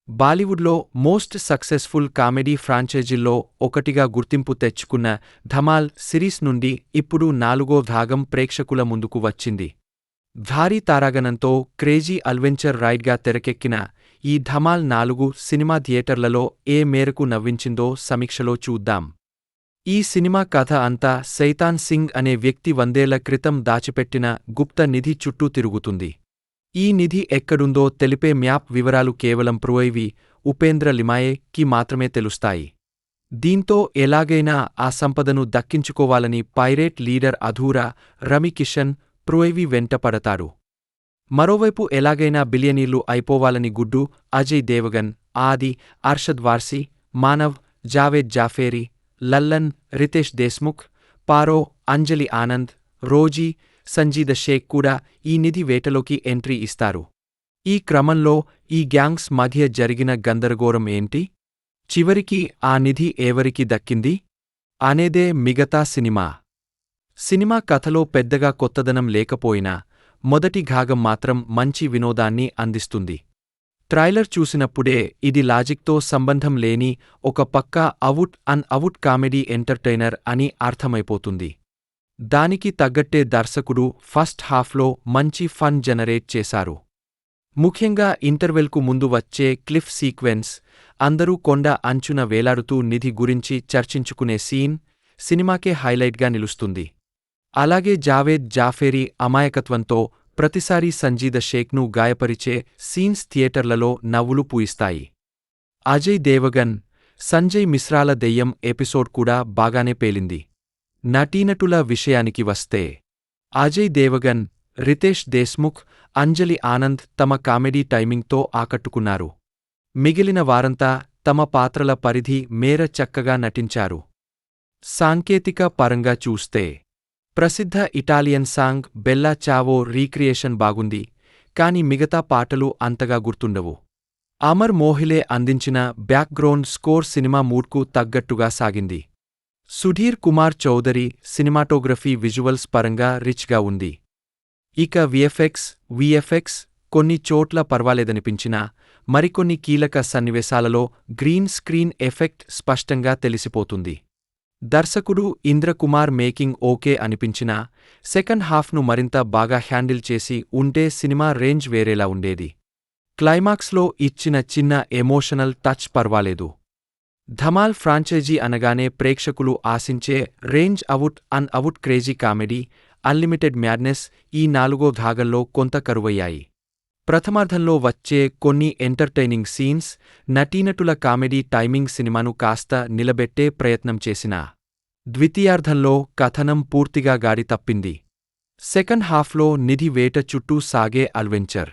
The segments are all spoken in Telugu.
బాలీవుడ్లో మోస్ట్ సక్సెస్ఫుల్ కామెడీ ఫ్రాంచైజీల్లో ఒకటిగా గుర్తింపు తెచ్చుకున్న ధమాల్ సిరీస్ నుండి ఇప్పుడు 4వ భాగం ప్రేక్షకుల ముందుకు వచ్చింది. భారీ తారాగణంతో క్రేజీ అడ్వెంచర్ రైడ్గా తెరకెక్కిన ఈ ధమాల్ 4 సినిమా థియేటర్లలో ఏ మేరకు నవ్వించిందో సమీక్షలో చూద్దాం. ఈ సినిమా కథ అంతా సైతాన్ సింగ్ అనే వ్యక్తి 100 ఏళ్ల క్రితం దాచిపెట్టిన గుప్త నిధి చుట్టూ తిరుగుతుంది. ఈ నిధి ఎక్కడుందో తెలిపే మ్యాప్ వివరాలు కేవలం ప్రోయివి ఉపేంద్ర లిమాయే కి మాత్రమే తెలుస్తాయి. దీంతో ఎలాగైనా ఆ సంపదను దక్కించుకోవాలని పైరేట్ లీడర్ అధూరా రవికిషన్ ప్రోయివి వెంటపడతారు. మరోవైపు ఎలాగైనా బిలియనీర్లు అయిపోవాలని గుడ్డు అజయ్ దేవగన్, ఆది, అర్షద్ వార్సీ, మానవ్, జావేద్ జాఫేరి, లల్లన్, రితేష్ దేశ్ముఖ్, పారో, అంజలి ఆనంద్, రోజీ, సంజీద షేక్ కూడా ఈ నిధి వేటలోకి ఎంట్రీ ఇస్తారు. ఈ క్రమంలో ఈ గ్యాంగ్స్ మధ్య జరిగిన గందరగోళం ఏంటి? చివరికి ఆ నిధి ఎవరికి దక్కింది? అనేదే మిగతా సినిమా కథలో పెద్దగా కొత్తదనం లేకపోయినా మొదటి భాగం మాత్రం మంచి వినోదాన్ని అందిస్తుంది. ట్రైలర్ చూసినప్పుడే ఇది లాజిక్తో సంబంధం లేని ఒక పక్కా అవుట్ కామెడీ ఎంటర్టైనర్ అని అర్థమైపోతుంది. దానికి తగ్గట్టే దర్శకుడు ఫస్ట్ హాఫ్లో మంచి ఫన్ జనరేట్ చేశారు. ముఖ్యంగా ఇంటర్వెల్కు ముందు వచ్చే క్లిఫ్ సీక్వెన్స్, అందరూ కొండ అంచున వేలాడుతూ నిధి గురించి చర్చించుకునే సీన్ సినిమాకే హైలైట్గా నిలుస్తుంది. అలాగే జావేద్ జాఫేరీ అమాయకత్వంతో ప్రతిసారీ సంజీద షేక్ను గాయపరిచే సీన్స్ థియేటర్లలో నవ్వులు పూయిస్తాయి. అజయ్ దేవగన్, సంజయ్ మిశ్రాల దెయ్యం ఎపిసోడ్ కూడా బాగానే పేలింది. నటీనటుల విషయానికి వస్తే అజయ్ దేవగన్, రితేష్ దేశ్ముఖ్, అంజలి ఆనంద్ తమ కామెడీ టైమింగ్తో ఆకట్టుకున్నారు. మిగిలిన వారంతా తమ పాత్రల పరిధి మేర చక్కగా నటించారు. సాంకేతిక పరంగా చూస్తే ప్రసిద్ధ ఇటాలియన్ సాంగ్ బెల్లా చావో రీక్రియేషన్ బాగుంది, కాని మిగతా పాటలు అంతగా గుర్తుండవు. అమర్ మోహిలే అందించిన బ్యాక్గ్రౌండ్ స్కోర్ సినిమా మూడ్కు తగ్గట్టుగా సాగింది. సుధీర్ కుమార్ చౌదరి సినిమాటోగ్రఫీ విజువల్స్ పరంగా రిచ్గా ఉంది. ఇక విఎఫ్ఎక్స్ కొన్ని చోట్ల పర్వాలేదనిపించినా మరికొన్ని కీలక సన్నివేశాలలో గ్రీన్ స్క్రీన్ ఎఫెక్ట్ స్పష్టంగా తెలిసిపోతుంది. దర్శకుడు ఇంద్రకుమార్ మేకింగ్ ఓకే అనిపించినా సెకండ్ హాఫ్ను మరింత బాగా హ్యాండిల్ చేసి ఉంటే సినిమా రేంజ్ వేరేలా ఉండేది. క్లైమాక్స్లో ఇచ్చిన చిన్న ఎమోషనల్ టచ్ పర్వాలేదు. ధమాల్ ఫ్రాంచైజీ అనగానే ప్రేక్షకులు ఆశించే range out crazy comedy, unlimited madness ఈ 4వ భాగంలో కొంత కరువయ్యాయి. ప్రథమార్ధంలో వచ్చే కొన్ని ఎంటర్టైనింగ్ సీన్స్, నటీనటుల కామెడీ టైమింగ్ సినిమాను కాస్త నిలబెట్టే ప్రయత్నం చేసినా ద్వితీయార్ధంలో కథనం పూర్తిగా గాడి తప్పింది. సెకండ్ హాఫ్లో నిధి వేట చుట్టూ సాగే అడ్వెంచర్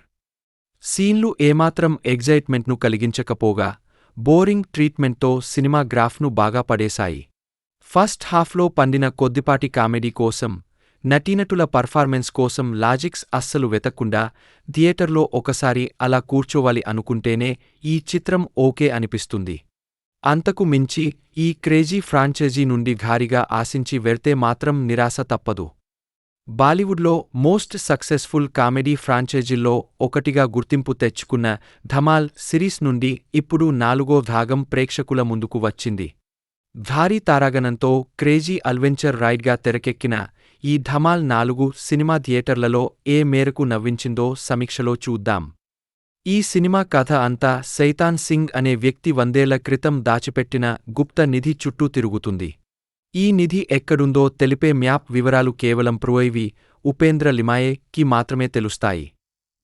సీన్లు ఏమాత్రం ఎగ్జైట్మెంట్ను కలిగించకపోగా బోరింగ్ ట్రీట్మెంట్తో సినిమా గ్రాఫ్ను బాగా పడేశాయి. ఫస్ట్ హాఫ్లో పండిన కొద్దిపాటి కామెడీ కోసం, నటీనటుల పర్ఫార్మెన్స్ కోసం లాజిక్స్ అస్సలు వెతక్కుండా థియేటర్లో ఒకసారి అలా కూర్చోవాలి అనుకుంటేనే ఈ చిత్రం ఓకే అనిపిస్తుంది. అంతకు మించి ఈ క్రేజీ ఫ్రాంచైజీ నుండి భారీగా ఆశించి వెళ్తే మాత్రం నిరాశ తప్పదు. బాలీవుడ్లో మోస్ట్ సక్సెస్ఫుల్ కామెడీ ఫ్రాంచైజీల్లో ఒకటిగా గుర్తింపు తెచ్చుకున్న ధమాల్ సిరీస్ నుండి ఇప్పుడు 4వ భాగం ప్రేక్షకుల ముందుకు వచ్చింది. భారీ తారాగణంతో క్రేజీ అడ్వెంచర్ రైడ్గా తెరకెక్కిన ఈ ధమాల్ 4 సినిమా థియేటర్లలో ఏ మేరకు నవ్వించిందో సమీక్షలో చూద్దాం. ఈ సినిమా కథ అంతా సైతాన్ సింగ్ అనే వ్యక్తి 100 ఏళ్ల క్రితం దాచిపెట్టిన గుప్త నిధి చుట్టూ తిరుగుతుంది. ఈ నిధి ఎక్కడుందో తెలిపే మ్యాప్ వివరాలు కేవలం ప్రోయివి ఉపేంద్ర లిమాయే కి మాత్రమే తెలుస్తాయి.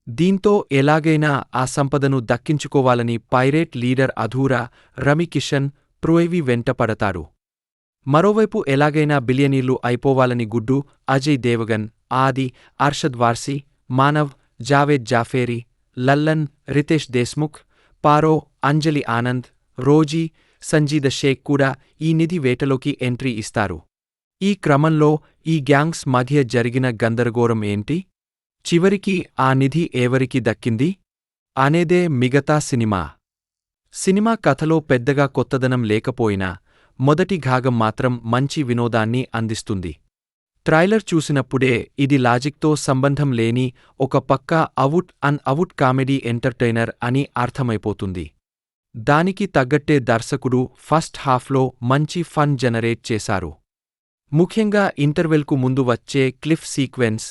దీంతో ఎలాగైనా ఆ సంపదను దక్కించుకోవాలని పైరేట్ లీడర్ అధూరా రవికిషన్ ప్రోయివి వెంటపడతారు. మరోవైపు ఎలాగైనా బిలియనీర్లు అయిపోవాలని గుడ్డు అజయ్ దేవగన్, ఆది, అర్షద్ వార్సీ, మానవ్, జావేద్ జాఫేరి, లల్లన్, రితేష్ దేశ్ముఖ్, పారో, అంజలి ఆనంద్, రోజీ, సంజీద షేక్ కూడా ఈ నిధి వేటలోకి ఎంట్రీ ఇస్తారు. ఈ క్రమంలో ఈ గ్యాంగ్స్ మధ్య జరిగిన గందరగోళం ఏంటి? చివరికి ఆ నిధి ఎవరికి దక్కింది? అనేదే మిగతా సినిమా కథలో పెద్దగా కొత్తదనం లేకపోయినా మొదటి భాగం మాత్రం మంచి వినోదాన్ని అందిస్తుంది. ట్రైలర్ చూసినప్పుడే ఇది లాజిక్తో సంబంధం లేని ఒక పక్కా అవుట్ కామెడీ ఎంటర్టైనర్ అని అర్థమైపోతుంది. దానికి తగ్గట్టే దర్శకుడు ఫస్ట్ హాఫ్లో మంచి ఫన్ జనరేట్ చేశారు. ముఖ్యంగా ఇంటర్వెల్కు ముందు వచ్చే క్లిఫ్ సీక్వెన్స్,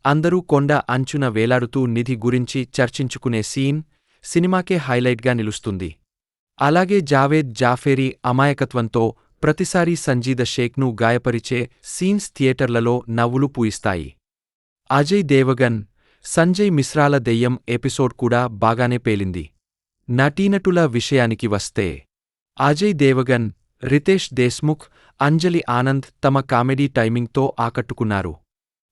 అందరూ కొండ అంచున వేలాడుతూ నిధి గురించి చర్చించుకునే సీన్ సినిమాకే హైలైట్గా నిలుస్తుంది. అలాగే జావేద్ జాఫేరీ అమాయకత్వంతో ప్రతిసారీ సంజీద షేక్ను గాయపరిచే సీన్స్ థియేటర్లలో నవ్వులు పూయిస్తాయి. అజయ్ దేవగన్, సంజయ్ మిశ్రాల దెయ్యం ఎపిసోడ్ కూడా బాగానే పేలింది. నటీనటుల విషయానికి వస్తే అజయ్ దేవగన్, రితేష్ దేశ్ముఖ్, అంజలి ఆనంద్ తమ కామెడీ టైమింగ్తో ఆకట్టుకున్నారు.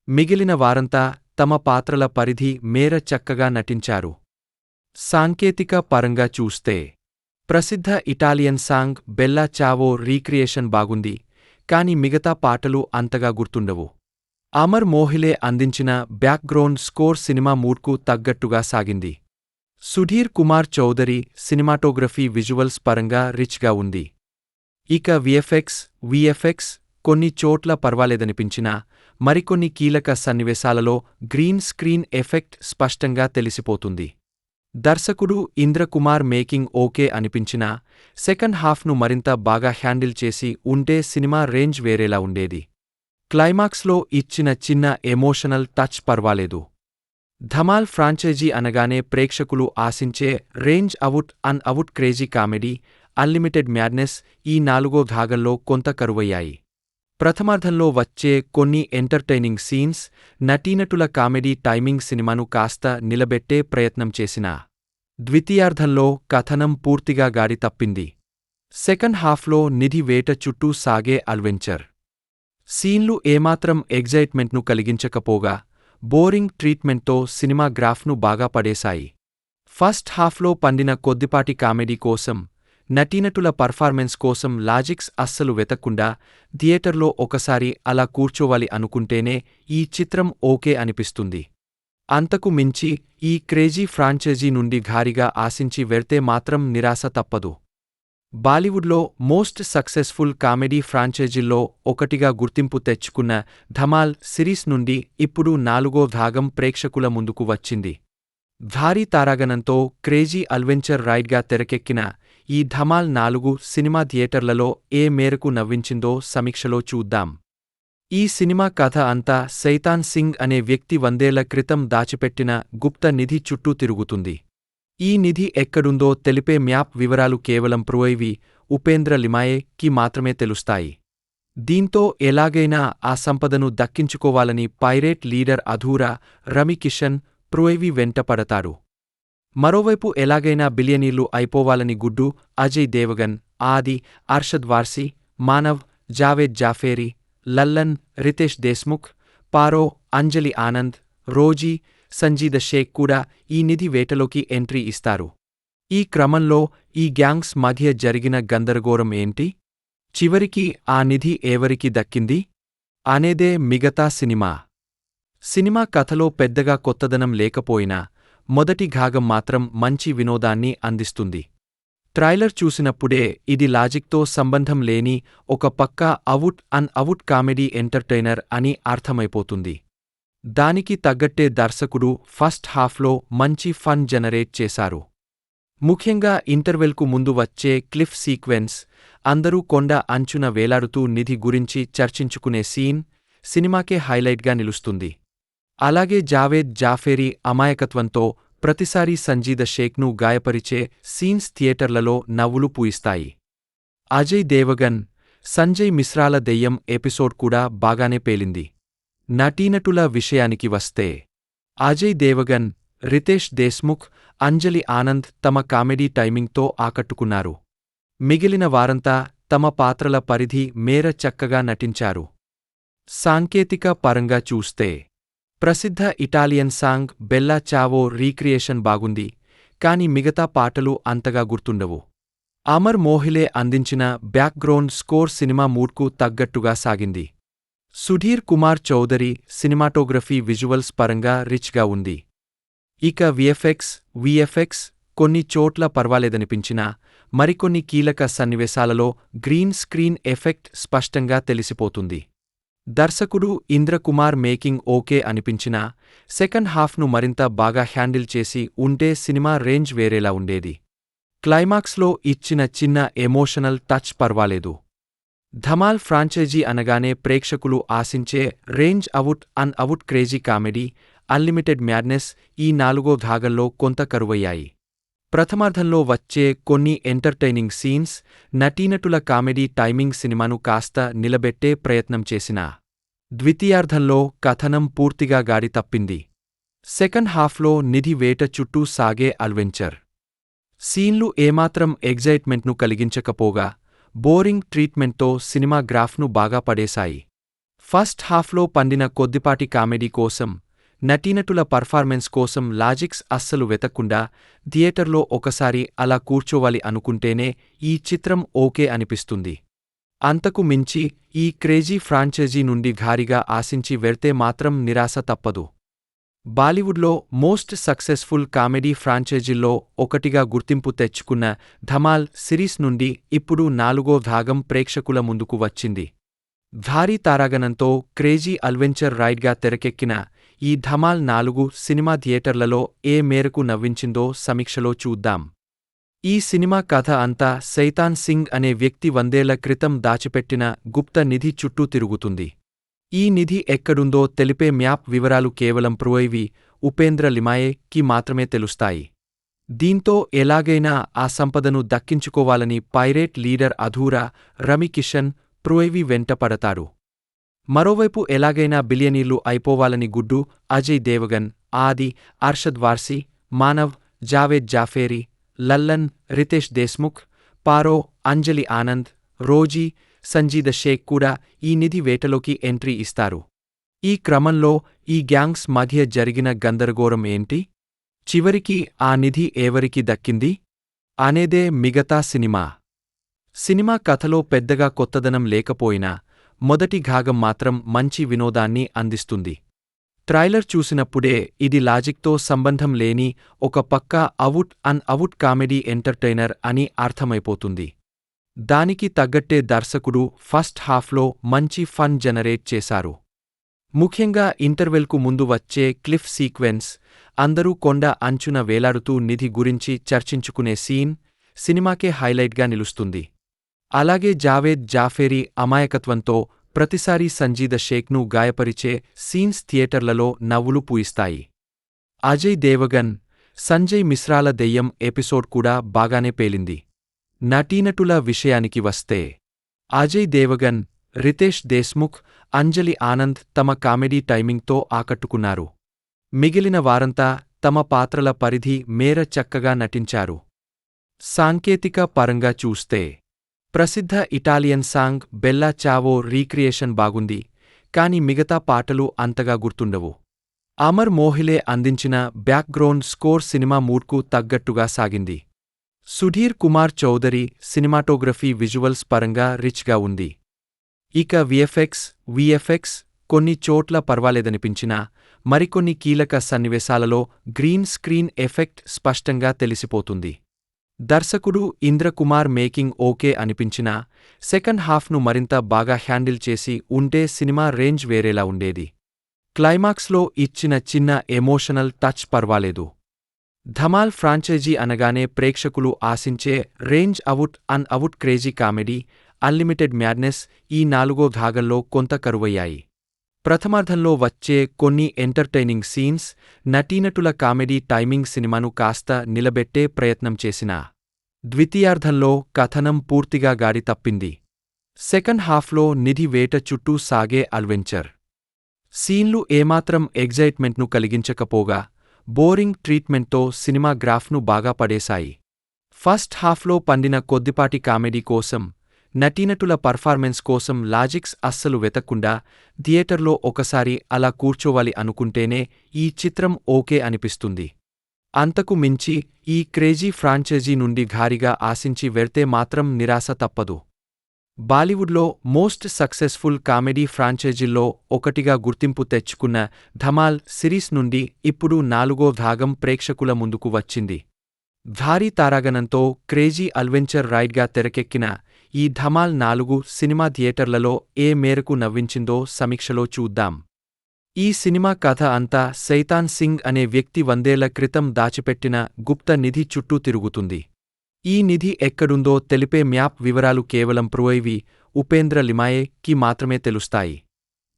మిగిలిన వారంతా తమ పాత్రల పరిధి మేర చక్కగా నటించారు. సాంకేతిక పరంగా చూస్తే ప్రసిద్ధ ఇటాలియన్ సాంగ్ బెల్లా చావో రీక్రియేషన్ బాగుంది, కాని మిగతా పాటలు అంతగా గుర్తుండవు. అమర్ మోహిలే అందించిన బ్యాక్గ్రౌండ్ స్కోర్ సినిమా మూడ్కు తగ్గట్టుగా సాగింది. సుధీర్ కుమార్ చౌదరి సినిమాటోగ్రఫీ విజువల్స్ పరంగా రిచ్గా ఉంది. ఇక విఎఫ్ఎక్స్ కొన్ని చోట్ల పర్వాలేదనిపించినా మరికొన్ని కీలక సన్నివేశాలలో గ్రీన్ స్క్రీన్ ఎఫెక్ట్ స్పష్టంగా తెలిసిపోతుంది. దర్శకుడు ఇంద్రకుమార్ మేకింగ్ ఓకే అనిపించినా సెకండ్ హాఫ్ను మరింత బాగా హ్యాండిల్ చేసి ఉంటే సినిమా రేంజ్ వేరేలా ఉండేది. క్లైమాక్స్లో ఇచ్చిన చిన్న ఎమోషనల్ టచ్ పర్వాలేదు. ధమాల్ ఫ్రాంచైజీ అనగానే ప్రేక్షకులు ఆశించే range out crazy comedy, unlimited madness ఈ నాలుగో భాగంలో కొంత కరువయ్యాయి. ప్రథమార్ధంలో వచ్చే కొన్ని ఎంటర్టైనింగ్ సీన్స్, నటీనటుల కామెడీ టైమింగ్ సినిమాను కాస్త నిలబెట్టే ప్రయత్నం చేసినా ద్వితీయార్ధంలో కథనం పూర్తిగా గాడి తప్పింది. సెకండ్ హాఫ్లో నిధి వేట చుట్టూ సాగే అడ్వెంచర్ సీన్లు ఏమాత్రం ఎగ్జైట్మెంట్ను కలిగించకపోగా బోరింగ్ ట్రీట్మెంట్తో సినిమా గ్రాఫ్ను బాగా పడేశాయి. ఫస్ట్ హాఫ్లో పండిన కొద్దిపాటి కామెడీ కోసం, నటీనటుల పర్ఫార్మెన్స్ కోసం లాజిక్స్ అస్సలు వెతక్కుండా థియేటర్లో ఒకసారి అలా కూర్చోవాలి అనుకుంటేనే ఈ చిత్రం ఓకే అనిపిస్తుంది. అంతకు మించి ఈ క్రేజీ ఫ్రాంచైజీ నుండి భారీగా ఆశించి వెళ్తే మాత్రం నిరాశ తప్పదు. బాలీవుడ్లో మోస్ట్ సక్సెస్ఫుల్ కామెడీ ఫ్రాంచైజీల్లో ఒకటిగా గుర్తింపు తెచ్చుకున్న ధమాల్ సిరీస్ నుండి ఇప్పుడు 4వ భాగం ప్రేక్షకుల ముందుకు వచ్చింది. భారీ తారాగణంతో క్రేజీ అడ్వెంచర్ రైడ్గా తెరకెక్కిన ఈ ధమాల్ 4 సినిమా థియేటర్లలో ఏ మేరకు నవ్వించిందో సమీక్షలో చూద్దాం. ఈ సినిమా కథ అంతా సైతాన్ సింగ్ అనే వ్యక్తి 100 ఏళ్ల క్రితం దాచిపెట్టిన గుప్త నిధి చుట్టూ తిరుగుతుంది. ఈ నిధి ఎక్కడుందో తెలిపే మ్యాప్ వివరాలు కేవలం ఉపేంద్ర లిమాయేకి మాత్రమే తెలుస్తాయి. దీంతో ఎలాగైనా ఆ సంపదను దక్కించుకోవాలని పైరేట్ లీడర్ అధూరా రవికిషన్ వెంటపడతాడు. మరోవైపు ఎలాగైనా బిలియనీర్లు అయిపోవాలని గుడ్డు అజయ్ దేవగన్, ఆది, అర్షద్ వార్సీ, మానవ్, జావేద్ జాఫేరీ, లల్లన్, రితేష్ దేశ్ముఖ్, పారో, అంజలి ఆనంద్, రోజీ, సంజీద షేక్ కూడా ఈ నిధి వేటలోకి ఎంట్రీ ఇస్తారు. ఈ క్రమంలో ఈ గ్యాంగ్స్ మధ్య జరిగిన గందరగోళం ఏంటి? చివరికి ఆ నిధి ఎవరికి దక్కింది అనేదే మిగతా సినిమా. సినిమా కథలో పెద్దగా కొత్తదనం లేకపోయినా మొదటి భాగం మాత్రం మంచి వినోదాన్ని అందిస్తుంది. ట్రైలర్ చూసినప్పుడే ఇది లాజిక్తో సంబంధం లేని ఒక పక్కా అవుట్ కామెడీ ఎంటర్టైనర్ అని అర్థమైపోతుంది. దానికి తగ్గట్టే దర్శకుడు ఫస్ట్ హాఫ్లో మంచి ఫన్ జనరేట్ చేశారు. ముఖ్యంగా ఇంటర్వెల్కు ముందు వచ్చే క్లిఫ్ సీక్వెన్స్, అందరూ కొండ అంచున వేలాడుతూ నిధి గురించి చర్చించుకునే సీన్ సినిమాకే హైలైట్గా నిలుస్తుంది. అలాగే జావేద్ జాఫేరీ అమాయకత్వంతో ప్రతిసారీ సంజీద షేక్ను గాయపరిచే సీన్స్ థియేటర్లలో నవ్వులు పూయిస్తాయి. అజయ్ దేవగన్, సంజయ్ మిశ్రాల దెయ్యం ఎపిసోడ్ కూడా బాగానే పేలింది. నటీనటుల విషయానికి వస్తే అజయ్ దేవగన్, రితేష్ దేశ్ముఖ్, అంజలి ఆనంద్ తమ కామెడీ టైమింగ్తో ఆకట్టుకున్నారు. మిగిలిన వారంతా తమ పాత్రల పరిధి మేర చక్కగా నటించారు. సాంకేతిక పరంగా చూస్తే ప్రసిద్ధ ఇటాలియన్ సాంగ్ బెల్లా చావో రీక్రియేషన్ బాగుంది, కాని మిగతా పాటలు అంతగా గుర్తుండవు. అమర్ మోహిలే అందించిన బ్యాక్గ్రౌండ్ స్కోర్ సినిమా మూడ్కు తగ్గట్టుగా సాగింది. సుధీర్ కుమార్ చౌదరి సినిమాటోగ్రఫీ విజువల్స్ పరంగా రిచ్గా ఉంది. ఇక విఎఫ్ఎక్స్ కొన్ని చోట్ల పర్వాలేదనిపించినా మరికొన్ని కీలక సన్నివేశాలలో గ్రీన్ స్క్రీన్ ఎఫెక్ట్ స్పష్టంగా తెలిసిపోతుంది. దర్శకుడు ఇంద్రకుమార్ మేకింగ్ ఓకే అనిపించినా సెకండ్ హాఫ్ను మరింత బాగా హ్యాండిల్ చేసి ఉంటే సినిమా రేంజ్ వేరేలా ఉండేది. క్లైమాక్స్లో ఇచ్చిన చిన్న ఎమోషనల్ టచ్ పర్వాలేదు. ధమాల్ ఫ్రాంచైజీ అనగానే ప్రేక్షకులు ఆశించే range out crazy comedy, unlimited madness ఈ 4వ భాగంలో కొంత కరువయ్యాయి. ప్రథమార్ధంలో వచ్చే కొన్ని ఎంటర్టైనింగ్ సీన్స్, నటీనటుల కామెడీ టైమింగ్ సినిమాను కాస్త నిలబెట్టే ప్రయత్నం చేసినా, ద్వితీయార్ధంలో కథనం పూర్తిగా గాడి తప్పింది. సెకండ్ హాఫ్లో నిధి వేట చుట్టూ సాగే అడ్వెంచర్ సీన్లు ఏమాత్రం ఎగ్జైట్మెంట్ను కలిగించకపోగా, బోరింగ్ ట్రీట్మెంట్తో సినిమా గ్రాఫ్ను బాగా పడేశాయి. ఫస్ట్ హాఫ్లో పండిన కొద్దిపాటి కామెడీ కోసం, నటీనటుల పర్ఫార్మెన్స్ కోసం లాజిక్స్ అస్సలు వెతక్కుండా థియేటర్లో ఒకసారి అలా కూర్చోవాలి అనుకుంటేనే ఈ చిత్రం ఓకే అనిపిస్తుంది. అంతకు మించి ఈ క్రేజీ ఫ్రాంచైజీ నుండి భారీగా ఆశించి వెళ్తే మాత్రం నిరాశ తప్పదు. బాలీవుడ్లో మోస్ట్ సక్సెస్ఫుల్ కామెడీ ఫ్రాంచైజీల్లో ఒకటిగా గుర్తింపు తెచ్చుకున్న ధమాల్ సిరీస్ నుండి ఇప్పుడు 4వ భాగం ప్రేక్షకుల ముందుకు వచ్చింది. భారీ తారాగణంతో క్రేజీ అడ్వెంచర్ రైడ్గా తెరకెక్కిన ఈ ధమాల్ 4 సినిమా థియేటర్లలో ఏ మేరకు నవ్వించిందో సమీక్షలో చూద్దాం. ఈ సినిమా కథ అంతా సైతాన్ సింగ్ అనే వ్యక్తి 100 ఏళ్ల క్రితం దాచిపెట్టిన గుప్త నిధి చుట్టూ తిరుగుతుంది. ఈ నిధి ఎక్కడుందో తెలిపే మ్యాప్ వివరాలు కేవలం ప్రోయివి ఉపేంద్ర లిమాయే కి మాత్రమే తెలుస్తాయి. దీంతో ఎలాగైనా ఆ సంపదను దక్కించుకోవాలని పైరేట్ లీడర్ అధూరా రమికిషన్ ప్రోయివి వెంట పడతారు. మరోవైపు ఎలాగైనా బిలియనీర్లు అయిపోవాలని గుడ్డు అజయ్ దేవగన్, ఆది, అర్షద్ వార్సీ, మానవ్, జావేద్ జాఫేరీ, లల్లన్, రితేష్ దేశ్ముఖ్, పారో, అంజలి ఆనంద్, రోజీ, సంజీద షేక్ కూడా ఈ నిధి వేటలోకి ఎంట్రీ ఇస్తారు. ఈ క్రమంలో ఈ గ్యాంగ్స్ మధ్య జరిగిన గందరగోళం ఏంటి? చివరికి ఆ నిధి ఎవరికి దక్కింది? అనేదే మిగతా సినిమా. సినిమా కథలో పెద్దగా కొత్తదనం లేకపోయినా మొదటి భాగం మాత్రం మంచి వినోదాన్ని అందిస్తుంది. ట్రైలర్ చూసినప్పుడే ఇది లాజిక్తో సంబంధం లేని ఒక పక్కా అవుట్ కామెడీ ఎంటర్టైనర్ అని అర్థమైపోతుంది. దానికి తగ్గట్టే దర్శకుడు ఫస్ట్ హాఫ్లో మంచి ఫన్ జనరేట్ చేశారు. ముఖ్యంగా ఇంటర్వెల్కు ముందు వచ్చే క్లిఫ్ సీక్వెన్స్, అందరూ కొండ అంచున వేలాడుతూ నిధి గురించి చర్చించుకునే సీన్ సినిమాకే హైలైట్గా నిలుస్తుంది. అలాగే జావేద్ జాఫేరీ అమాయకత్వంతో ప్రతిసారీ సంజీద షేక్ను గాయపరిచే సీన్స్ థియేటర్లలో నవ్వులు పూయిస్తాయి. అజయ్ దేవగన్, సంజయ్ మిశ్రాల దెయ్యం ఎపిసోడ్ కూడా బాగానే పేలింది. నటీనటుల విషయానికి వస్తే, అజయ్ దేవగన్, రితేష్ దేశ్ముఖ్, అంజలి ఆనంద్ తమ కామెడీ టైమింగ్తో ఆకట్టుకున్నారు. మిగిలిన వారంతా తమ పాత్రల పరిధి మేర చక్కగా నటించారు. సాంకేతిక పరంగా చూస్తే, ప్రసిద్ధ ఇటాలియన్ సాంగ్ బెల్లా చావో రీక్రియేషన్ బాగుంది, కాని మిగతా పాటలు అంతగా గుర్తుండవు. అమర్ మోహిలే అందించిన బ్యాక్గ్రౌండ్ స్కోర్ సినిమా మూడ్కు తగ్గట్టుగా సాగింది. సుధీర్ కుమార్ చౌదరి సినిమాటోగ్రఫీ విజువల్స్ పరంగా రిచ్గా ఉంది. ఇక విఎఫ్ఎక్స్ కొన్ని చోట్ల పర్వాలేదనిపించినా, మరికొన్ని కీలక సన్నివేశాలలో గ్రీన్ స్క్రీన్ ఎఫెక్ట్ స్పష్టంగా తెలిసిపోతుంది. దర్శకుడు ఇంద్రకుమార్ మేకింగ్ ఓకే అనిపించినా, సెకండ్ హాఫ్ను మరింత బాగా హ్యాండిల్ చేసి ఉంటే సినిమా రేంజ్ వేరేలా ఉండేది. క్లైమాక్స్లో ఇచ్చిన చిన్న ఎమోషనల్ టచ్ పర్వాలేదు. ధమాల్ ఫ్రాంచైజీ అనగానే ప్రేక్షకులు ఆశించే range out crazy comedy, unlimited madness ఈ 4వ భాగంలో కొంత కరువయ్యాయి. ప్రథమార్ధంలో వచ్చే కొన్ని ఎంటర్టైనింగ్ సీన్స్, నటీనటుల కామెడీ టైమింగ్ సినిమాను కాస్త నిలబెట్టే ప్రయత్నం చేసినా, ద్వితీయార్ధంలో కథనం పూర్తిగా గాడి తప్పింది. సెకండ్ హాఫ్లో నిధి వేట చుట్టూ సాగే అడ్వెంచర్ సీన్లు ఏమాత్రం ఎగ్జైట్మెంట్ను కలిగించకపోగా, బోరింగ్ ట్రీట్మెంట్తో సినిమా గ్రాఫ్ను బాగా పడేశాయి. ఫస్ట్ హాఫ్లో పండిన కొద్దిపాటి కామెడీ కోసం, నటీనటుల పర్ఫార్మెన్స్ కోసం లాజిక్స్ అస్సలు వెతక్కుండా థియేటర్లో ఒకసారి అలా కూర్చోవాలి అనుకుంటేనే ఈ చిత్రం ఓకే అనిపిస్తుంది. అంతకు మించి ఈ క్రేజీ ఫ్రాంచైజీ నుండి భారీగా ఆశించి వెళ్తే మాత్రం నిరాశ తప్పదు. బాలీవుడ్లో మోస్ట్ సక్సెస్ఫుల్ కామెడీ ఫ్రాంచైజీల్లో ఒకటిగా గుర్తింపు తెచ్చుకున్న ధమాల్ సిరీస్ నుండి ఇప్పుడు 4వ భాగం ప్రేక్షకుల ముందుకు వచ్చింది. భారీ తారాగణంతో క్రేజీ అడ్వెంచర్ రైడ్గా తెరకెక్కిన ఈ ధమాల్ 4 సినిమా థియేటర్లలో ఏ మేరకు నవ్వించిందో సమీక్షలో చూద్దాం. ఈ సినిమా కథ అంతా సైతాన్ సింగ్ అనే వ్యక్తి 100 ఏళ్ల క్రితం దాచిపెట్టిన గుప్త నిధి చుట్టూ తిరుగుతుంది. ఈ నిధి ఎక్కడుందో తెలిపే మ్యాప్ వివరాలు కేవలం ప్రోయివి ఉపేంద్ర లిమాయేకి మాత్రమే తెలుస్తాయి.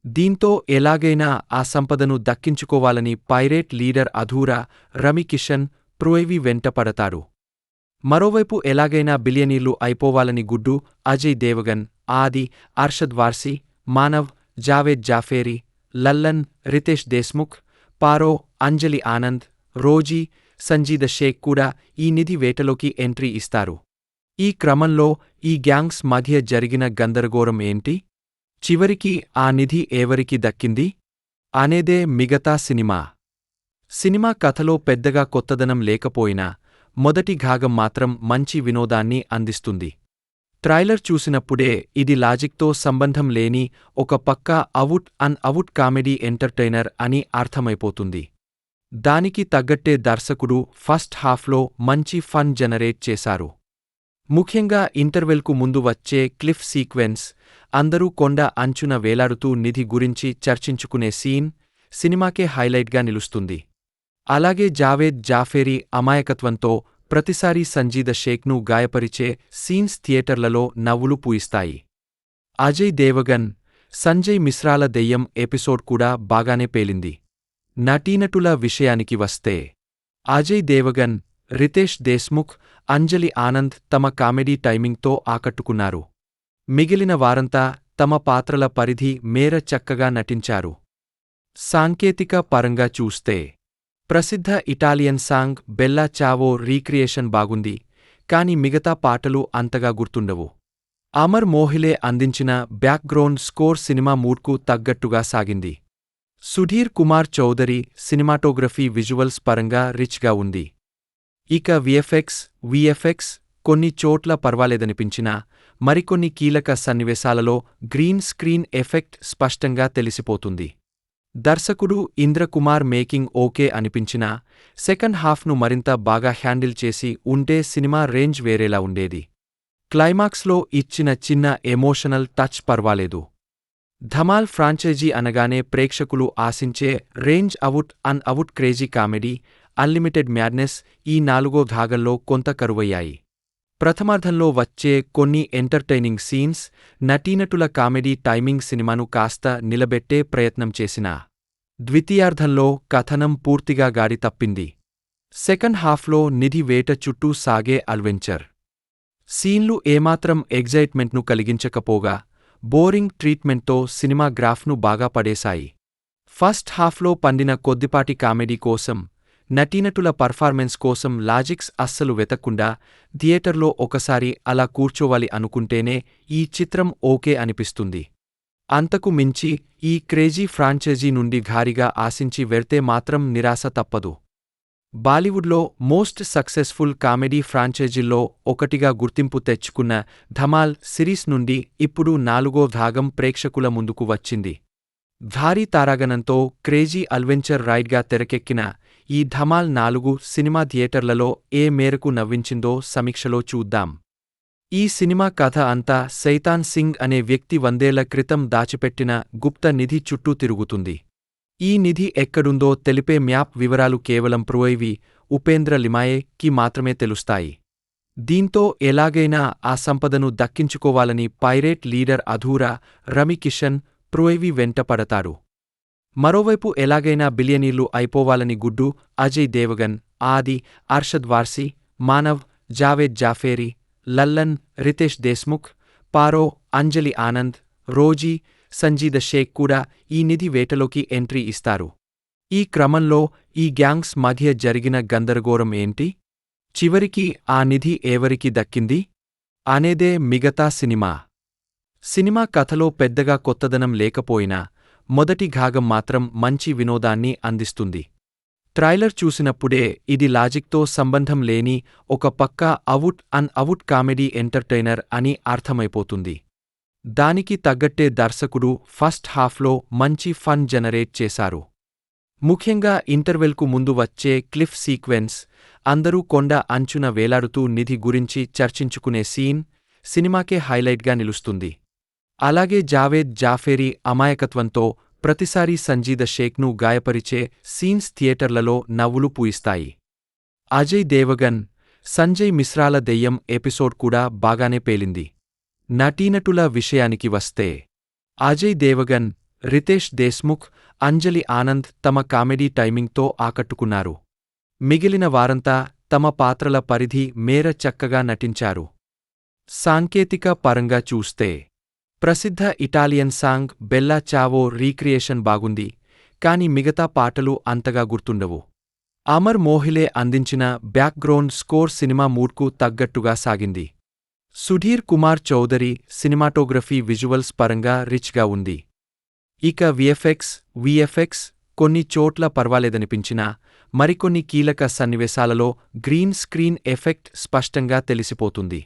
దీంతో ఎలాగైనా ఆ సంపదను దక్కించుకోవాలని పైరేట్ లీడర్ అధూరా రవికిషన్ ప్రోయివి వెంట పడతారు. మరోవైపు ఎలాగైనా బిలియనీర్లు అయిపోవాలని గుడ్డు అజయ్ దేవగన్, ఆది, అర్షద్ వార్సీ, మానవ్, జావేద్ జాఫేరి, లల్లన్, రితేష్ దేశ్ముఖ్, పారో, అంజలి ఆనంద్, రోజీ, సంజీద షేక్ కూడా ఈ నిధి వేటలోకి ఎంట్రీ ఇస్తారు. ఈ క్రమంలో ఈ గ్యాంగ్స్ మధ్య జరిగిన గందరగోళం ఏంటి? చివరికి ఆ నిధి ఎవరికి దక్కింది అనేదే మిగతా సినిమా కథలో పెద్దగా కొత్తదనం లేకపోయినా మొదటి భాగం మాత్రం మంచి వినోదాన్ని అందిస్తుంది. ట్రైలర్ చూసినప్పుడే ఇది లాజిక్తో సంబంధం లేని ఒక పక్కా అవుట్ కామెడీ ఎంటర్టైనర్ అని అర్థమైపోతుంది. దానికి తగ్గట్టే దర్శకుడు ఫస్ట్ హాఫ్లో మంచి ఫన్ జనరేట్ చేశారు. ముఖ్యంగా ఇంటర్వెల్కు ముందు వచ్చే క్లిఫ్ సీక్వెన్స్, అందరూ కొండ అంచున వేలాడుతూ నిధి గురించి చర్చించుకునే సీన్ సినిమాకే హైలైట్గా నిలుస్తుంది. అలాగే జావేద్ జాఫేరీ అమాయకత్వంతో ప్రతిసారీ సంజీద షేక్ను గాయపరిచే సీన్స్ థియేటర్లలో నవ్వులు పూయిస్తాయి. అజయ్ దేవగన్, సంజయ్ మిశ్రాల దెయ్యం ఎపిసోడ్ కూడా బాగానే పేలింది. నటీనటుల విషయానికి వస్తే అజయ్ దేవగన్, రితేష్ దేశ్ముఖ్, అంజలి ఆనంద్ తమ కామెడీ టైమింగ్తో ఆకట్టుకున్నారు. మిగిలిన వారంతా తమ పాత్రల పరిధి మేర చక్కగా నటించారు. సాంకేతిక పరంగా చూస్తే ప్రసిద్ధ ఇటాలియన్ సాంగ్ బెల్లా చావో రీక్రియేషన్ బాగుంది, కాని మిగతా పాటలు అంతగా గుర్తుండవు. అమర్ మోహిలే అందించిన బ్యాక్గ్రౌండ్ స్కోర్ సినిమా మూడ్కు తగ్గట్టుగా సాగింది. సుధీర్ కుమార్ చౌదరి సినిమాటోగ్రఫీ విజువల్స్ పరంగా రిచ్గా ఉంది. ఇక విఎఫ్ఎక్స్ కొన్ని చోట్ల పర్వాలేదనిపించినా మరికొన్ని కీలక సన్నివేశాలలో గ్రీన్ స్క్రీన్ ఎఫెక్ట్ స్పష్టంగా తెలిసిపోతుంది. దర్శకుడు ఇంద్రకుమార్ మేకింగ్ ఓకే అనిపించినా సెకండ్ హాఫ్ను మరింత బాగా హ్యాండిల్ చేసి ఉంటే సినిమా రేంజ్ వేరేలా ఉండేది. క్లైమాక్స్లో ఇచ్చిన చిన్న ఎమోషనల్ టచ్ పర్వాలేదు. ధమాల్ ఫ్రాంచైజీ అనగానే ప్రేక్షకులు ఆశించే range out crazy comedy, unlimited madness ఈ నాలుగో భాగంలో కొంత కరువయ్యాయి. ప్రథమార్ధంలో వచ్చే కొన్ని ఎంటర్టైనింగ్ సీన్స్, నటీనటుల కామెడీ టైమింగ్ సినిమాను కాస్త నిలబెట్టే ప్రయత్నం చేసినా ద్వితీయార్ధంలో కథనం పూర్తిగా గాడి తప్పింది. సెకండ్ హాఫ్లో నిధి వేట చుట్టూ సాగే అడ్వెంచర్ సీన్లు ఏమాత్రం ఎగ్జైట్మెంట్ను కలిగించకపోగా బోరింగ్ ట్రీట్మెంట్తో సినిమా గ్రాఫ్ను బాగా పడేశాయి. ఫస్ట్ హాఫ్లో పండిన కొద్దిపాటి కామెడీ కోసం, నటీనటుల పర్ఫార్మెన్స్ కోసం లాజిక్స్ అస్సలు వెతక్కుండా థియేటర్లో ఒకసారి అలా కూర్చోవాలి అనుకుంటేనే ఈ చిత్రం ఓకే అనిపిస్తుంది. అంతకు మించి ఈ క్రేజీ ఫ్రాంచైజీ నుండి భారీగా ఆశించి వెళ్తే మాత్రం నిరాశ తప్పదు. బాలీవుడ్లో మోస్ట్ సక్సెస్ఫుల్ కామెడీ ఫ్రాంచైజీల్లో ఒకటిగా గుర్తింపు తెచ్చుకున్న ధమాల్ సిరీస్ నుండి ఇప్పుడు 4వ భాగం ప్రేక్షకుల ముందుకు వచ్చింది. భారీ తారాగణంతో క్రేజీ అడ్వెంచర్ రైడ్గా తెరకెక్కిన ఈ ధమాల్ 4 సినిమా థియేటర్లలో ఏ మేరకు నవ్వించిందో సమీక్షలో చూద్దాం. ఈ సినిమా కథ అంతా సైతాన్ సింగ్ అనే వ్యక్తి 100 ఏళ్ల క్రితం దాచిపెట్టిన గుప్త నిధి చుట్టూ తిరుగుతుంది. ఈ నిధి ఎక్కడుందో తెలిపే మ్యాప్ వివరాలు కేవలం ప్రోయివి ఉపేంద్ర లిమాయేకి మాత్రమే తెలుస్తాయి. దీంతో ఎలాగైనా ఆ సంపదను దక్కించుకోవాలని పైరేట్ లీడర్ అధూరా రవికిషన్ ప్రోయివి వెంట పడతారు. మరోవైపు ఎలాగైనా బిలియనీర్లు అయిపోవాలని గుడ్డు అజయ్ దేవగన్, ఆది, అర్షద్ వార్సీ, మానవ్, జావేద్ జాఫేరి, లల్లన్, రితేష్ దేశ్ముఖ్, పారో, అంజలి ఆనంద్, రోజీ, సంజీద షేక్ కూడా ఈ నిధి వేటలోకి ఎంట్రీ ఇస్తారు. ఈ క్రమంలో ఈ గ్యాంగ్స్ మధ్య జరిగిన గందరగోళం ఏంటి? చివరికి ఆ నిధి ఎవరికి దక్కింది అనేదే మిగతా సినిమా కథలో పెద్దగా కొత్తదనం లేకపోయినా మొదటి భాగం మాత్రం మంచి వినోదాన్ని అందిస్తుంది. ట్రైలర్ చూసినప్పుడే ఇది లాజిక్తో సంబంధం లేని ఒక పక్కా అవుట్ కామెడీ ఎంటర్టైనర్ అని అర్థమైపోతుంది. దానికి తగ్గట్టే దర్శకుడు ఫస్ట్ హాఫ్లో మంచి ఫన్ జనరేట్ చేశారు. ముఖ్యంగా ఇంటర్వెల్కు ముందు వచ్చే క్లిఫ్ సీక్వెన్స్, అందరూ కొండ అంచున వేలాడుతూ నిధి గురించి చర్చించుకునే సీన్ సినిమాకే హైలైట్గా నిలుస్తుంది. అలాగే జావేద్ జాఫేరీ అమాయకత్వంతో ప్రతిసారీ సంజీద షేక్ను గాయపరిచే సీన్స్ థియేటర్లలో నవ్వులు పూయిస్తాయి. అజయ్ దేవగన్, సంజయ్ మిశ్రాల దెయ్యం ఎపిసోడ్ కూడా బాగానే పేలింది. నటీనటుల విషయానికి వస్తే అజయ్ దేవగన్, రితేష్ దేశ్ముఖ్, అంజలి ఆనంద్ తమ కామెడీ టైమింగ్తో ఆకట్టుకున్నారు. మిగిలిన వారంతా తమ పాత్రల పరిధి మేర చక్కగా నటించారు. సాంకేతిక పరంగా చూస్తే ప్రసిద్ధ ఇటాలియన్ సాంగ్ బెల్లా చావో రీక్రియేషన్ బాగుంది, కాని మిగతా పాటలు అంతగా గుర్తుండవు. అమర్ మోహిలే అందించిన బ్యాక్గ్రౌండ్ స్కోర్ సినిమా మూడ్కు తగ్గట్టుగా సాగింది. సుధీర్ కుమార్ చౌదరి సినిమాటోగ్రఫీ విజువల్స్ పరంగా రిచ్గా ఉంది. ఇక విఎఫ్ఎక్స్ కొన్ని చోట్ల పర్వాలేదనిపించినా మరికొన్ని కీలక సన్నివేశాలలో గ్రీన్ స్క్రీన్ ఎఫెక్ట్ స్పష్టంగా తెలిసిపోతుంది.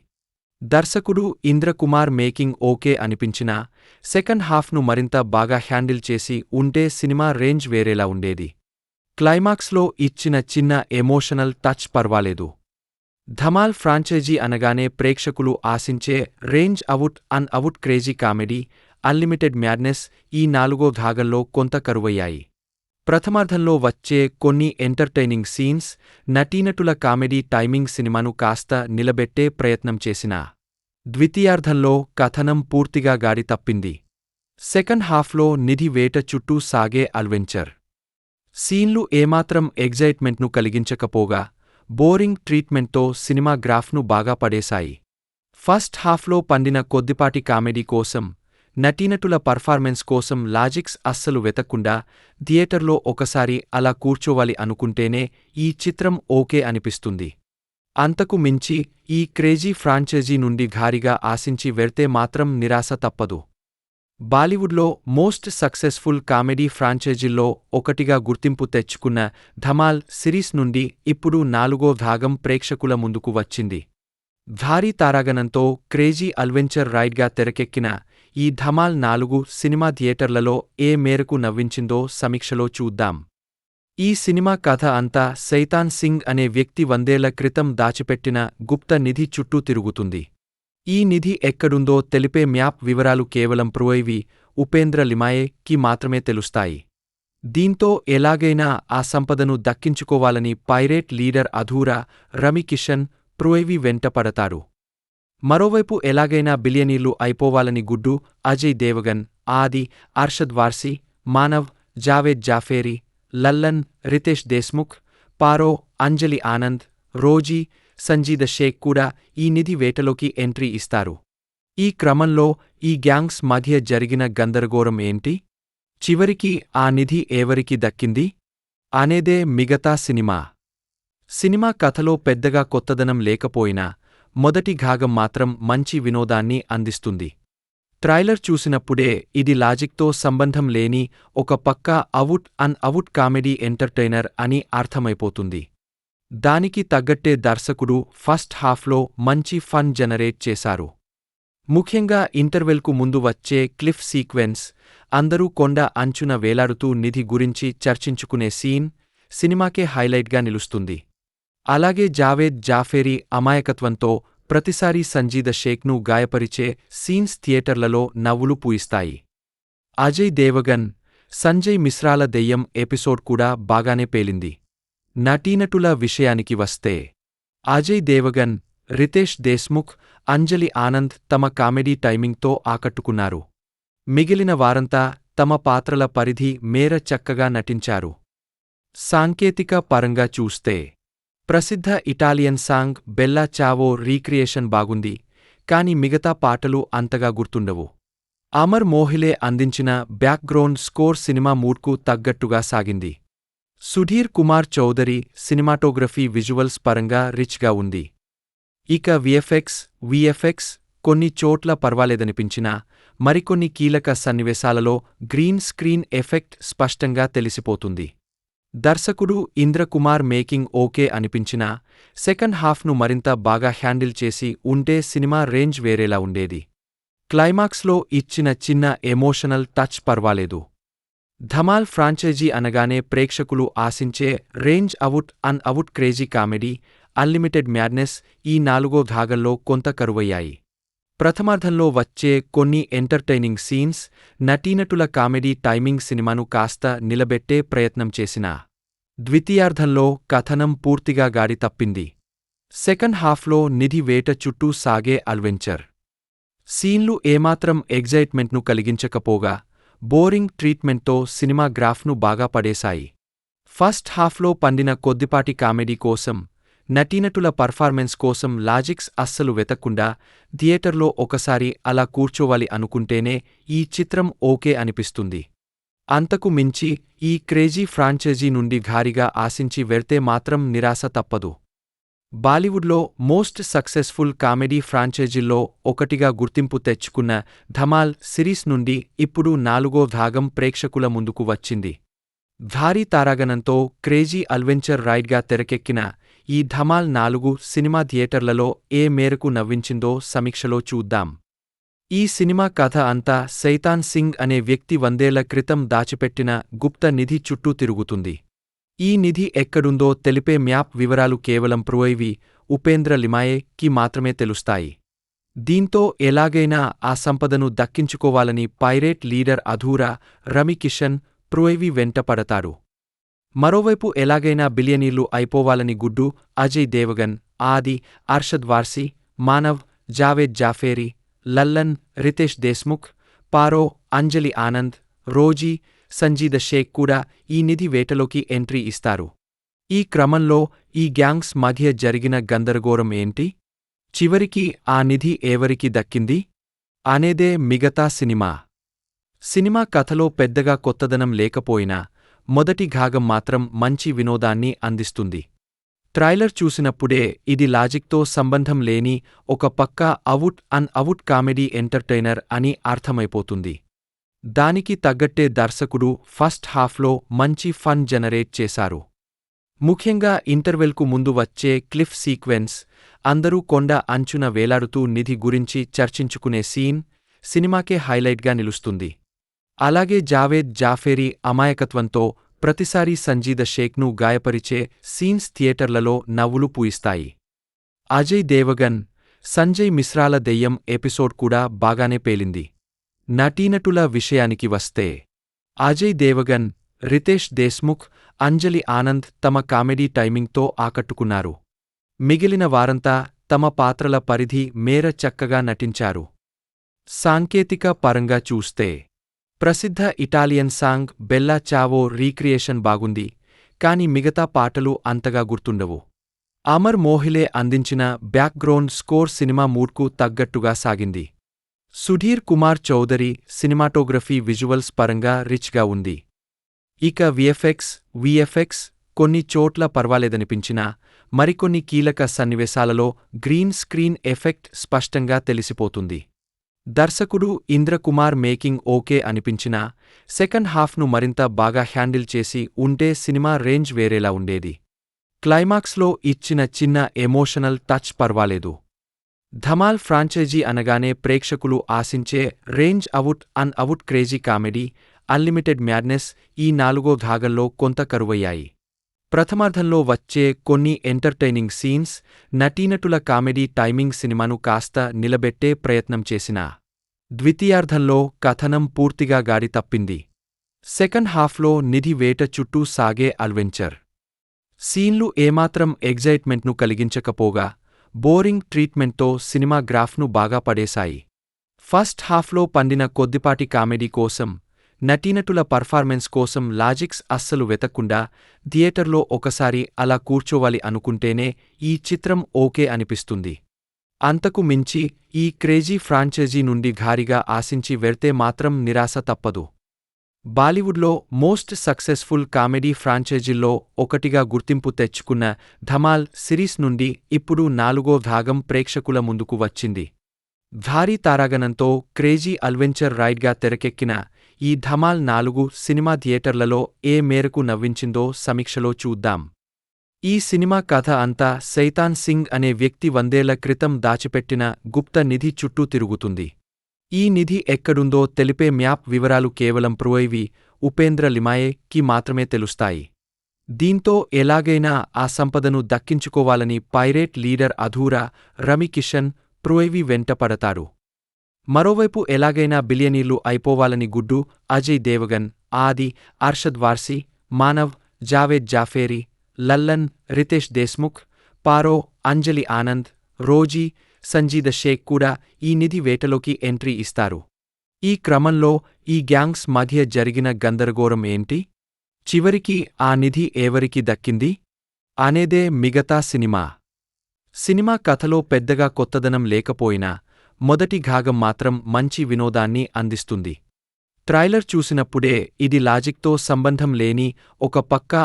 దర్శకుడు ఇంద్రకుమార్ మేకింగ్ ఓకే అనిపించినా సెకండ్ హాఫ్ను మరింత బాగా హ్యాండిల్ చేసి ఉంటే సినిమా రేంజ్ వేరేలా ఉండేది. క్లైమాక్స్లో ఇచ్చిన చిన్న ఎమోషనల్ టచ్ పర్వాలేదు. ధమాల్ ఫ్రాంచైజీ అనగానే ప్రేక్షకులు ఆశించే range out crazy comedy, unlimited madness ఈ నాలుగో భాగంలో కొంత కరువయ్యాయి. ప్రథమార్ధంలో వచ్చే కొన్ని ఎంటర్టైనింగ్ సీన్స్, నటీనటుల కామెడీ టైమింగ్ సినిమాను కాస్త నిలబెట్టే ప్రయత్నం చేసినా ద్వితీయార్ధంలో కథనం పూర్తిగా గాడి తప్పింది. సెకండ్ హాఫ్లో నిధి వేట చుట్టూ సాగే అడ్వెంచర్ సీన్లు ఏమాత్రం ఎగ్జైట్మెంట్ను కలిగించకపోగా బోరింగ్ ట్రీట్మెంట్తో సినిమా గ్రాఫ్ను బాగా పడేశాయి. ఫస్ట్ హాఫ్లో పండిన కొద్దిపాటి కామెడీ కోసం, నటీనటుల పర్ఫార్మెన్స్ కోసం లాజిక్స్ అస్సలు వెతక్కుండా థియేటర్లో ఒకసారి అలా కూర్చోవాలి అనుకుంటేనే ఈ చిత్రం ఓకే అనిపిస్తుంది. అంతకు మించి ఈ క్రేజీ ఫ్రాంచైజీ నుండి భారీగా ఆశించి వెళ్తే మాత్రం నిరాశ తప్పదు. బాలీవుడ్లో మోస్ట్ సక్సెస్ఫుల్ కామెడీ ఫ్రాంచైజీల్లో ఒకటిగా గుర్తింపు తెచ్చుకున్న ధమాల్ సిరీస్ నుండి ఇప్పుడు 4వ భాగం ప్రేక్షకుల ముందుకు వచ్చింది. భారీ తారాగణంతో క్రేజీ అడ్వెంచర్ రైడ్గా తెరకెక్కిన ఈ ధమాల్ 4 సినిమా థియేటర్లలో ఏ మేరకు నవ్వించిందో సమీక్షలో చూద్దాం. ఈ సినిమా కథ అంతా సైతాన్ సింగ్ అనే వ్యక్తి 100 ఏళ్ల క్రితం దాచిపెట్టిన గుప్త నిధి చుట్టూ తిరుగుతుంది. ఈ నిధి ఎక్కడుందో తెలిపే మ్యాప్ వివరాలు కేవలం ఉపేంద్ర లిమాయేకి మాత్రమే తెలుస్తాయి. దీంతో ఎలాగైనా ఆ సంపదను దక్కించుకోవాలని పైరేట్ లీడర్ అధూరా రవికిషన్ వెంటపడతాడు. మరోవైపు ఎలాగైనా బిలియనీర్లు అయిపోవాలని గుడ్డు అజయ్ దేవగన్, ఆది, అర్షద్ వార్సీ, మానవ్, జావేద్ జాఫేరీ, లల్లన్, రితేష్ దేశ్ముఖ్, పారో, అంజలి ఆనంద్, రోజీ, సంజీద షేక్ కూడా ఈ నిధి వేటలోకి ఎంట్రీ ఇస్తారు. ఈ క్రమంలో ఈ గ్యాంగ్స్ మధ్య జరిగిన గందరగోళం ఏంటి? చివరికి ఆ నిధి ఎవరికి దక్కింది అనేదే మిగతా సినిమా కథలో పెద్దగా కొత్తదనం లేకపోయినా మొదటి భాగం మాత్రం మంచి వినోదాన్ని అందిస్తుంది. ట్రైలర్ చూసినప్పుడే ఇది లాజిక్తో సంబంధం లేని ఒక పక్కా అవుట్ కామెడీ ఎంటర్టైనర్ అని అర్థమైపోతుంది. దానికి తగ్గట్టే దర్శకుడు ఫస్ట్ హాఫ్లో మంచి ఫన్ జనరేట్ చేశారు. ముఖ్యంగా ఇంటర్వెల్కు ముందు వచ్చే క్లిఫ్ సీక్వెన్స్, అందరూ కొండ అంచున వేలాడుతూ నిధి గురించి చర్చించుకునే సీన్ సినిమాకే హైలైట్గా నిలుస్తుంది. అలాగే జావేద్ జాఫేరీ అమాయకత్వంతో ప్రతిసారీ సంజీద షేక్ను గాయపరిచే సీన్స్ థియేటర్లలో నవ్వులు పూయిస్తాయి. అజయ్ దేవగన్, సంజయ్ మిశ్రాల దెయ్యం ఎపిసోడ్ కూడా బాగానే పేలింది. నటీనటుల విషయానికి వస్తే అజయ్ దేవగన్, రితేష్ దేశ్ముఖ్, అంజలి ఆనంద్ తమ కామెడీ టైమింగ్తో ఆకట్టుకున్నారు. మిగిలిన వారంతా తమ పాత్రల పరిధి మేర చక్కగా నటించారు. సాంకేతిక పరంగా చూస్తే ప్రసిద్ధ ఇటాలియన్ సాంగ్ బెల్లా చావో రీక్రియేషన్ బాగుంది, కాని మిగతా పాటలు అంతగా గుర్తుండవు. అమర్ మోహిలే అందించిన బ్యాక్గ్రౌండ్ స్కోర్ సినిమా మూడ్కు తగ్గట్టుగా సాగింది. సుధీర్ కుమార్ చౌదరి సినిమాటోగ్రఫీ విజువల్స్ పరంగా రిచ్గా ఉంది. ఇక విఎఫ్ఎక్స్ కొన్ని చోట్ల పర్వాలేదనిపించినా మరికొన్ని కీలక సన్నివేశాలలో గ్రీన్ స్క్రీన్ ఎఫెక్ట్ స్పష్టంగా తెలిసిపోతుంది. దర్శకుడు ఇంద్రకుమార్ మేకింగ్ ఓకే అనిపించినా సెకండ్ హాఫ్ను మరింత బాగా హ్యాండిల్ చేసి ఉంటే సినిమా రేంజ్ వేరేలా ఉండేది. క్లైమాక్స్లో ఇచ్చిన చిన్న ఎమోషనల్ టచ్ పర్వాలేదు. ధమాల్ ఫ్రాంచైజీ అనగానే ప్రేక్షకులు ఆశించే range out crazy comedy, unlimited madness ఈ 4వ భాగంలో కొంత కరువయ్యాయి. ప్రథమార్ధంలో వచ్చే కొన్ని ఎంటర్టైనింగ్ సీన్స్, నటీనటుల కామెడీ టైమింగ్ సినిమాను కాస్త నిలబెట్టే ప్రయత్నం చేసినా ద్వితీయార్ధంలో కథనం పూర్తిగా గాడి తప్పింది. సెకండ్ హాఫ్లో నిధి వేట చుట్టూ సాగే అడ్వెంచర్ సీన్లు ఏమాత్రం ఎగ్జైట్మెంట్ను కలిగించకపోగా బోరింగ్ ట్రీట్మెంట్తో సినిమా గ్రాఫ్ను బాగా పడేశాయి. ఫస్ట్ హాఫ్లో పండిన కొద్దిపాటి కామెడీ కోసం, నటీనటుల పర్ఫార్మెన్స్ కోసం లాజిక్స్ అస్సలు వెతక్కుండా థియేటర్లో ఒకసారి అలా కూర్చోవాలి అనుకుంటేనే ఈ చిత్రం ఓకే అనిపిస్తుంది. అంతకు మించి ఈ క్రేజీ ఫ్రాంచైజీ నుండి భారీగా ఆశించి వెళ్తే మాత్రం నిరాశ తప్పదు. బాలీవుడ్లో మోస్ట్ సక్సెస్ఫుల్ కామెడీ ఫ్రాంచైజీల్లో ఒకటిగా గుర్తింపు తెచ్చుకున్న ధమాల్ సిరీస్ నుండి ఇప్పుడు 4వ భాగం ప్రేక్షకుల ముందుకు వచ్చింది. భారీ తారాగణంతో క్రేజీ అడ్వెంచర్ రైడ్గా తెరకెక్కిన ఈ ధమాల్ 4 సినిమా థియేటర్లలో ఏ మేరకు నవ్వించిందో సమీక్షలో చూద్దాం. ఈ సినిమా కథ అంతా సైతాన్ సింగ్ అనే వ్యక్తి 100 ఏళ్ల క్రితం దాచిపెట్టిన గుప్త నిధి చుట్టూ తిరుగుతుంది. ఈ నిధి ఎక్కడుందో తెలిపే మ్యాప్ వివరాలు కేవలం ప్రోయివి ఉపేంద్ర లిమాయే కి మాత్రమే తెలుస్తాయి. దీంతో ఎలాగైనా ఆ సంపదను దక్కించుకోవాలని పైరేట్ లీడర్ అధూరా రమి కిషన్ ప్రోయివి వెంట పడతారు. మరోవైపు ఎలాగైనా బిలియనీర్లు అయిపోవాలని గుడ్డు అజయ్ దేవగన్, ఆది, అర్షద్ వార్సీ, మానవ్, జావేద్ జాఫేరీ, లల్లన్, రితేష్ దేశ్ముఖ్, పారో, అంజలి ఆనంద్, రోజీ, సంజీద షేక్ కూడా ఈ నిధి వేటలోకి ఎంట్రీ ఇస్తారు. ఈ క్రమంలో ఈ గ్యాంగ్స్ మధ్య జరిగిన గందరగోళం ఏంటి? చివరికి ఆ నిధి ఎవరికి దక్కింది? అనేదే మిగతా సినిమా. సినిమా కథలో పెద్దగా కొత్తదనం లేకపోయినా మొదటి భాగం మాత్రం మంచి వినోదాన్ని అందిస్తుంది. ట్రైలర్ చూసినప్పుడే ఇది లాజిక్తో సంబంధం లేని ఒక పక్కా అవుట్ కామెడీ ఎంటర్టైనర్ అని అర్థమైపోతుంది. దానికి తగ్గట్టే దర్శకుడు ఫస్ట్ హాఫ్లో మంచి ఫన్ జనరేట్ చేశారు. ముఖ్యంగా ఇంటర్వెల్కు ముందు వచ్చే క్లిఫ్ సీక్వెన్స్, అందరూ కొండ అంచున వేలాడుతూ నిధి గురించి చర్చించుకునే సీన్ సినిమాకే హైలైట్గా నిలుస్తుంది. అలాగే జావేద్ జాఫేరీ అమాయకత్వంతో ప్రతిసారీ సంజీద షేక్ను గాయపరిచే సీన్స్ థియేటర్లలో నవ్వులు పూయిస్తాయి. అజయ్ దేవగన్, సంజయ్ మిశ్రాల దెయ్యం ఎపిసోడ్ కూడా బాగానే పేలింది. నటీనటుల విషయానికి వస్తే అజయ్ దేవగన్, రితేష్ దేశ్ముఖ్, అంజలి ఆనంద్ తమ కామెడీ టైమింగ్తో ఆకట్టుకున్నారు. మిగిలిన వారంతా తమ పాత్రల పరిధి మేర చక్కగా నటించారు. సాంకేతిక పరంగా చూస్తే ప్రసిద్ధ ఇటాలియన్ సాంగ్ బెల్లా చావో రీక్రియేషన్ బాగుంది, కాని మిగతా పాటలు అంతగా గుర్తుండవు. అమర్ మోహిలే అందించిన బ్యాక్గ్రౌండ్ స్కోర్ సినిమా మూడ్కు తగ్గట్టుగా సాగింది. సుధీర్ కుమార్ చౌదరి సినిమాటోగ్రఫీ విజువల్స్ పరంగా రిచ్గా ఉంది. ఇక విఎఫ్ఎక్స్ కొన్ని చోట్ల పర్వాలేదనిపించినా మరికొన్ని కీలక సన్నివేశాలలో గ్రీన్ స్క్రీన్ ఎఫెక్ట్ స్పష్టంగా తెలిసిపోతుంది. దర్శకుడు ఇంద్రకుమార్ మేకింగ్ ఓకే అనిపించినా సెకండ్ హాఫ్ను మరింత బాగా హ్యాండిల్ చేసి ఉంటే సినిమా రేంజ్ వేరేలా ఉండేది. క్లైమాక్స్లో ఇచ్చిన చిన్న ఎమోషనల్ టచ్ పర్వాలేదు. ధమాల్ ఫ్రాంచైజీ అనగానే ప్రేక్షకులు ఆశించే range out crazy comedy, unlimited madness ఈ 4వ భాగంలో కొంత కరువయ్యాయి. ప్రథమార్ధంలో వచ్చే కొన్ని ఎంటర్టైనింగ్ సీన్స్, నటీనటుల కామెడీ టైమింగ్ సినిమాను కాస్త నిలబెట్టే ప్రయత్నం చేసినా ద్వితీయార్ధంలో కథనం పూర్తిగా గాడి తప్పింది. సెకండ్ హాఫ్లో నిధి వేట చుట్టూ సాగే అడ్వెంచర్ సీన్లు ఏమాత్రం ఎగ్జైట్మెంట్ను కలిగించకపోగా బోరింగ్ ట్రీట్మెంట్తో సినిమా గ్రాఫ్ను బాగా పడేశాయి. ఫస్ట్ హాఫ్లో పండిన కొద్దిపాటి కామెడీ కోసం, నటీనటుల పర్ఫార్మెన్స్ కోసం లాజిక్స్ అస్సలు వెతక్కుండా థియేటర్లో ఒకసారి అలా కూర్చోవాలి అనుకుంటేనే ఈ చిత్రం ఓకే అనిపిస్తుంది. అంతకు మించి ఈ క్రేజీ ఫ్రాంచైజీ నుండి భారీగా ఆశించి వెళ్తే మాత్రం నిరాశ తప్పదు. బాలీవుడ్లో మోస్ట్ సక్సెస్ఫుల్ కామెడీ ఫ్రాంచైజీల్లో ఒకటిగా గుర్తింపు తెచ్చుకున్న ధమాల్ సిరీస్ నుండి ఇప్పుడు 4వ భాగం ప్రేక్షకుల ముందుకు వచ్చింది. భారీ తారాగణంతో క్రేజీ అడ్వెంచర్ రైడ్గా తెరకెక్కిన ఈ ధమాల్ 4 సినిమా థియేటర్లలో ఏ మేరకు నవ్వించిందో సమీక్షలో చూద్దాం. ఈ సినిమా కథ అంతా సైతాన్ సింగ్ అనే వ్యక్తి 100 ఏళ్ల క్రితం దాచిపెట్టిన గుప్త నిధి చుట్టూ తిరుగుతుంది. ఈ నిధి ఎక్కడుందో తెలిపే మ్యాప్ వివరాలు కేవలం ప్రోయివి ఉపేంద్ర లిమాయే కి మాత్రమే తెలుస్తాయి. దీంతో ఎలాగైనా ఆ సంపదను దక్కించుకోవాలని పైరేట్ లీడర్ అధూరా రమి కిషన్ ప్రోయివి వెంట పడతారు. మరోవైపు ఎలాగైనా బిలియనీర్లు అయిపోవాలని గుడ్డు అజయ్ దేవగన్, ఆది, అర్షద్ వార్సీ, మానవ్, జావేద్ జాఫేరీ, లల్లన్, రితేష్ దేశ్ముఖ్, పారో, అంజలి ఆనంద్, రోజీ, సంజీద షేక్ కూడా ఈ నిధి వేటలోకి ఎంట్రీ ఇస్తారు. ఈ క్రమంలో ఈ గ్యాంగ్స్ మధ్య జరిగిన గందరగోళం ఏంటి? చివరికి ఆ నిధి ఎవరికి దక్కింది? అనేదే మిగతా సినిమా కథలో పెద్దగా కొత్తదనం లేకపోయినా మొదటి భాగం మాత్రం మంచి వినోదాన్ని అందిస్తుంది. ట్రైలర్ చూసినప్పుడే ఇది లాజిక్తో సంబంధం లేని ఒక పక్కా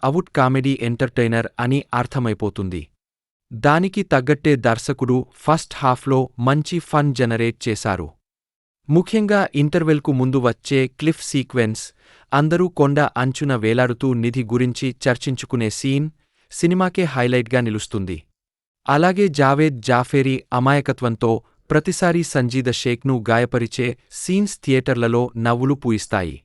అవుట్ కామెడీ ఎంటర్టైనర్ అని అర్థమైపోతుంది. దానికి తగ్గట్టే దర్శకుడు ఫస్ట్ హాఫ్లో మంచి ఫన్ జనరేట్ చేశారు. ముఖ్యంగా ఇంటర్వెల్కు ముందు వచ్చే క్లిఫ్ సీక్వెన్స్, అందరూ కొండ అంచున వేలాడుతూ నిధి గురించి చర్చించుకునే సీన్ సినిమాకే హైలైట్గా నిలుస్తుంది. అలాగే జావేద్ జాఫేరీ అమాయకత్వంతో ప్రతిసారీ సంజీద షేక్ను గాయపరిచే సీన్స్ థియేటర్లలో నవ్వులు పూయిస్తాయి.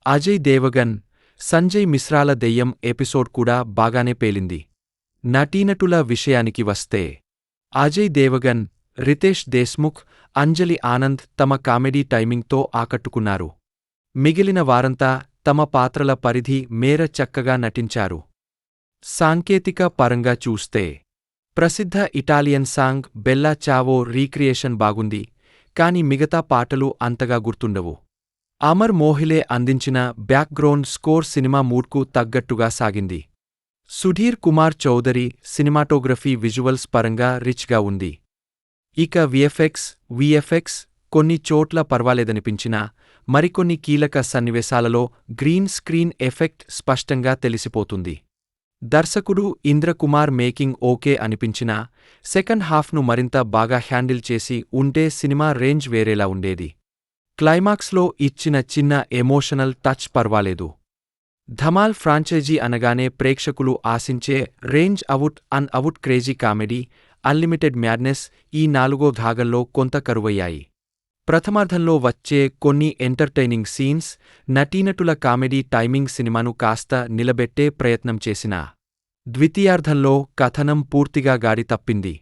అజయ్ దేవగన్, సంజయ్ మిశ్రాల దెయ్యం ఎపిసోడ్ కూడా బాగానే పేలింది. నటీనటుల విషయానికి వస్తే అజయ్ దేవగన్, రితేష్ దేశ్ముఖ్, అంజలి ఆనంద్ తమ కామెడీ టైమింగ్తో ఆకట్టుకున్నారు. మిగిలిన వారంతా తమ పాత్రల పరిధి మేర చక్కగా నటించారు. సాంకేతిక పరంగా చూస్తే ప్రసిద్ధ ఇటాలియన్ సాంగ్ బెల్లా చావో రీక్రియేషన్ బాగుంది, కాని మిగతా పాటలు అంతగా గుర్తుండవు. అమర్ మోహిలే అందించిన బ్యాక్గ్రౌండ్ స్కోర్ సినిమా మూడ్కు తగ్గట్టుగా సాగింది. సుధీర్ కుమార్ చౌదరి సినిమాటోగ్రఫీ విజువల్స్ పరంగా రిచ్గా ఉంది. ఇక విఎఫ్ఎక్స్ కొన్ని చోట్ల పర్వాలేదనిపించినా మరికొన్ని కీలక సన్నివేశాలలో గ్రీన్ స్క్రీన్ ఎఫెక్ట్ స్పష్టంగా తెలిసిపోతుంది. దర్శకుడు ఇంద్రకుమార్ మేకింగ్ ఓకే అనిపించినా సెకండ్ హాఫ్ను మరింత బాగా హ్యాండిల్ చేసి ఉంటే సినిమా రేంజ్ వేరేలా ఉండేది. క్లైమాక్స్లో ఇచ్చిన చిన్న ఎమోషనల్ టచ్ పర్వాలేదు. ధమాల్ ఫ్రాంచైజీ అనగానే ప్రేక్షకులు ఆశించే range out crazy comedy, unlimited madness ఈ నాలుగో భాగంలో కొంత కరువయ్యాయి. ప్రథమార్ధంలో వచ్చే కొన్ని ఎంటర్టైనింగ్ సీన్స్, నటీనటుల కామెడీ టైమింగ్ సినిమాను కాస్త నిలబెట్టే ప్రయత్నం చేసినా ద్వితీయార్ధంలో కథనం పూర్తిగా గాడి తప్పింది.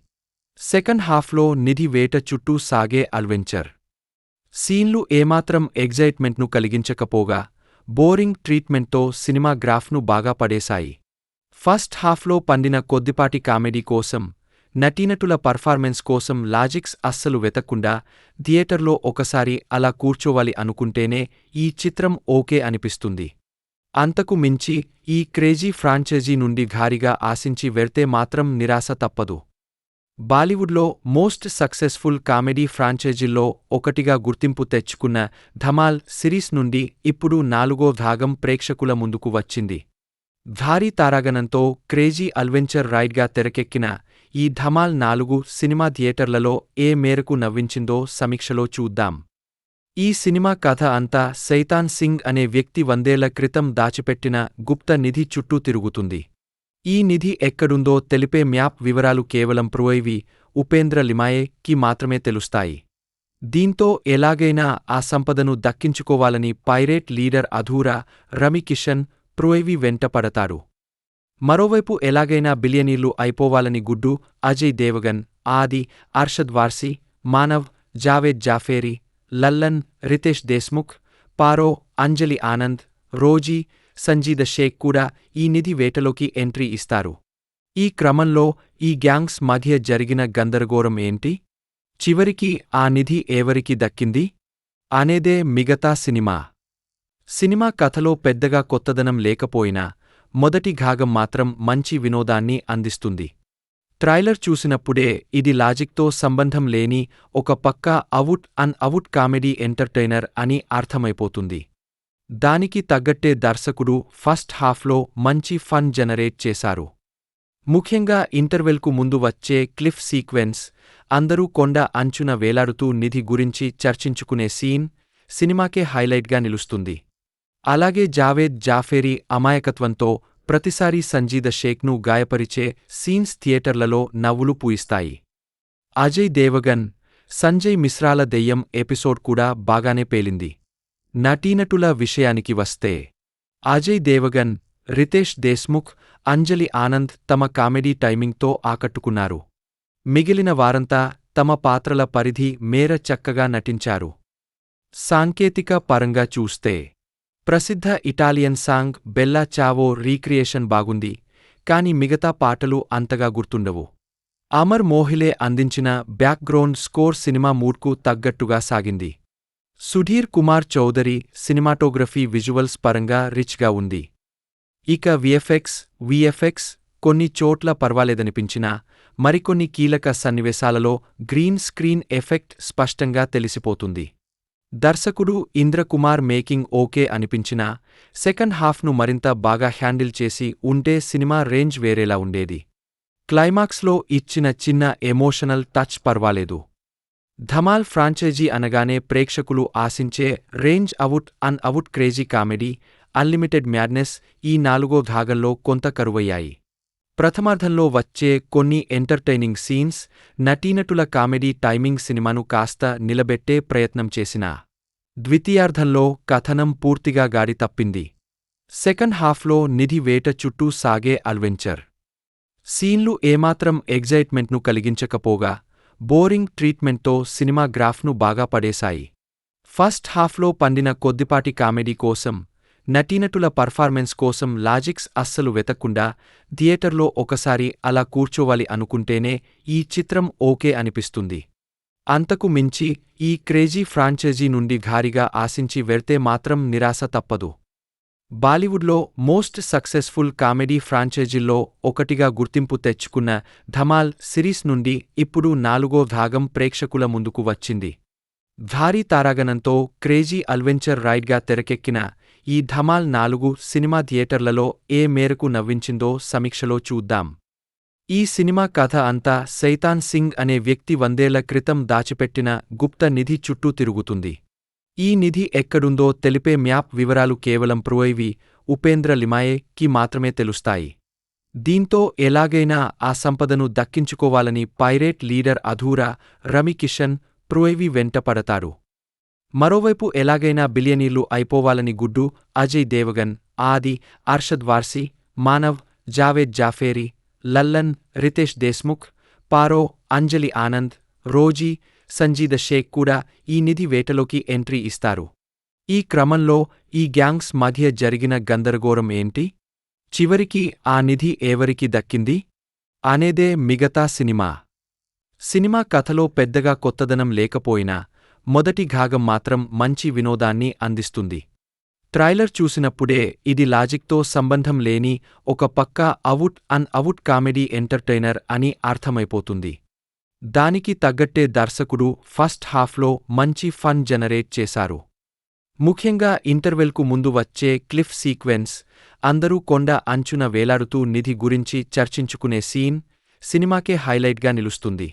సెకండ్ హాఫ్లో నిధి వేట చుట్టూ సాగే అడ్వెంచర్ సీన్లు ఏమాత్రం ఎగ్జైట్మెంట్ను కలిగించకపోగా బోరింగ్ ట్రీట్మెంట్తో సినిమా గ్రాఫ్ను బాగా పడేశాయి. ఫస్ట్ హాఫ్లో పండిన కొద్దిపాటి కామెడీ కోసం, నటీనటుల పర్ఫార్మెన్స్ కోసం లాజిక్స్ అస్సలు వెతక్కుండా థియేటర్లో ఒకసారి అలా కూర్చోవాలి అనుకుంటేనే ఈ చిత్రం ఓకే అనిపిస్తుంది. అంతకు మించి ఈ క్రేజీ ఫ్రాంచైజీ నుండి భారీగా ఆశించి వెళ్తే మాత్రం నిరాశ తప్పదు. బాలీవుడ్లో మోస్ట్ సక్సెస్ఫుల్ కామెడీ ఫ్రాంచైజీల్లో ఒకటిగా గుర్తింపు తెచ్చుకున్న ధమాల్ సిరీస్ నుండి ఇప్పుడు 4వ భాగం ప్రేక్షకుల ముందుకు వచ్చింది. భారీ తారాగణంతో క్రేజీ అడ్వెంచర్ రైడ్గా తెరకెక్కిన ఈ ధమాల్ 4 సినిమా థియేటర్లలో ఏ మేరకు నవ్వించిందో సమీక్షలో చూద్దాం. ఈ సినిమా కథ అంతా సైతాన్ సింగ్ అనే వ్యక్తి 100 ఏళ్ల క్రితం దాచిపెట్టిన గుప్త నిధి చుట్టూ తిరుగుతుంది. ఈ నిధి ఎక్కడుందో తెలిపే మ్యాప్ వివరాలు కేవలం ప్రోయివి ఉపేంద్ర లిమాయేకి మాత్రమే తెలుస్తాయి. దీంతో ఎలాగైనా ఆ సంపదను దక్కించుకోవాలని పైరేట్ లీడర్ అధూరా రమికిషన్ ప్రోయివి వెంట పడతారు. మరోవైపు ఎలాగైనా బిలియనీర్లు అయిపోవాలని గుడ్డు అజయ్ దేవగన్, ఆది, అర్షద్ వార్సీ, మానవ్, జావేద్ జాఫేరీ, లల్లన్, రితేష్ దేశ్ముఖ్, పారో, అంజలి ఆనంద్, రోజీ, సంజీద షేక్ కూడా ఈ నిధి వేటలోకి ఎంట్రీ ఇస్తారు. ఈ క్రమంలో ఈ గ్యాంగ్స్ మధ్య జరిగిన గందరగోళం ఏంటి? చివరికి ఆ నిధి ఎవరికి దక్కింది? అనేదే మిగతా సినిమా కథలో పెద్దగా కొత్తదనం లేకపోయినా మొదటి భాగం మాత్రం మంచి వినోదాన్ని అందిస్తుంది. ట్రైలర్ చూసినప్పుడే ఇది లాజిక్తో సంబంధం లేని ఒక పక్కా అవుట్ కామెడీ ఎంటర్టైనర్ అని అర్థమైపోతుంది. దానికి తగ్గట్టే దర్శకుడు ఫస్ట్ హాఫ్లో మంచి ఫన్ జనరేట్ చేశారు. ముఖ్యంగా ఇంటర్వెల్కు ముందు వచ్చే క్లిఫ్ సీక్వెన్స్, అందరూ కొండ అంచున వేలాడుతూ నిధి గురించి చర్చించుకునే సీన్ సినిమాకే హైలైట్గా నిలుస్తుంది. అలాగే జావేద్ జాఫేరీ అమాయకత్వంతో ప్రతిసారీ సంజీద షేక్ను గాయపరిచే సీన్స్ థియేటర్లలో నవ్వులు పూయిస్తాయి. అజయ్ దేవగన్, సంజయ్ మిశ్రాల దెయ్యం ఎపిసోడ్ కూడా బాగానే పేలింది. నటీనటుల విషయానికి వస్తే అజయ్ దేవగన్, రితేష్ దేశ్ముఖ్, అంజలి ఆనంద్ తమ కామెడీ టైమింగ్తో ఆకట్టుకున్నారు. మిగిలిన వారంతా తమ పాత్రల పరిధి మేర చక్కగా నటించారు. సాంకేతిక పరంగా చూస్తే ప్రసిద్ధ ఇటాలియన్ సాంగ్ బెల్లా చావో రీక్రియేషన్ బాగుంది, కాని మిగతా పాటలు అంతగా గుర్తుండవు. అమర్ మోహిలే అందించిన బ్యాక్గ్రౌండ్ స్కోర్ సినిమా మూడ్కు తగ్గట్టుగా సాగింది. సుధీర్ కుమార్ చౌదరి సినిమాటోగ్రఫీ విజువల్స్ పరంగా రిచ్గా ఉంది. ఇక విఎఫ్ఎక్స్ కొన్ని చోట్ల పర్వాలేదనిపించినా మరికొన్ని కీలక సన్నివేశాలలో గ్రీన్ స్క్రీన్ ఎఫెక్ట్ స్పష్టంగా తెలిసిపోతుంది. దర్శకుడు ఇంద్రకుమార్ మేకింగ్ ఓకే అనిపించినా సెకండ్ హాఫ్ను మరింత బాగా హ్యాండిల్ చేసి ఉంటే సినిమా రేంజ్ వేరేలా ఉండేది. క్లైమాక్స్లో ఇచ్చిన చిన్న ఎమోషనల్ టచ్ పర్వాలేదు. ధమాల్ ఫ్రాంచైజీ అనగానే ప్రేక్షకులు ఆశించే range out crazy comedy, unlimited madness ఈ నాలుగో భాగంలో కొంత కరువయ్యాయి. ప్రథమార్ధంలో వచ్చే కొన్ని ఎంటర్టైనింగ్ సీన్స్, నటీనటుల కామెడీ టైమింగ్ సినిమాను కాస్త నిలబెట్టే ప్రయత్నం చేసినా ద్వితీయార్ధంలో కథనం పూర్తిగా గాడి తప్పింది. సెకండ్ హాఫ్లో నిధి వేట చుట్టూ సాగే అడ్వెంచర్ సీన్లు ఏమాత్రం ఎగ్జైట్మెంట్ను కలిగించకపోగా బోరింగ్ ట్రీట్మెంట్తో సినిమా గ్రాఫ్ను బాగా పడేశాయి. ఫస్ట్ హాఫ్లో పండిన కొద్దిపాటి కామెడీ కోసం, నటీనటుల పర్ఫార్మెన్స్ కోసం లాజిక్స్ అస్సలు వెతక్కుండా థియేటర్లో ఒకసారి అలా కూర్చోవాలి అనుకుంటేనే ఈ చిత్రం ఓకే అనిపిస్తుంది. అంతకు మించి ఈ క్రేజీ ఫ్రాంచైజీ నుండి భారీగా ఆశించి వెళ్తే మాత్రం నిరాశ తప్పదు. బాలీవుడ్లో మోస్ట్ సక్సెస్ఫుల్ కామెడీ ఫ్రాంచైజీల్లో ఒకటిగా గుర్తింపు తెచ్చుకున్న ధమాల్ సిరీస్ నుండి ఇప్పుడు 4వ భాగం ప్రేక్షకుల ముందుకు వచ్చింది. భారీ తారాగణంతో క్రేజీ అడ్వెంచర్ రైడ్గా తెరకెక్కిన ఈ ధమాల్ 4 సినిమా థియేటర్లలో ఏ మేరకు నవ్వించిందో సమీక్షలో చూద్దాం. ఈ సినిమా కథ అంతా సైతాన్ సింగ్ అనే వ్యక్తి 100 ఏళ్ల క్రితం దాచిపెట్టిన గుప్త నిధి చుట్టూ తిరుగుతుంది. ఈ నిధి ఎక్కడుందో తెలిపే మ్యాప్ వివరాలు కేవలం ఉపేంద్ర లిమాయేకి మాత్రమే తెలుస్తాయి. దీంతో ఎలాగైనా ఆ సంపదను దక్కించుకోవాలని పైరేట్ లీడర్ అధూరా రవికిషన్ వెంటపడతాడు. మరోవైపు ఎలాగైనా బిలియనీర్లు అయిపోవాలని గుడ్డు అజయ్ దేవగన్, ఆది, అర్షద్ వార్సీ, మానవ్, జావేద్ జాఫేరీ, లల్లన్, రితేష్ దేశ్ముఖ్, పారో, అంజలి ఆనంద్, రోజీ, సంజీద షేక్ కూడా ఈ నిధి వేటలోకి ఎంట్రీ ఇస్తారు. ఈ క్రమంలో ఈ గ్యాంగ్స్ మధ్య జరిగిన గందరగోళం ఏంటి? చివరికి ఆ నిధి ఎవరికి దక్కింది అనేదే మిగతా సినిమా కథలో పెద్దగా కొత్తదనం లేకపోయినా మొదటి భాగం మాత్రం మంచి వినోదాన్ని అందిస్తుంది. ట్రైలర్ చూసినప్పుడే ఇది లాజిక్తో సంబంధం లేని ఒక పక్కా అవుట్ కామెడీ ఎంటర్టైనర్ అని అర్థమైపోతుంది. దానికి తగ్గట్టే దర్శకుడు ఫస్ట్ హాఫ్లో మంచి ఫన్ జనరేట్ చేశారు. ముఖ్యంగా ఇంటర్వెల్కు ముందు వచ్చే క్లిఫ్ సీక్వెన్స్, అందరూ కొండ అంచున వేలాడుతూ నిధి గురించి చర్చించుకునే సీన్ సినిమాకే హైలైట్గా నిలుస్తుంది.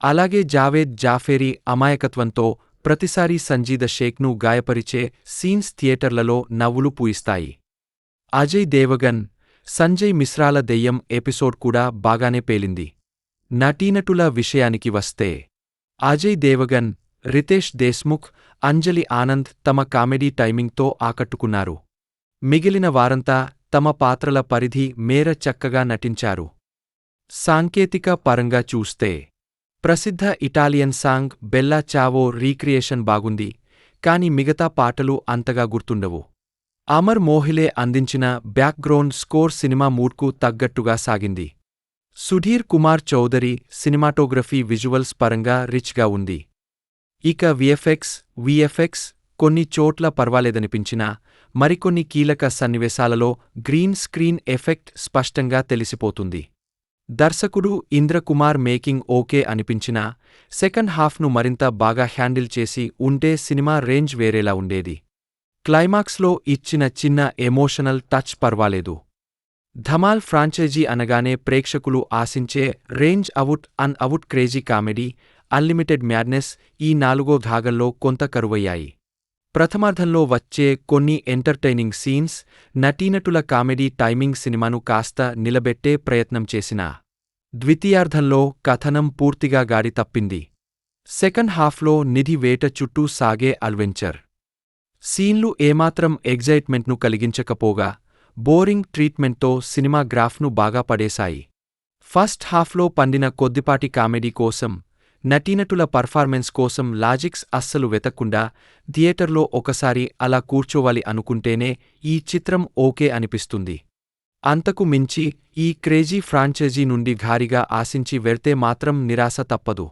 అలాగే జావేద్ జాఫేరీ అమాయకత్వంతో ప్రతిసారీ సంజీద షేక్ను గాయపరిచే సీన్స్ థియేటర్లలో నవ్వులు పూయిస్తాయి. అజయ్ దేవగన్, సంజయ్ మిశ్రాల దెయ్యం ఎపిసోడ్ కూడా బాగానే పేలింది. నటీనటుల విషయానికి వస్తే అజయ్ దేవగన్, రితేష్ దేశ్ముఖ్, అంజలి ఆనంద్ తమ కామెడీ టైమింగ్తో ఆకట్టుకున్నారు. మిగిలిన వారంతా తమ పాత్రల పరిధి మేర చక్కగా నటించారు. సాంకేతిక పరంగా చూస్తే ప్రసిద్ధ ఇటాలియన్ సాంగ్ బెల్లా చావో రీక్రియేషన్ బాగుంది, కాని మిగతా పాటలు అంతగా గుర్తుండవు. అమర్ మోహిలే అందించిన బ్యాక్గ్రౌండ్ స్కోర్ సినిమా మూడ్కు తగ్గట్టుగా సాగింది. సుధీర్ కుమార్ చౌదరి సినిమాటోగ్రఫీ విజువల్స్ పరంగా రిచ్గా ఉంది. ఇక విఎఫ్ఎక్స్ కొన్ని చోట్ల పర్వాలేదనిపించినా మరికొన్ని కీలక సన్నివేశాలలో గ్రీన్ స్క్రీన్ ఎఫెక్ట్ స్పష్టంగా తెలిసిపోతుంది. దర్శకుడు ఇంద్రకుమార్ మేకింగ్ ఓకే అనిపించినా సెకండ్ హాఫ్ను మరింత బాగా హ్యాండిల్ చేసి ఉంటే సినిమా రేంజ్ వేరేలా ఉండేది. క్లైమాక్స్లో ఇచ్చిన చిన్న ఎమోషనల్ టచ్ పర్వాలేదు. ధమాల్ ఫ్రాంచైజీ అనగానే ప్రేక్షకులు ఆశించే range out crazy comedy, unlimited madness ఈ 4వ భాగంలో కొంత కరువయ్యాయి. ప్రథమార్ధంలో వచ్చే కొన్ని ఎంటర్టైనింగ్ సీన్స్, నటీనటుల కామెడీ టైమింగ్ సినిమాను కాస్త నిలబెట్టే ప్రయత్నం చేసినా ద్వితీయార్ధంలో కథనం పూర్తిగా గాడి తప్పింది. సెకండ్ హాఫ్లో నిధి వేట చుట్టూ సాగే అడ్వెంచర్ సీన్లు ఏమాత్రం ఎగ్జైట్మెంట్ను కలిగించకపోగా బోరింగ్ ట్రీట్మెంట్తో సినిమా గ్రాఫ్ను బాగా పడేశాయి. ఫస్ట్ హాఫ్లో పండిన కొద్దిపాటి కామెడీ కోసం, నటీనటుల పర్ఫార్మెన్స్ కోసం లాజిక్స్ అస్సలు వెతక్కుండా థియేటర్లో ఒకసారి అలా కూర్చోవాలి అనుకుంటేనే ఈ చిత్రం ఓకే అనిపిస్తుంది. అంతకు మించి ఈ క్రేజీ ఫ్రాంచైజీ నుండి భారీగా ఆశించి వెళ్తే మాత్రం నిరాశ తప్పదు.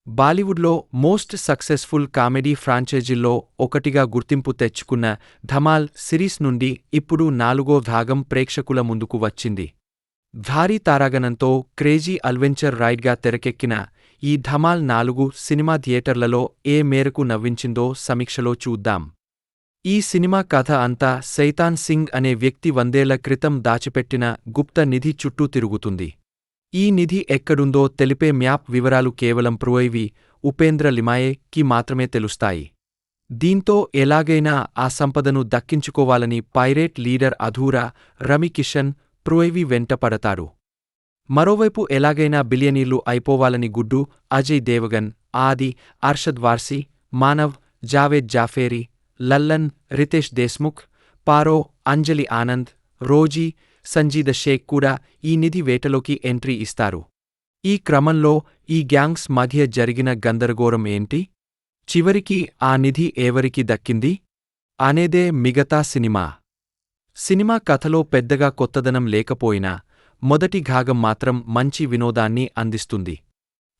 బాలీవుడ్లో మోస్ట్ సక్సెస్ఫుల్ కామెడీ ఫ్రాంచైజీల్లో ఒకటిగా గుర్తింపు తెచ్చుకున్న ధమాల్ సిరీస్ నుండి ఇప్పుడు 4వ భాగం ప్రేక్షకుల ముందుకు వచ్చింది. భారీ తారాగణంతో క్రేజీ అడ్వెంచర్ రైడ్గా తెరకెక్కిన ఈ ధమాల్ 4 సినిమా థియేటర్లలో ఏ మేరకు నవ్వించిందో సమీక్షలో చూద్దాం. ఈ సినిమా కథ అంతా సైతాన్ సింగ్ అనే వ్యక్తి 100 ఏళ్ల క్రితం దాచిపెట్టిన గుప్త నిధి చుట్టూ తిరుగుతుంది. ఈ నిధి ఎక్కడుందో తెలిపే మ్యాప్ వివరాలు కేవలం ప్రోయివి ఉపేంద్ర లిమాయే కి మాత్రమే తెలుస్తాయి. దీంతో ఎలాగైనా ఆ సంపదను దక్కించుకోవాలని పైరేట్ లీడర్ అధూరా రమి కిషన్ ప్రోయివి వెంట పడతారు. మరోవైపు ఎలాగైనా బిలియనీర్లు అయిపోవాలని గుడ్డు అజయ్ దేవగన్, ఆది, అర్షద్ వార్సీ, మానవ్, జావేద్ జాఫేరీ, లల్లన్, రితేష్ దేశ్ముఖ్, పారో, అంజలి ఆనంద్, రోజీ, సంజీద షేక్ కూడా ఈ నిధి వేటలోకి ఎంట్రీ ఇస్తారు. ఈ క్రమంలో ఈ గ్యాంగ్స్ మధ్య జరిగిన గందరగోళం ఏంటి? చివరికి ఆ నిధి ఎవరికి దక్కింది? అనేదే మిగతా సినిమా. సినిమా కథలో పెద్దగా కొత్తదనం లేకపోయినా మొదటి భాగం మాత్రం మంచి వినోదాన్ని అందిస్తుంది.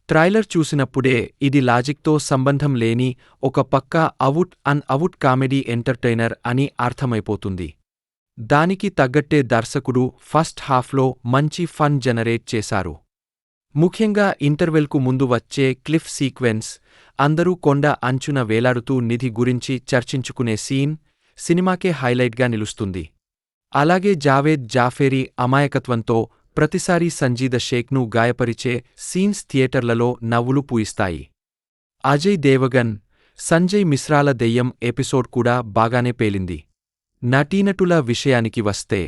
ట్రైలర్ చూసినప్పుడే ఇది లాజిక్తో సంబంధం లేని ఒక పక్కా అవుట్ కామెడీ ఎంటర్టైనర్ అని అర్థమైపోతుంది. దానికి తగ్గట్టే దర్శకుడు ఫస్ట్ హాఫ్లో మంచి ఫన్ జనరేట్ చేశారు. ముఖ్యంగా ఇంటర్వెల్కు ముందు వచ్చే క్లిఫ్ సీక్వెన్స్, అందరూ కొండ అంచున వేలాడుతూ నిధి గురించి చర్చించుకునే సీన్ సినిమాకే హైలైట్గా నిలుస్తుంది. అలాగే జావేద్ జాఫేరీ అమాయకత్వంతో ప్రతిసారీ సంజీద షేక్ను గాయపరిచే సీన్స్ థియేటర్లలో నవ్వులు పూయిస్తాయి. అజయ్ దేవగన్, సంజయ్ మిశ్రాల దెయ్యం ఎపిసోడ్ కూడా బాగానే పేలింది. నటీనటుల విషయానికి వస్తే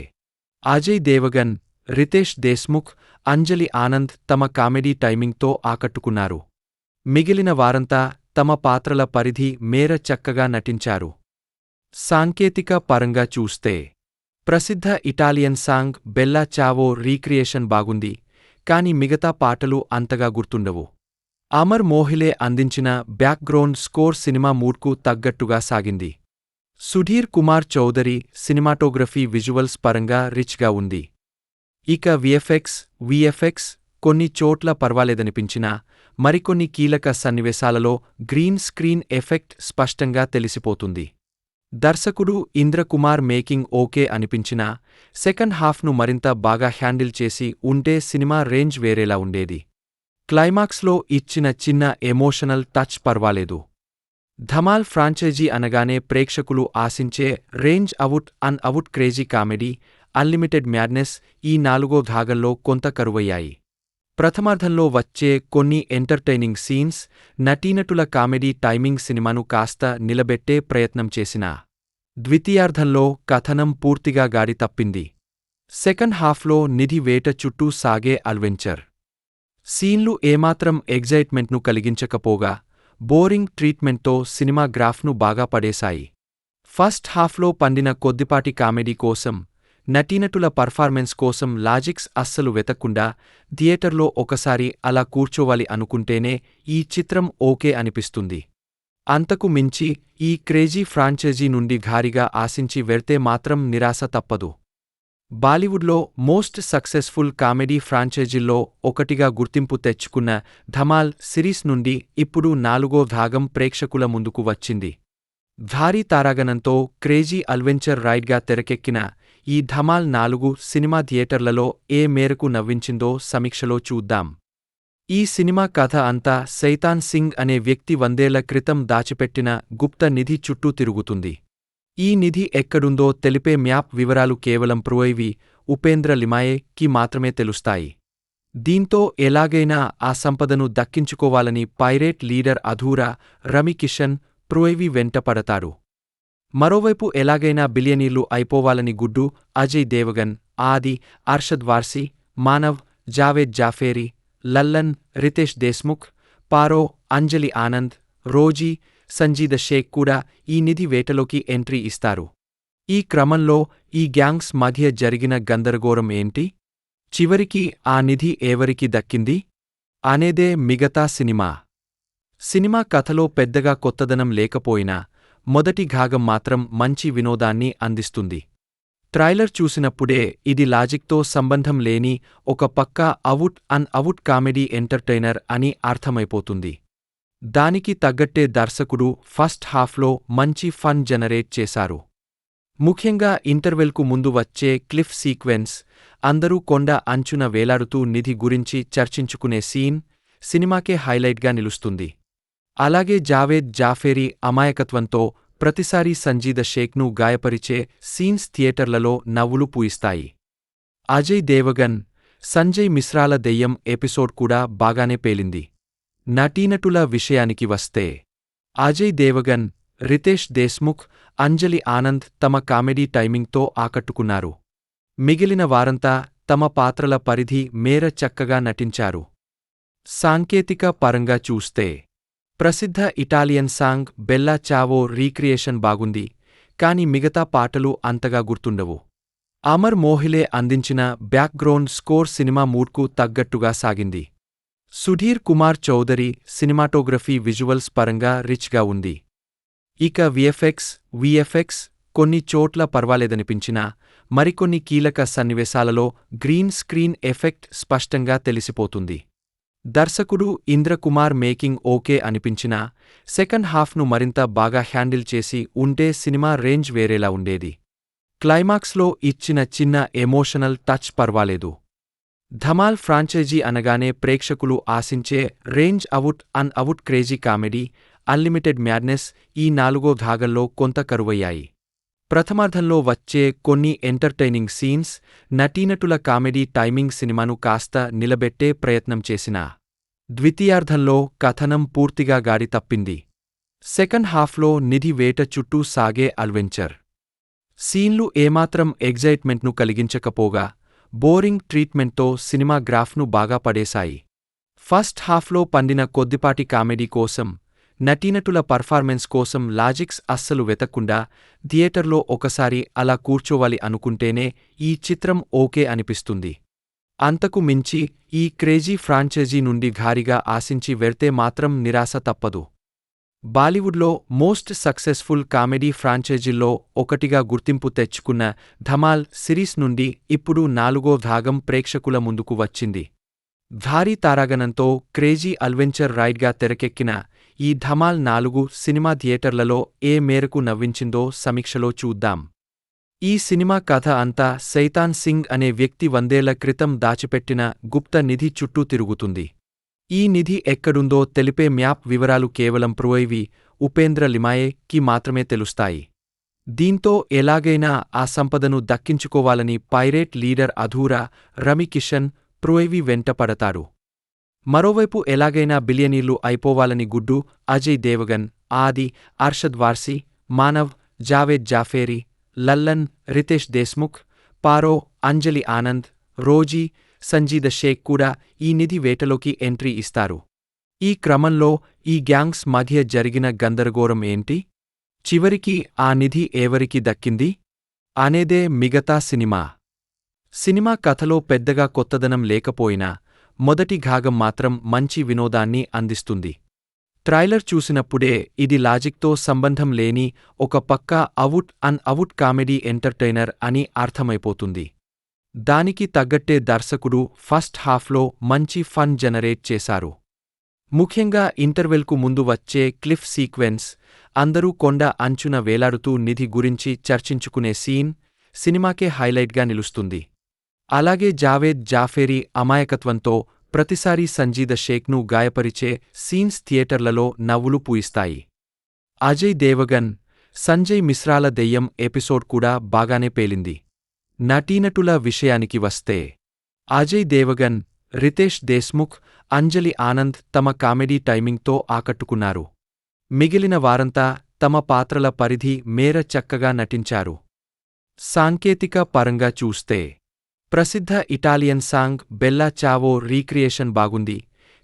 అజయ్ దేవగన్, రితేష్ దేశ్ముఖ్, అంజలి ఆనంద్ తమ కామెడీ టైమింగ్తో ఆకట్టుకున్నారు. మిగిలిన వారంతా తమ పాత్రల పరిధి మేర చక్కగా నటించారు. సాంకేతిక పరంగా చూస్తే ప్రసిద్ధ ఇటాలియన్ సాంగ్ బెల్లా చావో రీక్రియేషన్ బాగుంది, కాని మిగతా పాటలు అంతగా గుర్తుండవు. అమర్ మోహిలే అందించిన బ్యాక్గ్రౌండ్ స్కోర్ సినిమా మూడ్కు తగ్గట్టుగా సాగింది. సుధీర్ కుమార్ చౌదరి సినిమాటోగ్రఫీ విజువల్స్ పరంగా రిచ్గా ఉంది. ఇక విఎఫ్ఎక్స్ కొన్ని చోట్ల పర్వాలేదనిపించినా మరికొన్ని కీలక సన్నివేశాలలో గ్రీన్ స్క్రీన్ ఎఫెక్ట్ స్పష్టంగా తెలిసిపోతుంది. దర్శకుడు ఇంద్రకుమార్ మేకింగ్ ఓకే అనిపించినా సెకండ్ హాఫ్ను మరింత బాగా హ్యాండిల్ చేసి ఉంటే సినిమా రేంజ్ వేరేలా ఉండేది. క్లైమాక్స్లో ఇచ్చిన చిన్న ఎమోషనల్ టచ్ పర్వాలేదు. ధమాల్ ఫ్రాంచైజీ అనగానే ప్రేక్షకులు ఆశించే range out crazy comedy, unlimited madness ఈ 4వ భాగంలో కొంత కరువయ్యాయి. ప్రథమార్ధంలో వచ్చే కొన్ని ఎంటర్టైనింగ్ సీన్స్, నటీనటుల కామెడీ టైమింగ్ సినిమాను కాస్త నిలబెట్టే ప్రయత్నం చేసినా ద్వితీయార్ధంలో కథనం పూర్తిగా గాడి తప్పింది. సెకండ్ హాఫ్లో నిధి వేట చుట్టూ సాగే అడ్వెంచర్ సీన్లు ఏమాత్రం ఎగ్జైట్మెంట్ను కలిగించకపోగా బోరింగ్ ట్రీట్మెంట్తో సినిమా గ్రాఫ్ను బాగా పడేశాయి. ఫస్ట్ హాఫ్లో పండిన కొద్దిపాటి కామెడీ కోసం, నటీనటుల పర్ఫార్మెన్స్ కోసం లాజిక్స్ అస్సలు వెతక్కుండా థియేటర్లో ఒకసారి అలా కూర్చోవాలి అనుకుంటేనే ఈ చిత్రం ఓకే అనిపిస్తుంది. అంతకు మించి ఈ క్రేజీ ఫ్రాంచైజీ నుండి భారీగా ఆశించి వెళ్తే మాత్రం నిరాశ తప్పదు. బాలీవుడ్లో మోస్ట్ సక్సెస్ఫుల్ కామెడీ ఫ్రాంచైజీల్లో ఒకటిగా గుర్తింపు తెచ్చుకున్న ధమాల్ సిరీస్ నుండి ఇప్పుడు 4వ భాగం ప్రేక్షకుల ముందుకు వచ్చింది. భారీ తారాగణంతో క్రేజీ అడ్వెంచర్ రైడ్గా తెరకెక్కిన ఈ ధమాల్ 4 సినిమా థియేటర్లలో ఏ మేరకు నవ్వించిందో సమీక్షలో చూద్దాం. ఈ సినిమా కథ అంతా సైతాన్ సింగ్ అనే వ్యక్తి 100 ఏళ్ల క్రితం దాచిపెట్టిన గుప్త నిధి చుట్టూ తిరుగుతుంది. ఈ నిధి ఎక్కడుందో తెలిపే మ్యాప్ వివరాలు కేవలం ప్రోయివి ఉపేంద్ర లిమాయే కి మాత్రమే తెలుస్తాయి. దీంతో ఎలాగైనా ఆ సంపదను దక్కించుకోవాలని పైరేట్ లీడర్ అధూరా రమి కిషన్ ప్రోయివి వెంట పడతారు. మరోవైపు ఎలాగైనా బిలియనీర్లు అయిపోవాలని గుడ్డు అజయ్ దేవగన్, ఆది, అర్షద్ వార్సీ, మానవ్, జావేద్ జాఫేరీ, లల్లన్, రితేష్ దేశ్ముఖ్, పారో, అంజలి ఆనంద్, రోజీ, సంజీద షేక్ కూడా ఈ నిధి వేటలోకి ఎంట్రీ ఇస్తారు. ఈ క్రమంలో ఈ గ్యాంగ్స్ మధ్య జరిగిన గందరగోళం ఏంటి? చివరికి ఆ నిధి ఎవరికి దక్కింది? అనేదే మిగతా సినిమా. సినిమా కథలో పెద్దగా కొత్తదనం లేకపోయినా మొదటి భాగం మాత్రం మంచి వినోదాన్ని అందిస్తుంది. ట్రైలర్ చూసినప్పుడే ఇది లాజిక్తో సంబంధం లేని ఒక పక్కా అవుట్ కామెడీ ఎంటర్టైనర్ అని అర్థమైపోతుంది. దానికి తగ్గట్టే దర్శకుడు ఫస్ట్ హాఫ్లో మంచి ఫన్ జనరేట్ చేశారు. ముఖ్యంగా ఇంటర్వెల్కు ముందు వచ్చే క్లిఫ్ సీక్వెన్స్, అందరూ కొండ అంచున వేలాడుతూ నిధి గురించి చర్చించుకునే సీన్ సినిమాకే హైలైట్గా నిలుస్తుంది. అలాగే జావేద్ జాఫేరీ అమాయకత్వంతో ప్రతిసారీ సంజీద షేక్ను గాయపరిచే సీన్స్ థియేటర్లలో నవ్వులు పూయిస్తాయి. అజయ్ దేవగన్, సంజయ్ మిశ్రాల దెయ్యం ఎపిసోడ్ కూడా బాగానే పేలింది. నటీనటుల విషయానికి వస్తే అజయ్ దేవగన్, రితేష్ దేశ్ముఖ్, అంజలి ఆనంద్ తమ కామెడీ టైమింగ్తో ఆకట్టుకున్నారు. మిగిలిన వారంతా తమ పాత్రల పరిధి మేర చక్కగా నటించారు. సాంకేతిక పరంగా చూస్తే ప్రసిద్ధ ఇటాలియన్ సాంగ్ బెల్లా చావో రీక్రియేషన్ బాగుంది, కాని మిగతా పాటలు అంతగా గుర్తుండవు. అమర్ మోహిలే అందించిన బ్యాక్గ్రౌండ్ స్కోర్ సినిమా మూడ్కు తగ్గట్టుగా సాగింది. సుధీర్ కుమార్ చౌదరి సినిమాటోగ్రఫీ విజువల్స్ పరంగా రిచ్గా ఉంది. ఇక విఎఫ్ఎక్స్ కొన్ని చోట్ల పర్వాలేదనిపించినా మరికొన్ని కీలక సన్నివేశాలలో గ్రీన్ స్క్రీన్ ఎఫెక్ట్ స్పష్టంగా తెలిసిపోతుంది. దర్శకుడు ఇంద్రకుమార్ మేకింగ్ ఓకే అనిపించినా సెకండ్ హాఫ్ను మరింత బాగా హ్యాండిల్ చేసి ఉంటే సినిమా రేంజ్ వేరేలా ఉండేది. క్లైమాక్స్లో ఇచ్చిన చిన్న ఎమోషనల్ టచ్ పర్వాలేదు. ధమాల్ ఫ్రాంచైజీ అనగానే ప్రేక్షకులు ఆశించే range out crazy comedy, unlimited madness ఈ నాలుగో భాగంలో కొంత కరువయ్యాయి. ప్రథమార్ధంలో వచ్చే కొన్ని ఎంటర్టైనింగ్ సీన్స్, నటీనటుల కామెడీ టైమింగ్ సినిమాను కాస్త నిలబెట్టే ప్రయత్నం చేసినా ద్వితీయార్ధంలో కథనం పూర్తిగా గాడి తప్పింది. సెకండ్ హాఫ్లో నిధి వేట చుట్టూ సాగే అడ్వెంచర్ సీన్లు ఏమాత్రం ఎగ్జైట్మెంట్ను కలిగించకపోగా బోరింగ్ ట్రీట్మెంట్తో సినిమా గ్రాఫ్ను బాగా పడేశాయి. ఫస్ట్ హాఫ్లో పండిన కొద్దిపాటి కామెడీ కోసం, నటీనటుల పర్ఫార్మెన్స్ కోసం లాజిక్స్ అస్సలు వెతక్కుండా థియేటర్లో ఒకసారి అలా కూర్చోవాలి అనుకుంటేనే ఈ చిత్రం ఓకే అనిపిస్తుంది. అంతకు మించి ఈ క్రేజీ ఫ్రాంచైజీ నుండి భారీగా ఆశించి వెళ్తే మాత్రం నిరాశ తప్పదు. బాలీవుడ్లో మోస్ట్ సక్సెస్ఫుల్ కామెడీ ఫ్రాంచైజీల్లో ఒకటిగా గుర్తింపు తెచ్చుకున్న ధమాల్ సిరీస్ నుండి ఇప్పుడు 4వ భాగం ప్రేక్షకుల ముందుకు వచ్చింది. భారీ తారాగణంతో క్రేజీ అడ్వెంచర్ రైడ్గా తెరకెక్కిన ఈ ధమాల్ 4 సినిమా థియేటర్లలో ఏ మేరకు నవ్వించిందో సమీక్షలో చూద్దాం. ఈ సినిమా కథ అంతా సైతాన్ సింగ్ అనే వ్యక్తి 100 ఏళ్ల క్రితం దాచిపెట్టిన గుప్త నిధి చుట్టూ తిరుగుతుంది. ఈ నిధి ఎక్కడుందో తెలిపే మ్యాప్ వివరాలు కేవలం ఉపేంద్ర లిమాయేకి మాత్రమే తెలుస్తాయి. దీంతో ఎలాగైనా ఆ సంపదను దక్కించుకోవాలని పైరేట్ లీడర్ అధూరా రమికిషన్ వెంట పడతారు. మరోవైపు ఎలాగైనా బిలియనీర్లు అయిపోవాలని గుడ్డు అజయ్ దేవగన్, ఆది, అర్షద్ వార్సీ, మానవ్, జావేద్ జాఫేరీ, లల్లన్, రితేష్ దేశ్ముఖ్, పారో, అంజలి ఆనంద్, రోజీ, సంజీద షేక్ కూడా ఈ నిధి వేటలోకి ఎంట్రీ ఇస్తారు. ఈ క్రమంలో ఈ గ్యాంగ్స్ మధ్య జరిగిన గందరగోళం ఏంటి? చివరికి ఆ నిధి ఎవరికి దక్కింది అనేదే మిగతా సినిమా కథలో పెద్దగా కొత్తదనం లేకపోయినా మొదటి భాగం మాత్రం మంచి వినోదాన్ని అందిస్తుంది. ట్రైలర్ చూసినప్పుడే ఇది లాజిక్తో సంబంధం లేని ఒక పక్కా అవుట్ కామెడీ ఎంటర్టైనర్ అని అర్థమైపోతుంది. దానికి తగ్గట్టే దర్శకుడు ఫస్ట్ హాఫ్లో మంచి ఫన్ జనరేట్ చేశారు. ముఖ్యంగా ఇంటర్వెల్కు ముందు వచ్చే క్లిఫ్ సీక్వెన్స్, అందరూ కొండ అంచున వేలాడుతూ నిధి గురించి చర్చించుకునే సీన్ సినిమాకే హైలైట్గా నిలుస్తుంది. అలాగే జావేద్ జాఫేరీ అమాయకత్వంతో ప్రతిసారీ సంజీద షేక్ను గాయపరిచే సీన్స్ థియేటర్లలో నవ్వులు పూయిస్తాయి. అజయ్ దేవగన్, సంజయ్ మిశ్రాల దెయ్యం ఎపిసోడ్ కూడా బాగానే పేలింది. నటీనటుల విషయానికి వస్తే అజయ్ దేవగన్, రితేష్ దేశ్ముఖ్, అంజలి ఆనంద్ తమ కామెడీ టైమింగ్తో ఆకట్టుకున్నారు. మిగిలిన వారంతా తమ పాత్రల పరిధి మేర చక్కగా నటించారు. సాంకేతిక పరంగా చూస్తే ప్రసిద్ధ ఇటాలియన్ సాంగ్ బెల్లా చావో రీక్రియేషన్ బాగుంది,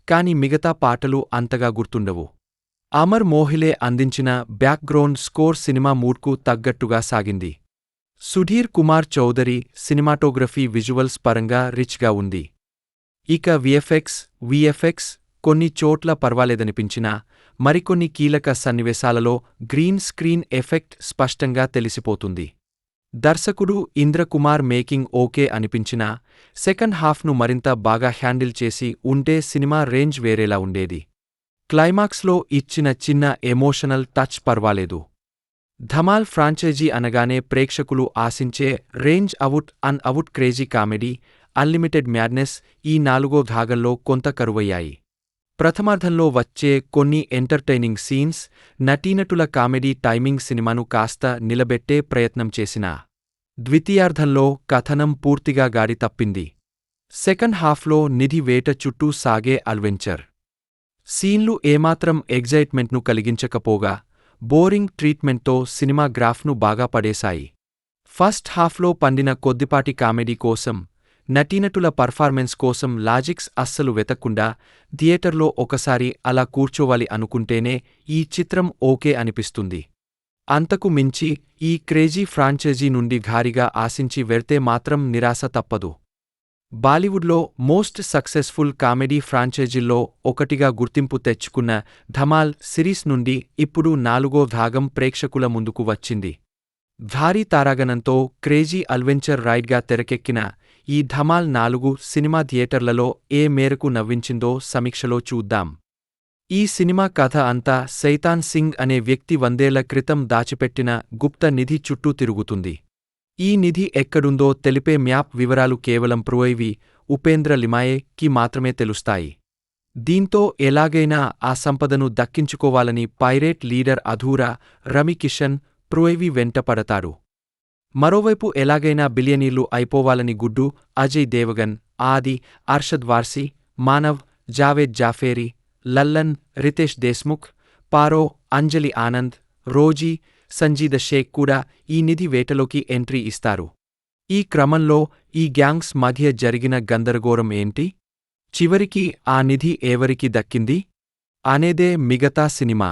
కాని మిగతా పాటలు అంతగా గుర్తుండవు. అమర్ మోహిలే అందించిన బ్యాక్గ్రౌండ్ స్కోర్ సినిమా మూడ్కు తగ్గట్టుగా సాగింది. సుధీర్ కుమార్ చౌదరి సినిమాటోగ్రఫీ విజువల్స్ పరంగా రిచ్గా ఉంది. ఇక విఎఫ్ఎక్స్ కొన్ని చోట్ల పర్వాలేదనిపించినా మరికొన్ని కీలక సన్నివేశాలలో గ్రీన్ స్క్రీన్ ఎఫెక్ట్ స్పష్టంగా తెలిసిపోతుంది. దర్శకుడు ఇంద్రకుమార్ మేకింగ్ ఓకే అనిపించినా సెకండ్ హాఫ్ను మరింత బాగా హ్యాండిల్ చేసి ఉంటే సినిమా రేంజ్ వేరేలా ఉండేది. క్లైమాక్స్లో ఇచ్చిన చిన్న ఎమోషనల్ టచ్ పర్వాలేదు. ధమాల్ ఫ్రాంచైజీ అనగానే ప్రేక్షకులు ఆశించే range out crazy comedy, unlimited madness ఈ నాలుగో భాగంలో కొంత కరువయ్యాయి. ప్రథమార్ధంలో వచ్చే కొన్ని ఎంటర్టైనింగ్ సీన్స్, నటీనటుల కామెడీ టైమింగ్ సినిమాను కాస్త నిలబెట్టే ప్రయత్నం చేసినా ద్వితీయార్ధంలో కథనం పూర్తిగా గాడి తప్పింది. సెకండ్ హాఫ్లో నిధి వేట చుట్టూ సాగే అడ్వెంచర్ సీన్లు ఏమాత్రం ఎగ్జైట్మెంట్ను కలిగించకపోగా బోరింగ్ ట్రీట్మెంట్తో సినిమా గ్రాఫ్ను బాగా పడేశాయి. ఫస్ట్ హాఫ్లో పండిన కొద్దిపాటి కామెడీ కోసం, నటీనటుల పర్ఫార్మెన్స్ కోసం లాజిక్స్ అస్సలు వెతక్కుండా థియేటర్లో ఒకసారి అలా కూర్చోవాలి అనుకుంటేనే ఈ చిత్రం ఓకే అనిపిస్తుంది. అంతకు మించి ఈ క్రేజీ ఫ్రాంచైజీ నుండి భారీగా ఆశించి వెళ్తే మాత్రం నిరాశ తప్పదు. బాలీవుడ్లో మోస్ట్ సక్సెస్ఫుల్ కామెడీ ఫ్రాంచైజీల్లో ఒకటిగా గుర్తింపు తెచ్చుకున్న ధమాల్ సిరీస్ నుండి ఇప్పుడు నాలుగో భాగం ప్రేక్షకుల ముందుకు వచ్చింది. భారీ తారాగణంతో క్రేజీ అడ్వెంచర్ రైడ్గా తెరకెక్కిన ఈ ధమాల్ 4 సినిమా థియేటర్లలో ఏ మేరకు నవ్వించిందో సమీక్షలో చూద్దాం. ఈ సినిమా కథ అంతా సైతాన్ సింగ్ అనే వ్యక్తి 100 ఏళ్ల క్రితం దాచిపెట్టిన గుప్త నిధి చుట్టూ తిరుగుతుంది. ఈ నిధి ఎక్కడుందో తెలిపే మ్యాప్ వివరాలు కేవలం ప్రోయివి ఉపేంద్ర లిమాయేకి మాత్రమే తెలుస్తాయి. దీంతో ఎలాగైనా ఆ సంపదను దక్కించుకోవాలని పైరేట్ లీడర్ అధూరా రవికిషన్ ప్రోయివి వెంటపడతాడు. మరోవైపు ఎలాగైనా బిలియనీర్లు అయిపోవాలని గుడ్డు అజయ్ దేవగన్, ఆది, అర్షద్ వార్సీ, మానవ్, జావేద్ జాఫేరీ, లల్లన్, రితేష్ దేశ్ముఖ్, పారో, అంజలి ఆనంద్, రోజీ, సంజీద షేక్ కూడా ఈ నిధి వేటలోకి ఎంట్రీ ఇస్తారు. ఈ క్రమంలో ఈ గ్యాంగ్స్ మధ్య జరిగిన గందరగోళం ఏంటి? చివరికి ఆ నిధి ఎవరికి దక్కింది అనేదే మిగతా సినిమా.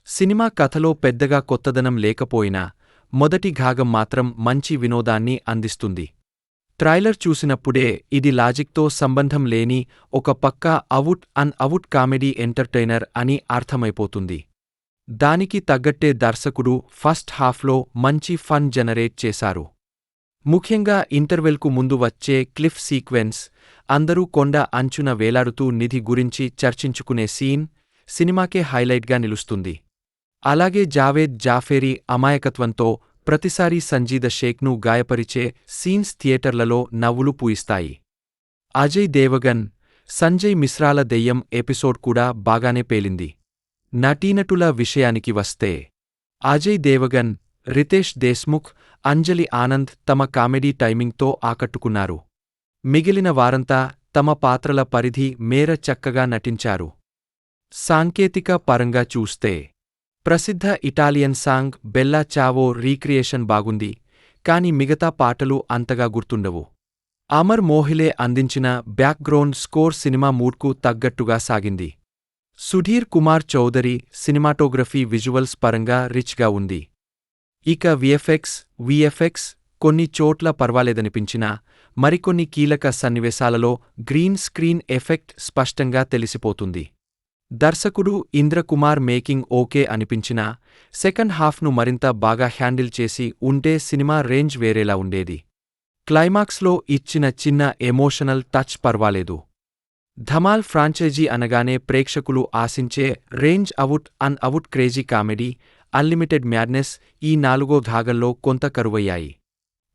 సినిమా కథలో పెద్దగా కొత్తదనం లేకపోయినా మొదటి భాగం మాత్రం మంచి వినోదాన్ని అందిస్తుంది. ట్రైలర్ చూసినప్పుడే ఇది లాజిక్తో సంబంధం లేని ఒక పక్కా అవుట్ కామెడీ ఎంటర్టైనర్ అని అర్థమైపోతుంది. దానికి తగ్గట్టే దర్శకుడు ఫస్ట్ హాఫ్లో మంచి ఫన్ జనరేట్ చేశారు. ముఖ్యంగా ఇంటర్వెల్కు ముందు వచ్చే క్లిఫ్ సీక్వెన్స్, అందరూ కొండ అంచున వేలాడుతూ నిధి గురించి చర్చించుకునే సీన్ సినిమాకే హైలైట్గా నిలుస్తుంది. అలాగే జావేద్ జాఫేరీ అమాయకత్వంతో ప్రతిసారీ సంజీద షేక్ను గాయపరిచే సీన్స్ థియేటర్లలో నవ్వులు పూయిస్తాయి. అజయ్ దేవగన్, సంజయ్ మిశ్రాల దెయ్యం ఎపిసోడ్ కూడా బాగానే పేలింది. నటీనటుల విషయానికి వస్తే అజయ్ దేవగన్, రితేష్ దేశ్ముఖ్, అంజలి ఆనంద్ తమ కామెడీ టైమింగ్తో ఆకట్టుకున్నారు. మిగిలిన వారంతా తమ పాత్రల పరిధి మేర చక్కగా నటించారు. సాంకేతిక పరంగా చూస్తే ప్రసిద్ధ ఇటాలియన్ సాంగ్ బెల్లా చావో రీక్రియేషన్ బాగుంది, కాని మిగతా పాటలు అంతగా గుర్తుండవు. అమర్ మోహిలే అందించిన బ్యాక్గ్రౌండ్ స్కోర్ సినిమా మూడ్కు తగ్గట్టుగా సాగింది. సుధీర్ కుమార్ చౌదరి సినిమాటోగ్రఫీ విజువల్స్ పరంగా రిచ్గా ఉంది. ఇక విఎఫ్ఎక్స్ కొన్ని చోట్ల పర్వాలేదనిపించినా మరికొన్ని కీలక సన్నివేశాలలో గ్రీన్ స్క్రీన్ ఎఫెక్ట్ స్పష్టంగా తెలిసిపోతుంది. దర్శకుడు ఇంద్రకుమార్ మేకింగ్ ఓకే అనిపించినా సెకండ్ హాఫ్ను మరింత బాగా హ్యాండిల్ చేసి ఉంటే సినిమా రేంజ్ వేరేలా ఉండేది. క్లైమాక్స్లో ఇచ్చిన చిన్న ఎమోషనల్ టచ్ పర్వాలేదు. ధమాల్ ఫ్రాంచైజీ అనగానే ప్రేక్షకులు ఆశించే range out crazy comedy, unlimited madness ఈ నాలుగో భాగంలో కొంత కరువయ్యాయి.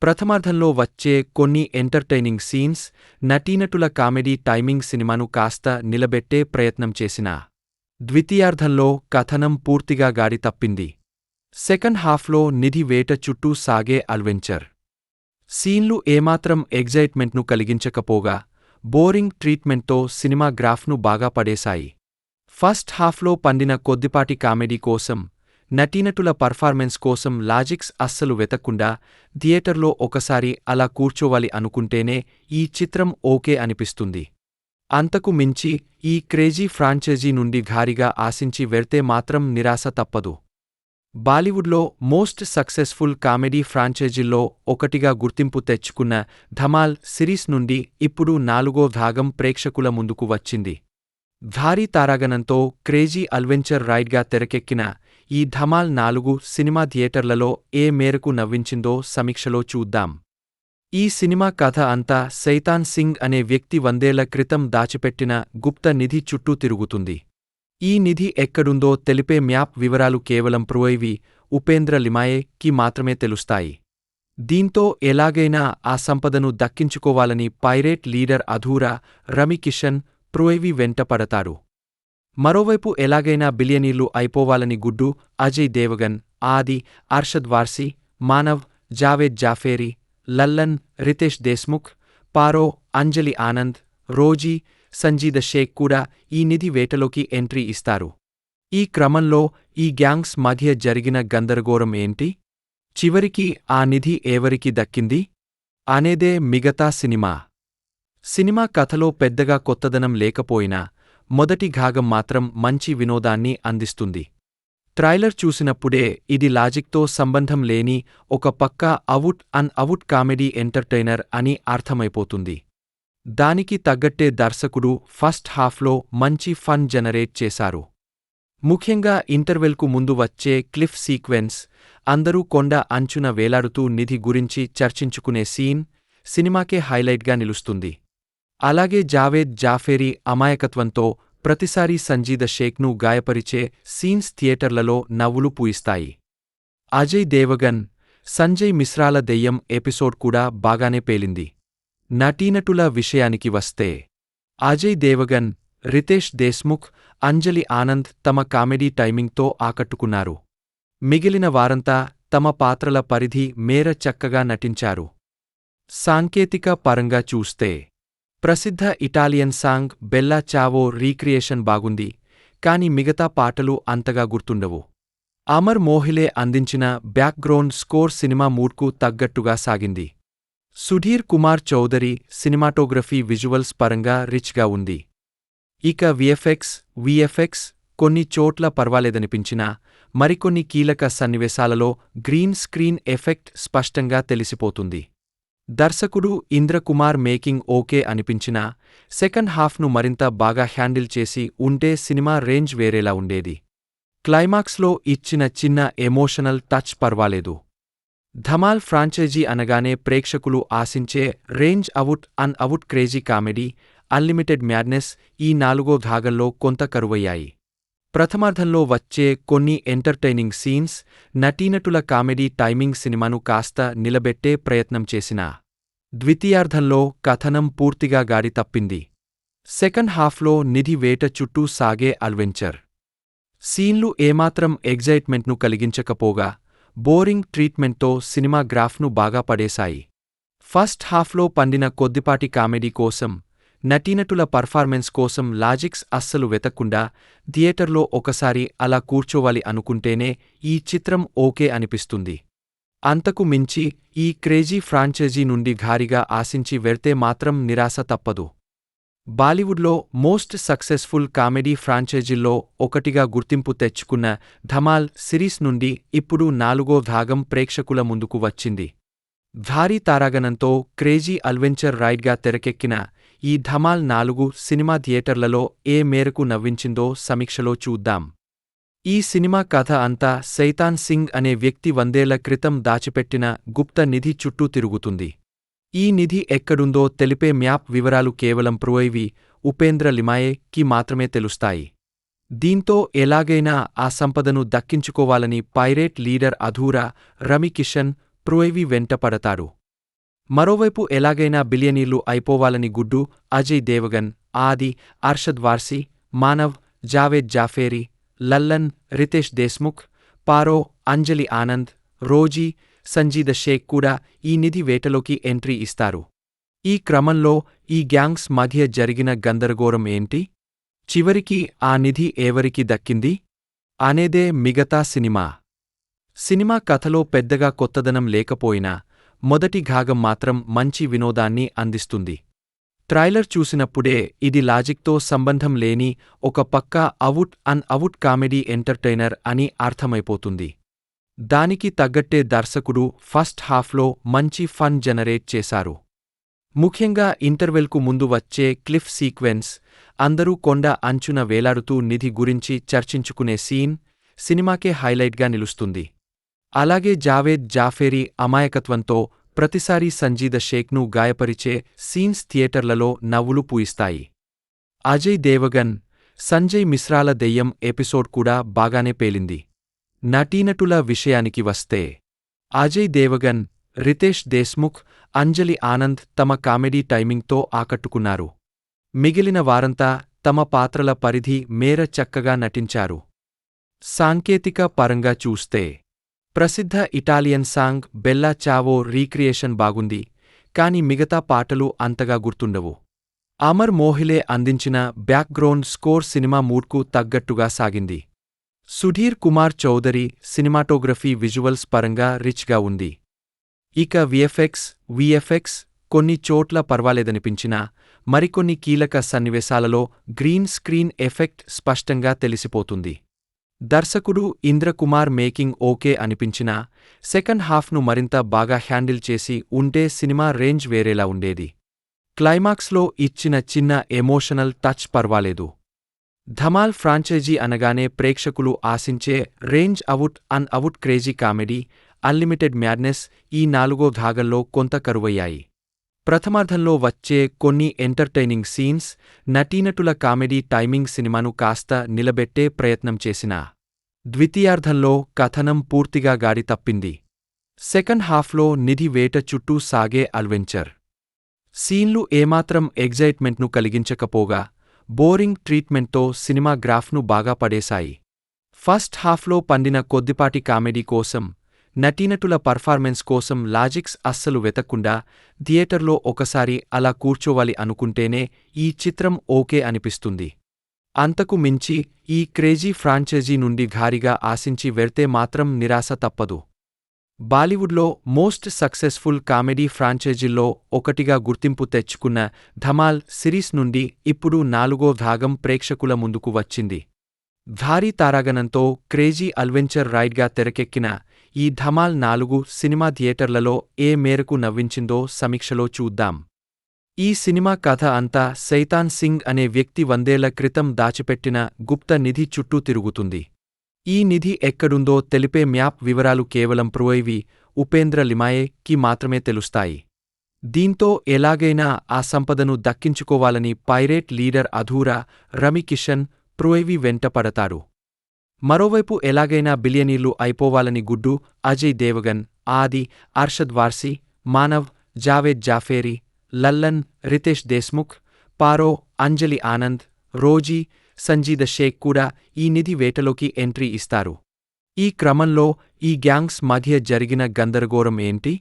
ప్రథమార్ధంలో వచ్చే కొన్ని ఎంటర్టైనింగ్ సీన్స్, నటీనటుల కామెడీ టైమింగ్ సినిమాను కాస్త నిలబెట్టే ప్రయత్నం చేసినా ద్వితీయార్ధంలో కథనం పూర్తిగా గాడి తప్పింది. సెకండ్ హాఫ్లో నిధి వేట చుట్టూ సాగే అడ్వెంచర్ సీన్లు ఏమాత్రం ఎగ్జైట్మెంట్ను కలిగించకపోగా బోరింగ్ ట్రీట్మెంట్తో సినిమా గ్రాఫ్ను బాగా పడేశాయి. ఫస్ట్ హాఫ్లో పండిన కొద్దిపాటి కామెడీ కోసం, నటీనటుల పర్ఫార్మెన్స్ కోసం లాజిక్స్ అస్సలు వెతక్కుండా థియేటర్లో ఒకసారి అలా కూర్చోవాలి అనుకుంటేనే ఈ చిత్రం ఓకే అనిపిస్తుంది. అంతకు మించి ఈ క్రేజీ ఫ్రాంచైజీ నుండి భారీగా ఆశించి వెళ్తే మాత్రం నిరాశ తప్పదు. బాలీవుడ్లో మోస్ట్ సక్సెస్ఫుల్ కామెడీ ఫ్రాంచైజీల్లో ఒకటిగా గుర్తింపు తెచ్చుకున్న ధమాల్ సిరీస్ నుండి ఇప్పుడు నాలుగో భాగం ప్రేక్షకుల ముందుకు వచ్చింది. భారీ తారాగణంతో క్రేజీ అడ్వెంచర్ రైడ్గా తెరకెక్కిన ఈ ధమాల్ 4 సినిమా థియేటర్లలో ఏ మేరకు నవ్వించిందో సమీక్షలో చూద్దాం. ఈ సినిమా కథ అంతా సైతాన్ సింగ్ అనే వ్యక్తి 100 ఏళ్ల క్రితం దాచిపెట్టిన గుప్త నిధి చుట్టూ తిరుగుతుంది. ఈ నిధి ఎక్కడుందో తెలిపే మ్యాప్ వివరాలు కేవలం ప్రోయివి ఉపేంద్ర లిమాయే కి మాత్రమే తెలుస్తాయి. దీంతో ఎలాగైనా ఆ సంపదను దక్కించుకోవాలని పైరేట్ లీడర్ అధూరా రమి కిషన్ ప్రోయివి వెంట పడతారు. మరోవైపు ఎలాగైనా బిలియనీర్లు అయిపోవాలని గుడ్డు అజయ్ దేవగన్, ఆది, అర్షద్ వార్సీ, మానవ్, జావేద్ జాఫేరీ, లల్లన్, రితేష్ దేశ్ముఖ్, పారో, అంజలి ఆనంద్, రోజీ, సంజీద షేక్ కూడా ఈ నిధి వేటలోకి ఎంట్రీ ఇస్తారు. ఈ క్రమంలో ఈ గ్యాంగ్స్ మధ్య జరిగిన గందరగోళం ఏంటి? చివరికి ఆ నిధి ఎవరికి దక్కింది? అనేదే మిగతా సినిమా. సినిమా కథలో పెద్దగా కొత్తదనం లేకపోయినా మొదటి భాగం మాత్రం మంచి వినోదాన్ని అందిస్తుంది. ట్రైలర్ చూసినప్పుడే ఇది లాజిక్తో సంబంధం లేని ఒక పక్కా అవుట్ కామెడీ ఎంటర్టైనర్ అని అర్థమైపోతుంది. దానికి తగ్గట్టే దర్శకుడు ఫస్ట్ హాఫ్లో మంచి ఫన్ జనరేట్ చేశారు. ముఖ్యంగా ఇంటర్వెల్కు ముందు వచ్చే క్లిఫ్ సీక్వెన్స్, అందరూ కొండ అంచున వేలాడుతూ నిధి గురించి చర్చించుకునే సీన్ సినిమాకే హైలైట్గా నిలుస్తుంది. అలాగే జావేద్ జాఫేరీ అమాయకత్వంతో ప్రతిసారీ సంజీద షేక్ను గాయపరిచే సీన్స్ థియేటర్లలో నవ్వులు పూయిస్తాయి. అజయ్ దేవగన్, సంజయ్ మిశ్రాల దెయ్యం ఎపిసోడ్ కూడా బాగానే పేలింది. నటీనటుల విషయానికి వస్తే అజయ్ దేవగన్, రితేష్ దేశ్ముఖ్, అంజలి ఆనంద్ తమ కామెడీ టైమింగ్తో ఆకట్టుకున్నారు. మిగిలిన వారంతా తమ పాత్రల పరిధి మేర చక్కగా నటించారు. సాంకేతిక పరంగా చూస్తే ప్రసిద్ధ ఇటాలియన్ సాంగ్ బెల్లా చావో రీక్రియేషన్ బాగుంది, కాని మిగతా పాటలు అంతగా గుర్తుండవు. అమర్ మోహిలే అందించిన బ్యాక్గ్రౌండ్ స్కోర్ సినిమా మూడ్కు తగ్గట్టుగా సాగింది. సుధీర్ కుమార్ చౌదరి సినిమాటోగ్రఫీ విజువల్స్ పరంగా రిచ్గా ఉంది. ఇక విఎఫ్ఎక్స్ కొన్ని చోట్ల పర్వాలేదనిపించినా మరికొన్ని కీలక సన్నివేశాలలో గ్రీన్ స్క్రీన్ ఎఫెక్ట్ స్పష్టంగా తెలిసిపోతుంది. దర్శకుడు ఇంద్రకుమార్ మేకింగ్ ఓకే అనిపించినా సెకండ్ హాఫ్ను మరింత బాగా హ్యాండిల్ చేసి ఉంటే సినిమా రేంజ్ వేరేలా ఉండేది. క్లైమాక్స్లో ఇచ్చిన చిన్న ఎమోషనల్ టచ్ పర్వాలేదు. ధమాల్ ఫ్రాంచైజీ అనగానే ప్రేక్షకులు ఆశించే range out crazy comedy, unlimited madness ఈ 4వ భాగంలో కొంత కరువయ్యాయి. ప్రథమార్ధంలో వచ్చే కొన్ని ఎంటర్టైనింగ్ సీన్స్, నటీనటుల కామెడీ టైమింగ్ సినిమాను కాస్త నిలబెట్టే ప్రయత్నం చేసినా ద్వితీయార్ధంలో కథనం పూర్తిగా గాడి తప్పింది. సెకండ్ హాఫ్లో నిధి వేట చుట్టూ సాగే అడ్వెంచర్ సీన్లు ఏమాత్రం ఎగ్జైట్మెంట్ను కలిగించకపోగా బోరింగ్ ట్రీట్మెంట్తో సినిమా గ్రాఫ్ను బాగా పడేశాయి. ఫస్ట్ హాఫ్లో పండిన కొద్దిపాటి కామెడీ కోసం, నటీనటుల పర్ఫార్మెన్స్ కోసం లాజిక్స్ అస్సలు వెతక్కుండా థియేటర్లో ఒకసారి అలా కూర్చోవాలి అనుకుంటేనే ఈ చిత్రం ఓకే అనిపిస్తుంది. అంతకు మించి ఈ క్రేజీ ఫ్రాంచైజీ నుండి భారీగా ఆశించి వెళ్తే మాత్రం నిరాశ తప్పదు. బాలీవుడ్లో మోస్ట్ సక్సెస్ఫుల్ కామెడీ ఫ్రాంచైజీల్లో ఒకటిగా గుర్తింపు తెచ్చుకున్న ధమాల్ సిరీస్ నుండి ఇప్పుడు 4వ భాగం ప్రేక్షకుల ముందుకు వచ్చింది. భారీ తారాగణంతో క్రేజీ అడ్వెంచర్ రైడ్గా తెరకెక్కిన ఈ ధమాల్ 4 సినిమా థియేటర్లలో ఏ మేరకు నవ్వించిందో సమీక్షలో చూద్దాం. ఈ సినిమా కథ అంతా సైతాన్ సింగ్ అనే వ్యక్తి 100 ఏళ్ల క్రితం దాచిపెట్టిన గుప్త నిధి చుట్టూ తిరుగుతుంది. ఈ నిధి ఎక్కడుందో తెలిపే మ్యాప్ వివరాలు కేవలం ప్రోయివి ఉపేంద్ర లిమాయే కి మాత్రమే తెలుస్తాయి. దీంతో ఎలాగైనా ఆ సంపదను దక్కించుకోవాలని పైరేట్ లీడర్ అధూరా రమి కిషన్ ప్రోయివి వెంట పడతారు. మరోవైపు ఎలాగైనా బిలియనీర్లు అయిపోవాలని గుడ్డు అజయ్ దేవగన్, ఆది, అర్షద్ వార్సీ, మానవ్, జావేద్ జాఫేరీ, లల్లన్, రితేష్ దేశ్ముఖ్, పారో, అంజలి ఆనంద్, రోజీ, సంజీద షేక్ కూడా ఈ నిధి వేటలోకి ఎంట్రీ ఇస్తారు. ఈ క్రమంలో ఈ గ్యాంగ్స్ మధ్య జరిగిన గందరగోళం ఏంటి? చివరికి ఆ నిధి ఎవరికి దక్కింది? అనేదే మిగతా సినిమా. సినిమా కథలో పెద్దగా కొత్తదనం లేకపోయినా మొదటి భాగం మాత్రం మంచి వినోదాన్ని అందిస్తుంది. ట్రైలర్ చూసినప్పుడే ఇది లాజిక్తో సంబంధం లేని ఒక పక్కా అవుట్ కామెడీ ఎంటర్టైనర్ అని అర్థమైపోతుంది. దానికి తగ్గట్టే దర్శకుడు ఫస్ట్ హాఫ్లో మంచి ఫన్ జనరేట్ చేశారు. ముఖ్యంగా ఇంటర్వెల్కు ముందు వచ్చే క్లిఫ్ సీక్వెన్స్, అందరూ కొండ అంచున వేలాడుతూ నిధి గురించి చర్చించుకునే సీన్ సినిమాకే హైలైట్గా నిలుస్తుంది. అలాగే జావేద్ జాఫేరీ అమాయకత్వంతో ప్రతిసారీ సంజీద షేక్ను గాయపరిచే సీన్స్ థియేటర్లలో నవ్వులు పూయిస్తాయి. అజయ్ దేవగన్, సంజయ్ మిశ్రాల దెయ్యం ఎపిసోడ్ కూడా బాగానే పేలింది. నటీనటుల విషయానికి వస్తే అజయ్ దేవగన్, రితేష్ దేశ్ముఖ్, అంజలి ఆనంద్ తమ కామెడీ టైమింగ్తో ఆకట్టుకున్నారు. మిగిలిన వారంతా తమ పాత్రల పరిధి మేర చక్కగా నటించారు. సాంకేతిక పరంగా చూస్తే ప్రసిద్ధ ఇటాలియన్ సాంగ్ బెల్లా చావో రీక్రియేషన్ బాగుంది, కాని మిగతా పాటలు అంతగా గుర్తుండవు. అమర్ మోహిలే అందించిన బ్యాక్గ్రౌండ్ స్కోర్ సినిమా మూడ్కు తగ్గట్టుగా సాగింది. సుధీర్ కుమార్ చౌదరి సినిమాటోగ్రఫీ విజువల్స్ పరంగా రిచ్గా ఉంది. ఇక విఎఫ్ఎక్స్ కొన్ని చోట్ల పర్వాలేదనిపించినా మరికొన్ని కీలక సన్నివేశాలలో గ్రీన్ స్క్రీన్ ఎఫెక్ట్ స్పష్టంగా తెలిసిపోతుంది. దర్శకుడు ఇంద్రకుమార్ మేకింగ్ ఓకే అనిపించినా సెకండ్ హాఫ్ను మరింత బాగా హ్యాండిల్ చేసి ఉంటే సినిమా రేంజ్ వేరేలా ఉండేది. క్లైమాక్స్లో ఇచ్చిన చిన్న ఎమోషనల్ టచ్ పర్వాలేదు. ధమాల్ ఫ్రాంచైజీ అనగానే ప్రేక్షకులు ఆశించే range out crazy comedy, unlimited madness ఈ నాలుగో భాగంలో కొంత కరువయ్యాయి. ప్రథమార్ధంలో వచ్చే కొన్ని ఎంటర్టైనింగ్ సీన్స్, నటీనటుల కామెడీ టైమింగ్ సినిమాను కాస్త నిలబెట్టే ప్రయత్నం చేసినా ద్వితీయార్ధంలో కథనం పూర్తిగా గాడి తప్పింది. సెకండ్ హాఫ్లో నిధి వేట చుట్టూ సాగే అడ్వెంచర్ సీన్లు ఏమాత్రం ఎగ్జైట్మెంట్ను కలిగించకపోగా బోరింగ్ ట్రీట్మెంట్తో సినిమా గ్రాఫ్ను బాగా పడేశాయి. ఫస్ట్ హాఫ్లో పండిన కొద్దిపాటి కామెడీ కోసం, నటీనటుల పర్ఫార్మెన్స్ కోసం లాజిక్స్ అస్సలు వెతక్కుండా థియేటర్లో ఒకసారి అలా కూర్చోవాలి అనుకుంటేనే ఈ చిత్రం ఓకే అనిపిస్తుంది. అంతకు మించి ఈ క్రేజీ ఫ్రాంచైజీ నుండి భారీగా ఆశించి వెళ్తే మాత్రం నిరాశ తప్పదు. బాలీవుడ్లో మోస్ట్ సక్సెస్ఫుల్ కామెడీ ఫ్రాంచైజీల్లో ఒకటిగా గుర్తింపు తెచ్చుకున్న ధమాల్ సిరీస్ నుండి ఇప్పుడు 4వ భాగం ప్రేక్షకుల ముందుకు వచ్చింది. భారీ తారాగణంతో క్రేజీ అడ్వెంచర్ రైడ్గా తెరకెక్కిన ఈ ధమాల్ 4 సినిమా థియేటర్లలో ఏ మేరకు నవ్వించిందో సమీక్షలో చూద్దాం. ఈ సినిమా కథ అంతా సైతాన్ సింగ్ అనే వ్యక్తి 100 ఏళ్ల క్రితం దాచిపెట్టిన గుప్త నిధి చుట్టూ తిరుగుతుంది. ఈ నిధి ఎక్కడుందో తెలిపే మ్యాప్ వివరాలు కేవలం ప్రోయివి ఉపేంద్ర లిమాయేకి మాత్రమే తెలుస్తాయి. దీంతో ఎలాగైనా ఆ సంపదను దక్కించుకోవాలని పైరేట్ లీడర్ అధూరా రమికిషన్ ప్రోయివి వెంట పడతాడు. మరోవైపు ఎలాగైనా బిలియనీర్లు అయిపోవాలని గుడ్డు అజయ్ దేవగన్, ఆది, అర్షద్ వార్సీ, మానవ్, జావేద్ జాఫేరీ, లల్లన్, రితేష్ దేశ్ముఖ్, పారో, అంజలి ఆనంద్, రోజీ, సంజీద షేక్ కూడా ఈ నిధి వేటలోకి ఎంట్రీ ఇస్తారు. ఈ క్రమంలో ఈ గ్యాంగ్స్ మధ్య జరిగిన గందరగోళం ఏంటి?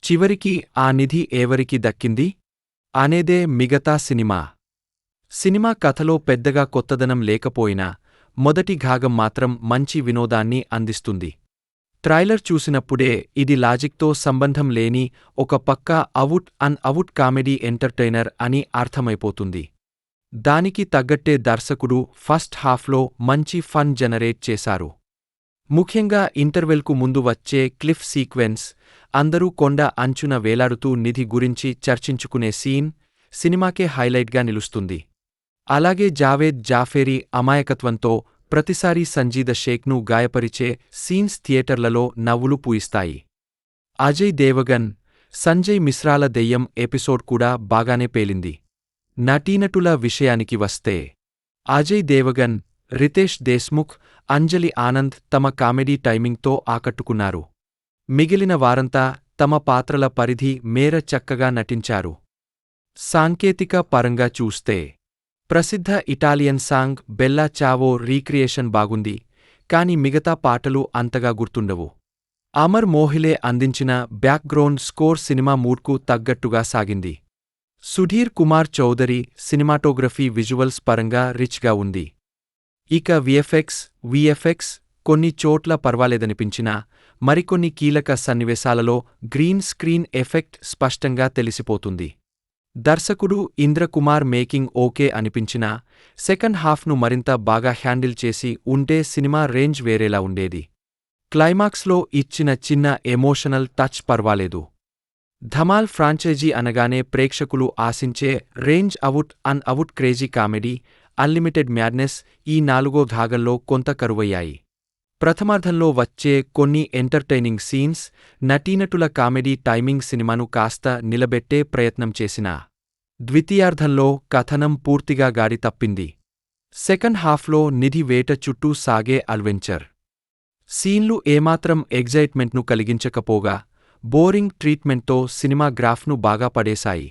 చివరికి ఆ నిధి ఎవరికి దక్కింది అనేదే మిగతా సినిమా కథలో పెద్దగా కొత్తదనం లేకపోయినా మొదటి భాగం మాత్రం మంచి వినోదాన్ని అందిస్తుంది. ట్రైలర్ చూసినప్పుడే ఇది లాజిక్తో సంబంధం లేని ఒక పక్కా అవుట్ కామెడీ ఎంటర్టైనర్ అని అర్థమైపోతుంది. దానికి తగ్గట్టే దర్శకుడు ఫస్ట్ హాఫ్లో మంచి ఫన్ జనరేట్ చేశారు. ముఖ్యంగా ఇంటర్వెల్కు ముందు వచ్చే క్లిఫ్ సీక్వెన్స్, అందరూ కొండ అంచున వేలాడుతూ నిధి గురించి చర్చించుకునే సీన్ సినిమాకే హైలైట్గా నిలుస్తుంది. అలాగే జావేద్ జాఫేరీ అమాయకత్వంతో ప్రతిసారీ సంజీద షేక్ను గాయపరిచే సీన్స్ థియేటర్లలో నవ్వులు పూయిస్తాయి. అజయ్ దేవగన్, సంజయ్ మిశ్రాల దెయ్యం ఎపిసోడ్ కూడా బాగానే పేలింది. నటీనటుల విషయానికి వస్తే అజయ్ దేవగన్, రితేష్ దేశ్ముఖ్, అంజలి ఆనంద్ తమ కామెడీ టైమింగ్తో ఆకట్టుకున్నారు. మిగిలిన వారంతా తమ పాత్రల పరిధి మేర చక్కగా నటించారు. సాంకేతిక పరంగా చూస్తే ప్రసిద్ధ ఇటాలియన్ సాంగ్ బెల్లా చావో రీక్రియేషన్ బాగుంది, కాని మిగతా పాటలు అంతగా గుర్తుండవు. అమర్ మోహిలే అందించిన బ్యాక్గ్రౌండ్ స్కోర్ సినిమా మూడ్కు తగ్గట్టుగా సాగింది. సుధీర్ కుమార్ చౌదరి సినిమాటోగ్రఫీ విజువల్స్ పరంగా రిచ్గా ఉంది. ఇక విఎఫ్ఎక్స్ కొన్ని చోట్ల పర్వాలేదనిపించినా మరికొన్ని కీలక సన్నివేశాలలో గ్రీన్ స్క్రీన్ ఎఫెక్ట్ స్పష్టంగా తెలిసిపోతుంది. దర్శకుడు ఇంద్రకుమార్ మేకింగ్ ఓకే అనిపించినా సెకండ్ హాఫ్ను మరింత బాగా హ్యాండిల్ చేసి ఉంటే సినిమా రేంజ్ వేరేలా ఉండేది. క్లైమాక్స్లో ఇచ్చిన చిన్న ఎమోషనల్ టచ్ పర్వాలేదు. ధమాల్ ఫ్రాంచైజీ అనగానే ప్రేక్షకులు ఆశించే range out crazy comedy, unlimited madness ఈ నాలుగో భాగంలో కొంత కరువయ్యాయి. ప్రథమార్ధంలో వచ్చే కొన్ని ఎంటర్టైనింగ్ సీన్స్, నటీనటుల కామెడీ టైమింగ్ సినిమాను కాస్త నిలబెట్టే ప్రయత్నం చేసినా, ద్వితీయార్ధంలో కథనం పూర్తిగా గాడి తప్పింది. సెకండ్ హాఫ్లో నిధి వేట చుట్టూ సాగే అడ్వెంచర్ సీన్లు ఏమాత్రం ఎగ్జైట్మెంట్ను కలిగించకపోగా, బోరింగ్ ట్రీట్మెంట్తో సినిమా గ్రాఫ్ను బాగా పడేశాయి.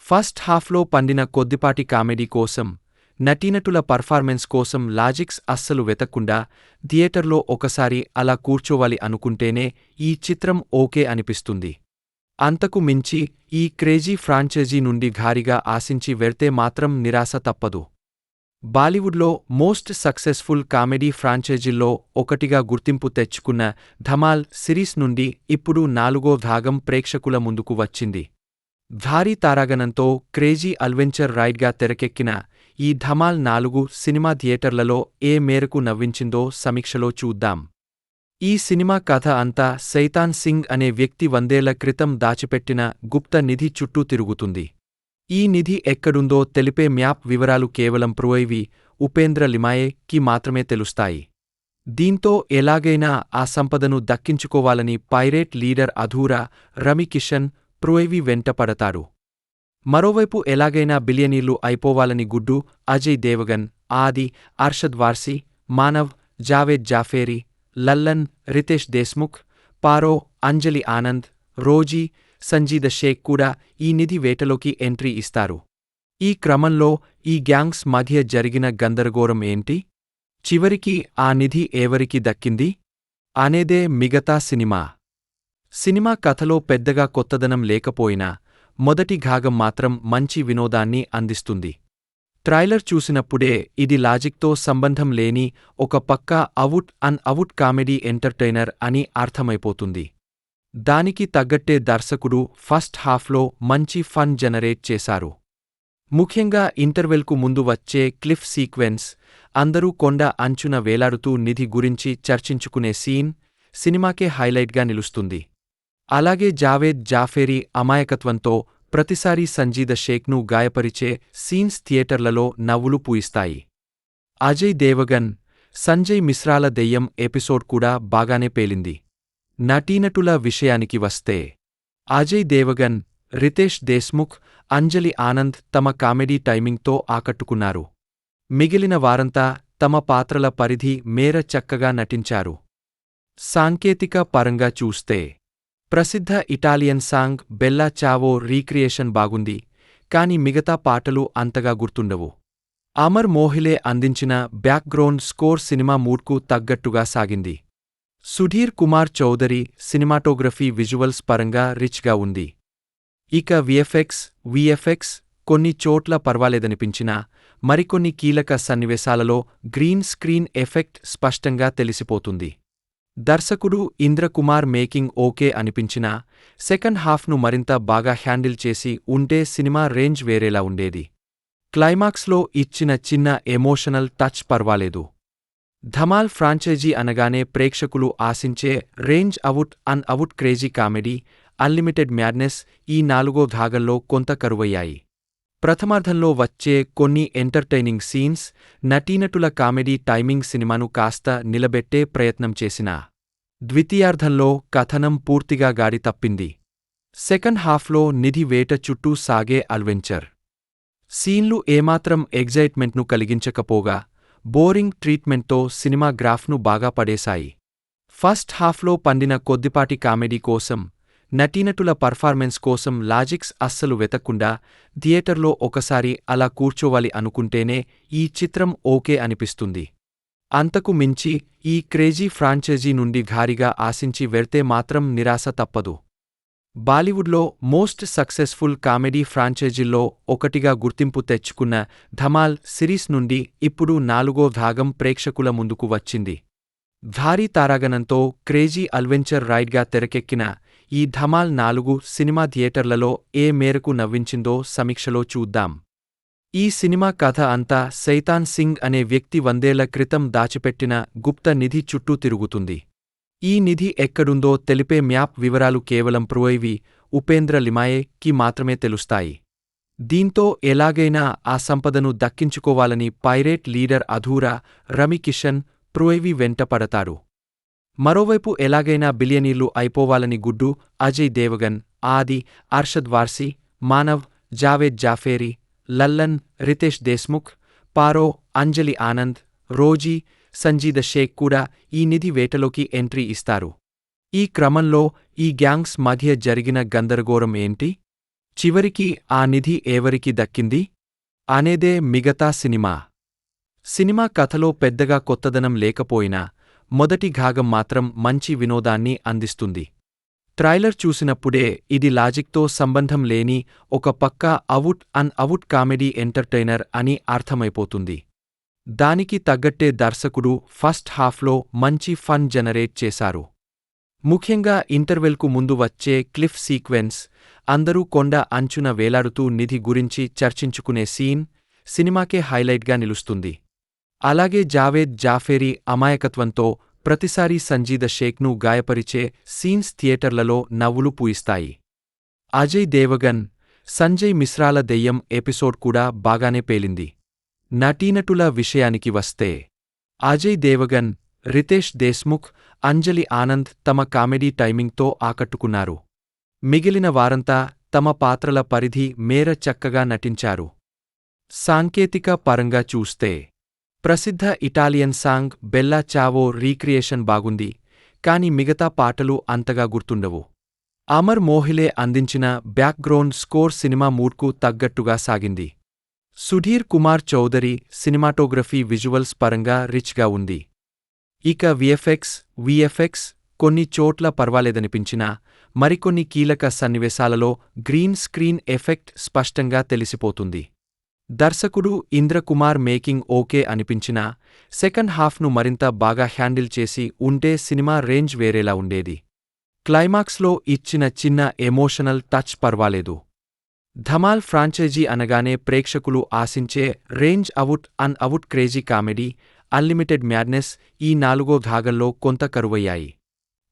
ఫస్ట్ హాఫ్లో పండిన కొద్దిపాటి కామెడీ కోసం, నటీనటుల పర్ఫార్మెన్స్ కోసం లాజిక్స్ అస్సలు వెతక్కుండా థియేటర్లో ఒకసారి అలా కూర్చోవాలి అనుకుంటేనే ఈ చిత్రం ఓకే అనిపిస్తుంది. అంతకు మించి ఈ క్రేజీ ఫ్రాంచైజీ నుండి భారీగా ఆశించి వెళ్తే మాత్రం నిరాశ తప్పదు. బాలీవుడ్లో మోస్ట్ సక్సెస్ఫుల్ కామెడీ ఫ్రాంచైజీల్లో ఒకటిగా గుర్తింపు తెచ్చుకున్న ధమాల్ సిరీస్ నుండి ఇప్పుడు నాలుగో భాగం ప్రేక్షకుల ముందుకు వచ్చింది. భారీ తారాగణంతో క్రేజీ అడ్వెంచర్ రైడ్గా తెరకెక్కిన ఈ ధమాల్ 4 సినిమా థియేటర్లలో ఏ మేరకు నవ్వించిందో సమీక్షలో చూద్దాం. ఈ సినిమా కథ అంతా సైతాన్ సింగ్ అనే వ్యక్తి 100 ఏళ్ల క్రితం దాచిపెట్టిన గుప్త నిధి చుట్టూ తిరుగుతుంది. ఈ నిధి ఎక్కడుందో తెలిపే మ్యాప్ వివరాలు కేవలం ప్రోయివి ఉపేంద్ర లిమాయేకి మాత్రమే తెలుస్తాయి. దీంతో ఎలాగైనా ఆ సంపదను దక్కించుకోవాలని పైరేట్ లీడర్ అధూరా రవికిషన్ ప్రోయివి వెంటపడతాడు. మరోవైపు ఎలాగైనా బిలియనీర్లు అయిపోవాలని గుడ్డు అజయ్ దేవగన్, ఆది, అర్షద్ వార్సీ, మానవ్, జావేద్ జాఫేరీ, లల్లన్, రితేష్ దేశ్ముఖ్, పారో, అంజలి ఆనంద్, రోజీ, సంజీద షేక్ కూడా ఈ నిధి వేటలోకి ఎంట్రీ ఇస్తారు. ఈ క్రమంలో ఈ గ్యాంగ్స్ మధ్య జరిగిన గందరగోళం ఏంటి? చివరికి ఆ నిధి ఎవరికి దక్కింది అనేదే మిగతా సినిమా. సినిమా కథలో పెద్దగా కొత్తదనం లేకపోయినా మొదటి భాగం మాత్రం మంచి వినోదాన్ని అందిస్తుంది. ట్రైలర్ చూసినప్పుడే ఇది లాజిక్తో సంబంధం లేని ఒక పక్కా అవుట్ కామెడీ ఎంటర్టైనర్ అని అర్థమైపోతుంది. దానికి తగ్గట్టే దర్శకుడు ఫస్ట్ హాఫ్లో మంచి ఫన్ జనరేట్ చేశారు. ముఖ్యంగా ఇంటర్వెల్కు ముందు వచ్చే క్లిఫ్ సీక్వెన్స్, అందరూ కొండ అంచున వేలాడుతూ నిధి గురించి చర్చించుకునే సీన్ సినిమాకే హైలైట్గా నిలుస్తుంది. అలాగే జావేద్ జాఫేరీ అమాయకత్వంతో ప్రతిసారీ సంజీద షేక్ను గాయపరిచే సీన్స్ థియేటర్లలో నవ్వులు పూయిస్తాయి. అజయ్ దేవగన్, సంజయ్ మిశ్రాల దెయ్యం ఎపిసోడ్ కూడా బాగానే పేలింది. నటీనటుల విషయానికి వస్తే, అజయ్ దేవగన్, రితేష్ దేశ్ముఖ్, అంజలి ఆనంద్ తమ కామెడీ టైమింగ్తో ఆకట్టుకున్నారు. మిగిలిన వారంతా తమ పాత్రల పరిధి మేర చక్కగా నటించారు. సాంకేతిక పరంగా చూస్తే, ప్రసిద్ధ ఇటాలియన్ సాంగ్ బెల్లా చావో రీక్రియేషన్ బాగుంది, కాని మిగతా పాటలు అంతగా గుర్తుండవు. అమర్ మోహిలే అందించిన బ్యాక్గ్రౌండ్ స్కోర్ సినిమా మూడ్కు తగ్గట్టుగా సాగింది. సుధీర్ కుమార్ చౌదరి సినిమాటోగ్రఫీ విజువల్స్ పరంగా రిచ్గా ఉంది. ఇక విఎఫ్ఎక్స్ కొన్ని చోట్ల పర్వాలేదనిపించినా, మరికొన్ని కీలక సన్నివేశాలలో గ్రీన్ స్క్రీన్ ఎఫెక్ట్ స్పష్టంగా తెలిసిపోతుంది. దర్శకుడు ఇంద్రకుమార్ మేకింగ్ ఓకే అనిపించినా, సెకండ్ హాఫ్ను మరింత బాగా హ్యాండిల్ చేసి ఉంటే సినిమా రేంజ్ వేరేలా ఉండేది. క్లైమాక్స్లో ఇచ్చిన చిన్న ఎమోషనల్ టచ్ పర్వాలేదు. ధమాల్ ఫ్రాంచైజీ అనగానే ప్రేక్షకులు ఆశించే range out crazy comedy, unlimited madness ఈ నాలుగో భాగంలో కొంత కరువయ్యాయి. ప్రథమార్ధంలో వచ్చే కొన్ని ఎంటర్టైనింగ్ సీన్స్, నటీనటుల కామెడీ టైమింగ్ సినిమాను కాస్త నిలబెట్టే ప్రయత్నం చేసినా, ద్వితీయార్ధంలో కథనం పూర్తిగా గాడి తప్పింది. సెకండ్ హాఫ్లో నిధి వేట చుట్టూ సాగే అడ్వెంచర్ సీన్లు ఏమాత్రం ఎగ్జైట్మెంట్ను కలిగించకపోగా, బోరింగ్ ట్రీట్మెంట్తో సినిమా గ్రాఫ్ను బాగా పడేశాయి. ఫస్ట్ హాఫ్లో పండిన కొద్దిపాటి కామెడీ కోసం, నటీనటుల పర్ఫార్మెన్స్ కోసం లాజిక్స్ అస్సలు వెతక్కుండా థియేటర్లో ఒకసారి అలా కూర్చోవాలి అనుకుంటేనే ఈ చిత్రం ఓకే అనిపిస్తుంది. అంతకు మించి ఈ క్రేజీ ఫ్రాంచైజీ నుండి భారీగా ఆశించి వెళ్తే మాత్రం నిరాశ తప్పదు. బాలీవుడ్లో మోస్ట్ సక్సెస్ఫుల్ కామెడీ ఫ్రాంచైజీల్లో ఒకటిగా గుర్తింపు తెచ్చుకున్న ధమాల్ సిరీస్ నుండి ఇప్పుడు నాలుగో భాగం ప్రేక్షకుల ముందుకు వచ్చింది. భారీ తారాగణంతో క్రేజీ అడ్వెంచర్ రైడ్గా తెరకెక్కిన ఈ ధమాల్ 4 సినిమా థియేటర్లలో ఏ మేరకు నవ్వించిందో సమీక్షలో చూద్దాం. ఈ సినిమా కథ అంతా సైతాన్ సింగ్ అనే వ్యక్తి 100 ఏళ్ల క్రితం దాచిపెట్టిన గుప్త నిధి చుట్టూ తిరుగుతుంది. ఈ నిధి ఎక్కడుందో తెలిపే మ్యాప్ వివరాలు కేవలం ప్రోయివి ఉపేంద్ర లిమాయేకి మాత్రమే తెలుస్తాయి. దీంతో ఎలాగైనా ఆ సంపదను దక్కించుకోవాలని పైరేట్ లీడర్ అధూరా రమికిషన్ ప్రోయివి వెంట పడతారు. మరోవైపు ఎలాగైనా బిలియనీర్లు అయిపోవాలని గుడ్డు అజయ్ దేవగన్, ఆది, అర్షద్ వార్సీ, మానవ్, జావేద్ జాఫేరీ, లల్లన్, రితేష్ దేశ్ముఖ్, పారో, అంజలి ఆనంద్, రోజీ, సంజీద షేక్ కూడా ఈ నిధి వేటలోకి ఎంట్రీ ఇస్తారు. ఈ క్రమంలో ఈ గ్యాంగ్స్ మధ్య జరిగిన గందరగోళం ఏంటి? చివరికి ఆ నిధి ఎవరికి దక్కింది? అనేదే మిగతా సినిమా కథలో పెద్దగా కొత్తదనం లేకపోయినా మొదటి భాగం మాత్రం మంచి వినోదాన్ని అందిస్తుంది. ట్రైలర్ చూసినప్పుడే ఇది లాజిక్తో సంబంధం లేని ఒక పక్కా అవుట్ కామెడీ ఎంటర్టైనర్ అని అర్థమైపోతుంది. దానికి తగ్గట్టే దర్శకుడు ఫస్ట్ హాఫ్లో మంచి ఫన్ జనరేట్ చేశారు. ముఖ్యంగా ఇంటర్వెల్కు ముందు వచ్చే క్లిఫ్ సీక్వెన్స్, అందరూ కొండ అంచున వేలాడుతూ నిధి గురించి చర్చించుకునే సీన్ సినిమాకే హైలైట్గా నిలుస్తుంది. అలాగే జావేద్ జాఫేరీ అమాయకత్వంతో ప్రతిసారీ సంజీద షేక్ను గాయపరిచే సీన్స్ థియేటర్లలో నవ్వులు పూయిస్తాయి. అజయ్ దేవగన్, సంజయ్ మిశ్రాల దెయ్యం ఎపిసోడ్ కూడా బాగానే పేలింది. నటీనటుల విషయానికి వస్తే అజయ్ దేవగన్, రితేష్ దేశ్ముఖ్, అంజలి ఆనంద్ తమ కామెడీ టైమింగ్తో ఆకట్టుకున్నారు. మిగిలిన వారంతా తమ పాత్రల పరిధి మేర చక్కగా నటించారు. సాంకేతిక పరంగా చూస్తే ప్రసిద్ధ ఇటాలియన్ సాంగ్ బెల్లా చావో రీక్రియేషన్ బాగుంది, కాని మిగతా పాటలు అంతగా గుర్తుండవు. అమర్ మోహిలే అందించిన బ్యాక్గ్రౌండ్ స్కోర్ సినిమా మూడ్కు తగ్గట్టుగా సాగింది. సుధీర్ కుమార్ చౌదరి సినిమాటోగ్రఫీ విజువల్స్ పరంగా రిచ్గా ఉంది. ఇక విఎఫ్ఎక్స్ కొన్ని చోట్ల పర్వాలేదనిపించినా మరికొన్ని కీలక సన్నివేశాలలో గ్రీన్ స్క్రీన్ ఎఫెక్ట్ స్పష్టంగా తెలిసిపోతుంది. దర్శకుడు ఇంద్రకుమార్ మేకింగ్ ఓకే అనిపించినా సెకండ్ హాఫ్ను మరింత బాగా హ్యాండిల్ చేసి ఉంటే సినిమా రేంజ్ వేరేలా ఉండేది. క్లైమాక్స్లో ఇచ్చిన చిన్న ఎమోషనల్ టచ్ పర్వాలేదు. ధమాల్ ఫ్రాంచైజీ అనగానే ప్రేక్షకులు ఆశించే range out crazy comedy, unlimited madness ఈ నాలుగో భాగంలో కొంత కరువయ్యాయి.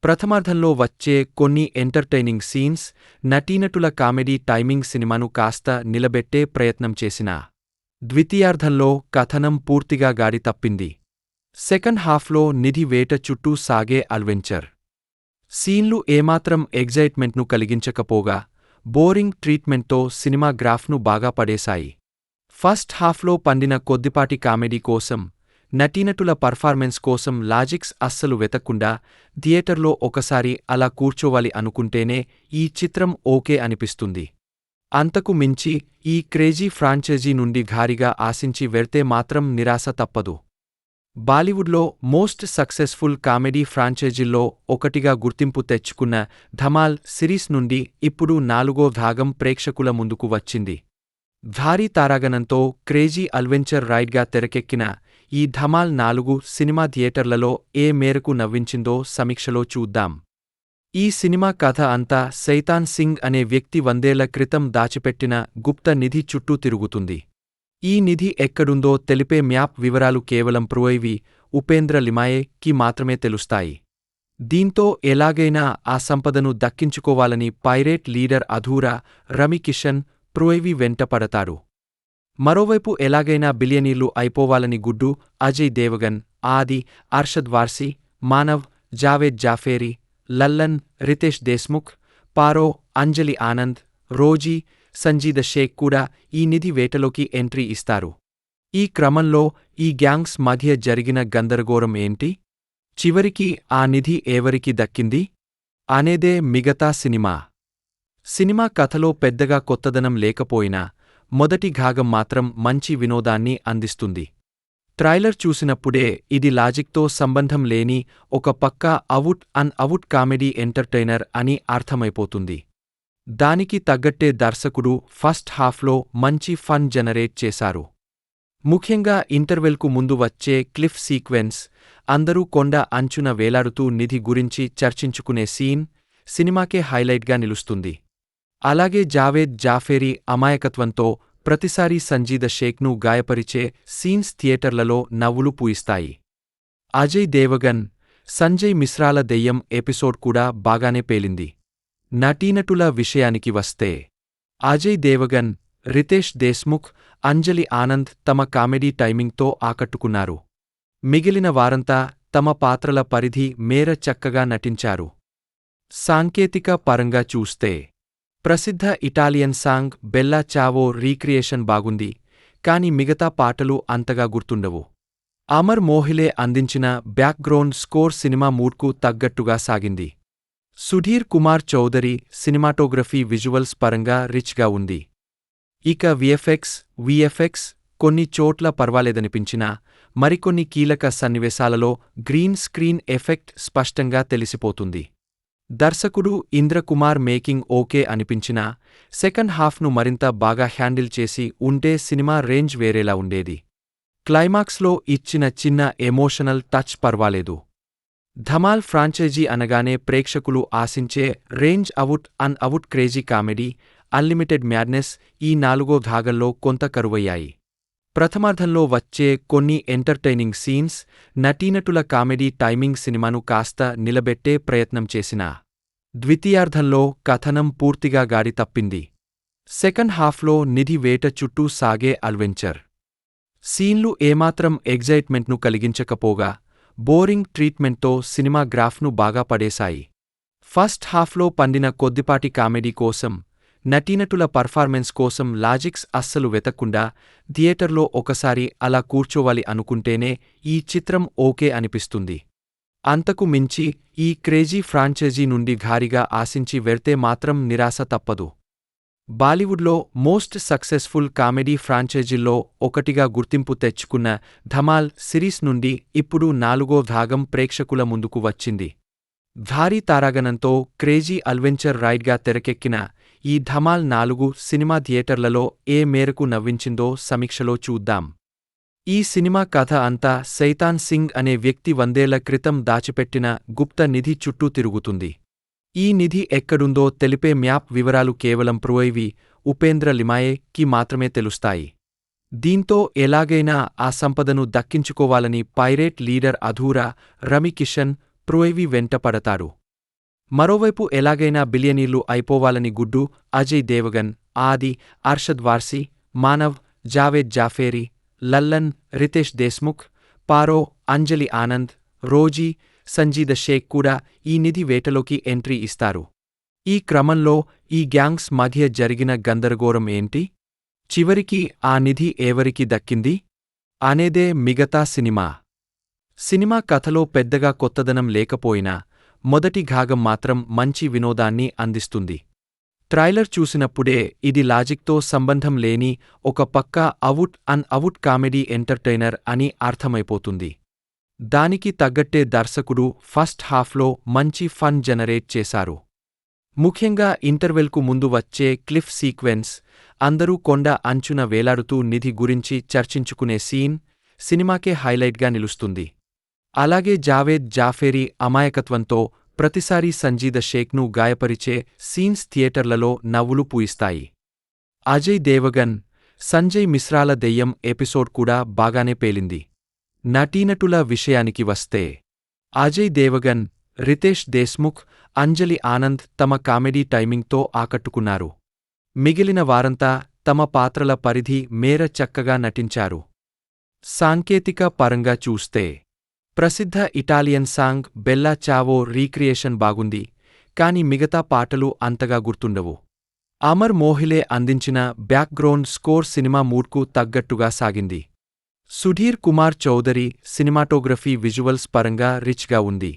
ప్రథమార్ధంలో వచ్చే కొన్ని ఎంటర్టైనింగ్ సీన్స్, నటీనటుల కామెడీ టైమింగ్ సినిమాను కాస్త నిలబెట్టే ప్రయత్నం చేసినా ద్వితీయార్ధంలో కథనం పూర్తిగా గాడి తప్పింది. సెకండ్ హాఫ్లో నిధి వేట చుట్టూ సాగే అడ్వెంచర్ సీన్లు ఏమాత్రం ఎగ్జైట్మెంట్ను కలిగించకపోగా బోరింగ్ ట్రీట్మెంట్తో సినిమా గ్రాఫ్ను బాగా పడేశాయి. ఫస్ట్ హాఫ్లో పండిన కొద్దిపాటి కామెడీ కోసం, నటీనటుల పర్ఫార్మెన్స్ కోసం లాజిక్స్ అస్సలు వెతక్కుండా థియేటర్లో ఒకసారి అలా కూర్చోవాలి అనుకుంటేనే ఈ చిత్రం ఓకే అనిపిస్తుంది. అంతకు మించి ఈ క్రేజీ ఫ్రాంచైజీ నుండి భారీగా ఆశించి వెళ్తే మాత్రం నిరాశ తప్పదు. బాలీవుడ్లో మోస్ట్ సక్సెస్ఫుల్ కామెడీ ఫ్రాంచైజీల్లో ఒకటిగా గుర్తింపు తెచ్చుకున్న ధమాల్ సిరీస్ నుండి ఇప్పుడు 4వ భాగం ప్రేక్షకుల ముందుకు వచ్చింది. భారీ తారాగణంతో క్రేజీ అడ్వెంచర్ రైడ్గా తెరకెక్కిన ఈ ధమాల్ 4 సినిమా థియేటర్లలో ఏ మేరకు నవ్వించిందో సమీక్షలో చూద్దాం. ఈ సినిమా కథ అంతా సైతాన్ సింగ్ అనే వ్యక్తి 100 ఏళ్ల క్రితం దాచిపెట్టిన గుప్త నిధి చుట్టూ తిరుగుతుంది. ఈ నిధి ఎక్కడుందో తెలిపే మ్యాప్ వివరాలు కేవలం ప్రోయివి ఉపేంద్ర లిమాయేకి మాత్రమే తెలుస్తాయి. దీంతో ఎలాగైనా ఆ సంపదను దక్కించుకోవాలని పైరేట్ లీడర్ అధూరా రమికిషన్ ప్రోయివి వెంట పడతారు. మరోవైపు ఎలాగైనా బిలియనీర్లు అయిపోవాలని గుడ్డు అజయ్ దేవగన్, ఆది, అర్షద్ వార్సీ, మానవ్, జావేద్ జాఫేరీ, లల్లన్, రితేష్ దేశ్ముఖ్, పారో, అంజలి ఆనంద్, రోజీ, సంజీద షేక్ కూడా ఈ నిధి వేటలోకి ఎంట్రీ ఇస్తారు. ఈ క్రమంలో ఈ గ్యాంగ్స్ మధ్య జరిగిన గందరగోళం ఏంటి? చివరికి ఆ నిధి ఎవరికి దక్కింది? అనేదే మిగతా సినిమా కథలో పెద్దగా కొత్తదనం లేకపోయినా మొదటి భాగం మాత్రం మంచి వినోదాన్ని అందిస్తుంది. ట్రైలర్ చూసినప్పుడే ఇది లాజిక్తో సంబంధం లేని ఒక పక్కా అవుట్ కామెడీ ఎంటర్టైనర్ అని అర్థమైపోతుంది. దానికి తగ్గట్టే దర్శకుడు ఫస్ట్ హాఫ్లో మంచి ఫన్ జనరేట్ చేశారు. ముఖ్యంగా ఇంటర్వెల్కు ముందు వచ్చే క్లిఫ్ సీక్వెన్స్, అందరూ కొండ అంచున వేలాడుతూ నిధి గురించి చర్చించుకునే సీన్ సినిమాకే హైలైట్గా నిలుస్తుంది. అలాగే జావేద్ జాఫేరీ అమాయకత్వంతో ప్రతిసారీ సంజీద షేక్ను గాయపరిచే సీన్స్ థియేటర్లలో నవ్వులు పూయిస్తాయి. అజయ్ దేవగన్, సంజయ్ మిశ్రాల దెయ్యం ఎపిసోడ్ కూడా బాగానే పేలింది. నటీనటుల విషయానికి వస్తే అజయ్ దేవగన్, రితేష్ దేశ్ముఖ్, అంజలి ఆనంద్ తమ కామెడీ టైమింగ్తో ఆకట్టుకున్నారు. మిగిలిన వారంతా తమ పాత్రల పరిధి మేర చక్కగా నటించారు. సాంకేతిక పరంగా చూస్తే ప్రసిద్ధ ఇటాలియన్ సాంగ్ బెల్లా చావో రీక్రియేషన్ బాగుంది, కాని మిగతా పాటలు అంతగా గుర్తుండవు. అమర్ మోహిలే అందించిన బ్యాక్గ్రౌండ్ స్కోర్ సినిమా మూడ్కు తగ్గట్టుగా సాగింది. సుధీర్ కుమార్ చౌదరి సినిమాటోగ్రఫీ విజువల్స్ పరంగా రిచ్గా ఉంది. ఇక విఎఫ్ఎక్స్ కొన్ని చోట్ల పర్వాలేదనిపించినా మరికొన్ని కీలక సన్నివేశాలలో గ్రీన్ స్క్రీన్ ఎఫెక్ట్ స్పష్టంగా తెలిసిపోతుంది. దర్శకుడు ఇంద్రకుమార్ మేకింగ్ ఓకే అనిపించినా సెకండ్ హాఫ్ను మరింత బాగా హ్యాండిల్ చేసి ఉంటే సినిమా రేంజ్ వేరేలా ఉండేది. క్లైమాక్స్లో ఇచ్చిన చిన్న ఎమోషనల్ టచ్ పర్వాలేదు. ధమాల్ ఫ్రాంచైజీ అనగానే ప్రేక్షకులు ఆశించే range out crazy comedy, unlimited madness ఈ నాలుగో భాగంలో కొంత కరువయ్యాయి. ప్రథమార్ధంలో వచ్చే కొన్ని ఎంటర్టైనింగ్ సీన్స్, నటీనటుల కామెడీ టైమింగ్ సినిమాను కాస్త నిలబెట్టే ప్రయత్నం చేసినా ద్వితీయార్ధంలో కథనం పూర్తిగా గాడి తప్పింది. సెకండ్ హాఫ్లో నిధి వేట చుట్టూ సాగే అడ్వెంచర్ సీన్లు ఏమాత్రం ఎగ్జైట్మెంట్ను కలిగించకపోగా బోరింగ్ ట్రీట్మెంట్తో సినిమా గ్రాఫ్ను బాగా పడేశాయి. ఫస్ట్ హాఫ్లో పండిన కొద్దిపాటి కామెడీ కోసం, నటీనటుల పర్ఫార్మెన్స్ కోసం లాజిక్స్ అస్సలు వెతక్కుండా థియేటర్లో ఒకసారి అలా కూర్చోవాలి అనుకుంటేనే ఈ చిత్రం ఓకే అనిపిస్తుంది. అంతకు మించి ఈ క్రేజీ ఫ్రాంచైజీ నుండి భారీగా ఆశించి వెళ్తే మాత్రం నిరాశ తప్పదు. బాలీవుడ్లో మోస్ట్ సక్సెస్ఫుల్ కామెడీ ఫ్రాంచైజీల్లో ఒకటిగా గుర్తింపు తెచ్చుకున్న ధమాల్ సిరీస్ నుండి ఇప్పుడు 4వ భాగం ప్రేక్షకుల ముందుకు వచ్చింది. భారీ తారాగణంతో క్రేజీ అడ్వెంచర్ రైడ్గా తెరకెక్కిన ఈ ధమాల్ 4 సినిమా థియేటర్లలో ఏ మేరకు నవ్వించిందో సమీక్షలో చూద్దాం. ఈ సినిమా కథ అంతా సైతాన్ సింగ్ అనే వ్యక్తి 100 ఏళ్ల క్రితం దాచిపెట్టిన గుప్త నిధి చుట్టూ తిరుగుతుంది. ఈ నిధి ఎక్కడుందో తెలిపే మ్యాప్ వివరాలు కేవలం ప్రోయివి ఉపేంద్ర లిమాయేకి మాత్రమే తెలుస్తాయి. దీంతో ఎలాగైనా ఆ సంపదను దక్కించుకోవాలని పైరేట్ లీడర్ అధూరా రమికిషన్ ప్రోయివి వెంటపడతాడు. మరోవైపు ఎలాగైనా బిలియనీర్లు అయిపోవాలని గుడ్డు అజయ్ దేవగన్, ఆది, అర్షద్ వార్సీ, మానవ్, జావేద్ జాఫేరీ, లల్లన్, రితేష్ దేశ్ముఖ్, పారో, అంజలి ఆనంద్, రోజీ, సంజీద షేక్ కూడా ఈ నిధి వేటలోకి ఎంట్రీ ఇస్తారు. ఈ క్రమంలో ఈ గ్యాంగ్స్ మధ్య జరిగిన గందరగోళం ఏంటి? చివరికి ఆ నిధి ఎవరికి దక్కింది అనేదే మిగతా సినిమా కథలో పెద్దగా కొత్తదనం లేకపోయినా మొదటి భాగం మాత్రం మంచి వినోదాన్ని అందిస్తుంది. ట్రైలర్ చూసినప్పుడే ఇది లాజిక్తో సంబంధం లేని ఒక పక్కా అవుట్ కామెడీ ఎంటర్టైనర్ అని అర్థమైపోతుంది. దానికి తగ్గట్టే దర్శకుడు ఫస్ట్ హాఫ్లో మంచి ఫన్ జనరేట్ చేశారు. ముఖ్యంగా ఇంటర్వెల్కు ముందు వచ్చే క్లిఫ్ సీక్వెన్స్, అందరూ కొండ అంచున వేలాడుతూ నిధి గురించి చర్చించుకునే సీన్ సినిమాకే హైలైట్గా నిలుస్తుంది. అలాగే జావేద్ జాఫేరీ అమాయకత్వంతో ప్రతిసారీ సంజీద షేక్ను గాయపరిచే సీన్స్ థియేటర్లలో నవ్వులు పూయిస్తాయి. అజయ్ దేవగన్, సంజయ్ మిశ్రాల దెయ్యం ఎపిసోడ్ కూడా బాగానే పేలింది. నటీనటుల విషయానికి వస్తే అజయ్ దేవగన్, రితేష్ దేశ్ముఖ్, అంజలి ఆనంద్ తమ కామెడీ టైమింగ్తో ఆకట్టుకున్నారు. మిగిలిన వారంతా తమ పాత్రల పరిధి మేర చక్కగా నటించారు. సాంకేతిక పరంగా చూస్తే ప్రసిద్ధ ఇటాలియన్ సాంగ్ బెల్లా చావో రీక్రియేషన్ బాగుంది, కాని మిగతా పాటలు అంతగా గుర్తుండవు. అమర్ మోహిలే అందించిన బ్యాక్గ్రౌండ్ స్కోర్ సినిమా మూడ్కు తగ్గట్టుగా సాగింది. సుధీర్ కుమార్ చౌదరి సినిమాటోగ్రఫీ విజువల్స్ పరంగా రిచ్గా ఉంది.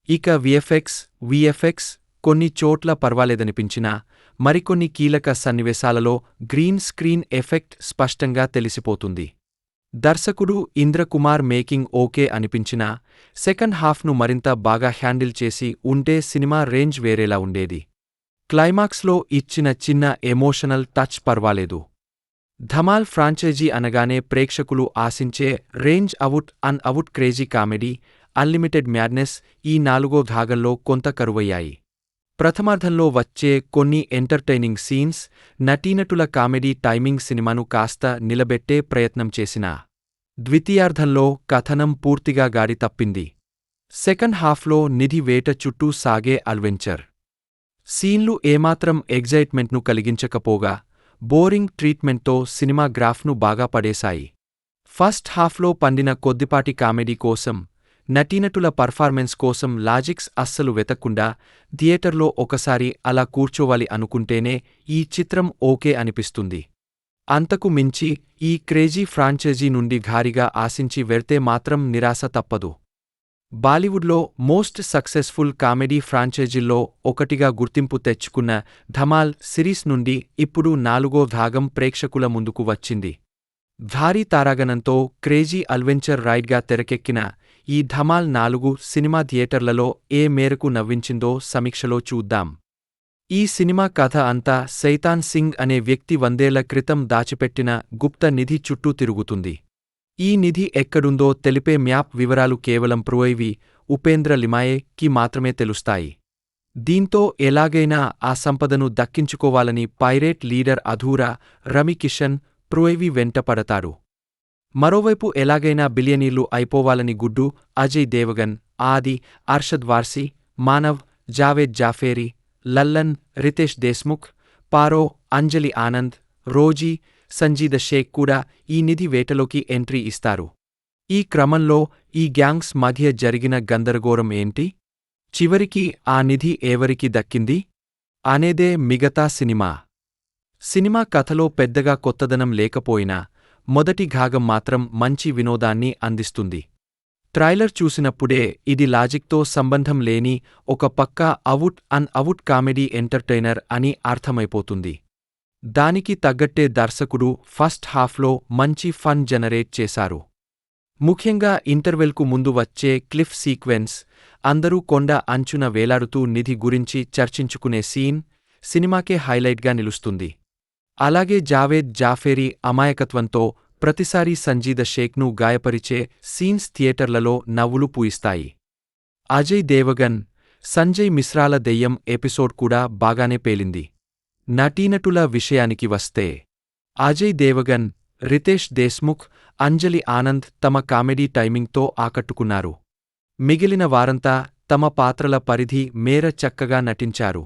ఇక విఎఫ్ఎక్స్ కొన్ని చోట్ల పర్వాలేదనిపించినా మరికొన్ని కీలక సన్నివేశాలలో గ్రీన్ స్క్రీన్ ఎఫెక్ట్ స్పష్టంగా తెలిసిపోతుంది. దర్శకుడు ఇంద్రకుమార్ మేకింగ్ ఓకే అనిపించినా సెకండ్ హాఫ్ను మరింత బాగా హ్యాండిల్ చేసి ఉంటే సినిమా రేంజ్ వేరేలా ఉండేది. క్లైమాక్స్లో ఇచ్చిన చిన్న ఎమోషనల్ టచ్ పర్వాలేదు. ధమాల్ ఫ్రాంచైజీ అనగానే ప్రేక్షకులు ఆశించే range out crazy comedy, unlimited madness ఈ 4వ భాగంలో కొంత కరువయ్యాయి. ప్రథమార్ధంలో వచ్చే కొన్ని ఎంటర్టైనింగ్ సీన్స్, నటీనటుల కామెడీ టైమింగ్ సినిమాను కాస్త నిలబెట్టే ప్రయత్నం చేసినా ద్వితీయార్ధంలో కథనం పూర్తిగా గాడి తప్పింది. సెకండ్ హాఫ్లో నిధి వేట చుట్టూ సాగే అడ్వెంచర్ సీన్లు ఏమాత్రం ఎగ్జైట్మెంట్ను కలిగించకపోగా బోరింగ్ ట్రీట్మెంట్తో సినిమా గ్రాఫ్ను బాగా పడేశాయి. ఫస్ట్ హాఫ్లో పండిన కొద్దిపాటి కామెడీ కోసం, నటీనటుల పర్ఫార్మెన్స్ కోసం లాజిక్స్ అస్సలు వెతక్కుండా థియేటర్లో ఒకసారి అలా కూర్చోవాలి అనుకుంటేనే ఈ చిత్రం ఓకే అనిపిస్తుంది. అంతకు మించి ఈ క్రేజీ ఫ్రాంచైజీ నుండి భారీగా ఆశించి వెళ్తే మాత్రం నిరాశ తప్పదు. బాలీవుడ్లో మోస్ట్ సక్సెస్ఫుల్ కామెడీ ఫ్రాంచైజీల్లో ఒకటిగా గుర్తింపు తెచ్చుకున్న ధమాల్ సిరీస్ నుండి ఇప్పుడు 4వ భాగం ప్రేక్షకుల ముందుకు వచ్చింది. భారీ తారాగణంతో క్రేజీ అడ్వెంచర్ రైడ్గా తెరకెక్కిన ఈ ధమాల్ 4 సినిమా థియేటర్లలో ఏ మేరకు నవ్వించిందో సమీక్షలో చూద్దాం. ఈ సినిమా కథ అంతా సైతాన్ సింగ్ అనే వ్యక్తి 100 ఏళ్ల క్రితం దాచిపెట్టిన గుప్త నిధి చుట్టూ తిరుగుతుంది. ఈ నిధి ఎక్కడుందో తెలిపే మ్యాప్ వివరాలు కేవలం ప్రోయివి ఉపేంద్ర లిమాయేకి మాత్రమే తెలుస్తాయి. దీంతో ఎలాగైనా ఆ సంపదను దక్కించుకోవాలని పైరేట్ లీడర్ అధూరా రమి కిషన్ ప్రోయివి వెంటపడతాడు. మరోవైపు ఎలాగైనా బిలియనీర్లు అయిపోవాలని గుడ్డు అజయ్ దేవగన్, ఆది, అర్షద్ వార్సీ, మానవ్, జావేద్ జాఫేరీ, లల్లన్, రితేష్ దేశ్ముఖ్, పారో, అంజలి ఆనంద్, రోజీ, సంజీద షేక్ కూడా ఈ నిధి వేటలోకి ఎంట్రీ ఇస్తారు. ఈ క్రమంలో ఈ గ్యాంగ్స్ మధ్య జరిగిన గందరగోళం ఏంటి? చివరికి ఆ నిధి ఎవరికి దక్కింది? అనేదే మిగతా సినిమా. సినిమా కథలో పెద్దగా కొత్తదనం లేకపోయినా మొదటి భాగం మాత్రం మంచి వినోదాన్ని అందిస్తుంది. ట్రైలర్ చూసినప్పుడే ఇది లాజిక్తో సంబంధం లేని ఒక పక్కా అవుట్ కామెడీ ఎంటర్టైనర్ అని అర్థమైపోతుంది. దానికి తగ్గట్టే దర్శకుడు ఫస్ట్ హాఫ్లో మంచి ఫన్ జనరేట్ చేశారు. ముఖ్యంగా ఇంటర్వెల్కు ముందు వచ్చే క్లిఫ్ సీక్వెన్స్, అందరూ కొండ అంచున వేలాడుతూ నిధి గురించి చర్చించుకునే సీన్ సినిమాకే హైలైట్గా నిలుస్తుంది. అలాగే జావేద్ జాఫేరీ అమాయకత్వంతో ప్రతిసారీ సంజీద షేక్ను గాయపరిచే సీన్స్ థియేటర్లలో నవ్వులు పూయిస్తాయి. అజయ్ దేవగన్, సంజయ్ మిశ్రాల దెయ్యం ఎపిసోడ్ కూడా బాగానే పేలింది. నటీనటుల విషయానికి వస్తే అజయ్ దేవగన్, రితేష్ దేశ్ముఖ్, అంజలి ఆనంద్ తమ కామెడీ టైమింగ్తో ఆకట్టుకున్నారు. మిగిలిన వారంతా తమ పాత్రల పరిధి మేర చక్కగా నటించారు.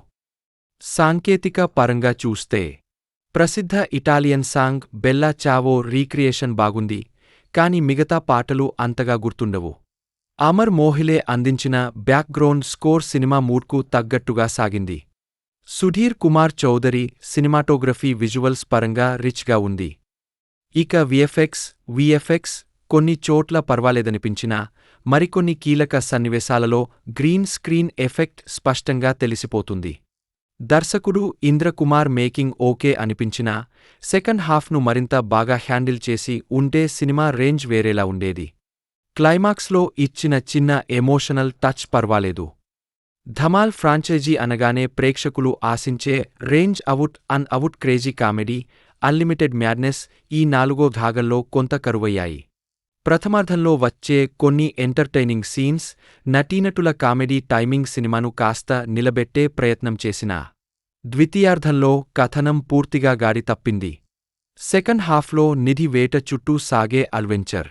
సాంకేతిక పరంగా చూస్తే ప్రసిద్ధ ఇటాలియన్ సాంగ్ బెల్లా చావో రీక్రియేషన్ బాగుంది, కాని మిగతా పాటలు అంతగా గుర్తుండవు. అమర్ మోహిలే అందించిన బ్యాక్గ్రౌండ్ స్కోర్ సినిమా మూడ్కు తగ్గట్టుగా సాగింది. సుధీర్ కుమార్ చౌదరి సినిమాటోగ్రఫీ విజువల్స్ పరంగా రిచ్గా ఉంది. ఇక విఎఫ్ఎక్స్ కొన్ని చోట్ల పర్వాలేదనిపించినా మరికొన్ని కీలక సన్నివేశాలలో గ్రీన్ స్క్రీన్ ఎఫెక్ట్ స్పష్టంగా తెలిసిపోతుంది. దర్శకుడు ఇంద్రకుమార్ మేకింగ్ ఓకే అనిపించినా సెకండ్ హాఫ్ను మరింత బాగా హ్యాండిల్ చేసి ఉంటే సినిమా రేంజ్ వేరేలా ఉండేది. క్లైమాక్స్లో ఇచ్చిన చిన్న ఎమోషనల్ టచ్ పర్వాలేదు. ధమాల్ ఫ్రాంచైజీ అనగానే ప్రేక్షకులు ఆశించే range out crazy comedy, unlimited madness ఈ 4వ భాగంలో కొంత కరువయ్యాయి. ప్రథమార్ధంలో వచ్చే కొన్ని ఎంటర్టైనింగ్ సీన్స్, నటీనటుల కామెడీ టైమింగ్ సినిమాను కాస్త నిలబెట్టే ప్రయత్నం చేసినా ద్వితీయార్ధంలో కథనం పూర్తిగా గాడి తప్పింది. సెకండ్ హాఫ్లో నిధి వేట చుట్టూ సాగే అడ్వెంచర్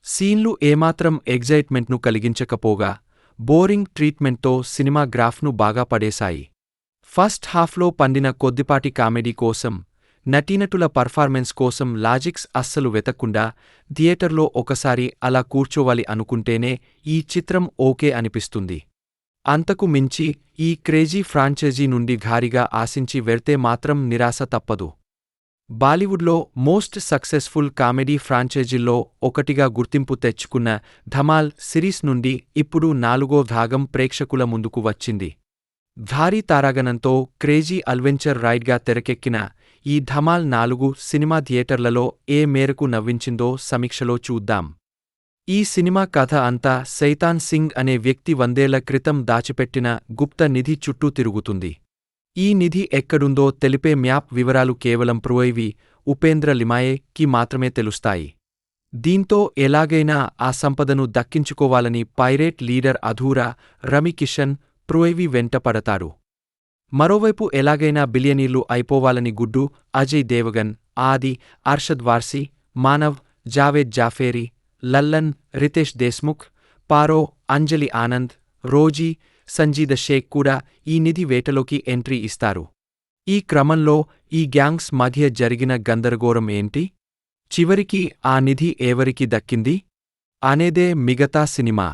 సీన్లు ఏమాత్రం ఎగ్జైట్మెంట్ను కలిగించకపోగా బోరింగ్ ట్రీట్మెంట్తో సినిమా గ్రాఫ్ను బాగా పడేశాయి. ఫస్ట్ హాఫ్లో పండిన కొద్దిపాటి కామెడీ కోసం, నటీనటుల పర్ఫార్మెన్స్ కోసం లాజిక్స్ అస్సలు వెతక్కుండా థియేటర్లో ఒకసారి అలా కూర్చోవాలి అనుకుంటేనే ఈ చిత్రం ఓకే అనిపిస్తుంది. అంతకు మించి ఈ క్రేజీ ఫ్రాంచైజీ నుండి భారీగా ఆశించి వెళ్తే మాత్రం నిరాశ తప్పదు. బాలీవుడ్లో మోస్ట్ సక్సెస్ఫుల్ కామెడీ ఫ్రాంచైజీల్లో ఒకటిగా గుర్తింపు తెచ్చుకున్న ధమాల్ సిరీస్ నుండి ఇప్పుడు 4వ భాగం ప్రేక్షకుల ముందుకు వచ్చింది. భారీ తారాగణంతో క్రేజీ అడ్వెంచర్ రైడ్గా తెరకెక్కిన ఈ ధమాల్ 4 సినిమా థియేటర్లలో ఏ మేరకు నవ్వించిందో సమీక్షలో చూద్దాం. ఈ సినిమా కథ అంతా సైతాన్ సింగ్ అనే వ్యక్తి 100 ఏళ్ల క్రితం దాచిపెట్టిన గుప్త నిధి చుట్టూ తిరుగుతుంది. ఈ నిధి ఎక్కడుందో తెలిపే మ్యాప్ వివరాలు కేవలం ప్రోయివి ఉపేంద్ర లిమాయేకి మాత్రమే తెలుస్తాయి. దీంతో ఎలాగైనా ఆ సంపదను దక్కించుకోవాలని పైరేట్ లీడర్ అధూరా రమి కిషన్ ప్రోయివి వెంటపడతాడు. మరోవైపు ఎలాగైనా బిలియనీర్లు అయిపోవాలని గుడ్డు అజయ్ దేవగన్, ఆది, అర్షద్ వార్సీ, మానవ్, జావేద్ జాఫేరీ, లల్లన్, రితేష్ దేశ్ముఖ్, పారో, అంజలి ఆనంద్, రోజీ, సంజీద షేక్ కూడా ఈ నిధి వేటలోకి ఎంట్రీ ఇస్తారు. ఈ క్రమంలో ఈ గ్యాంగ్స్ మధ్య జరిగిన గందరగోళం ఏంటి? చివరికి ఆ నిధి ఎవరికి దక్కింది? అనేదే మిగతా సినిమా.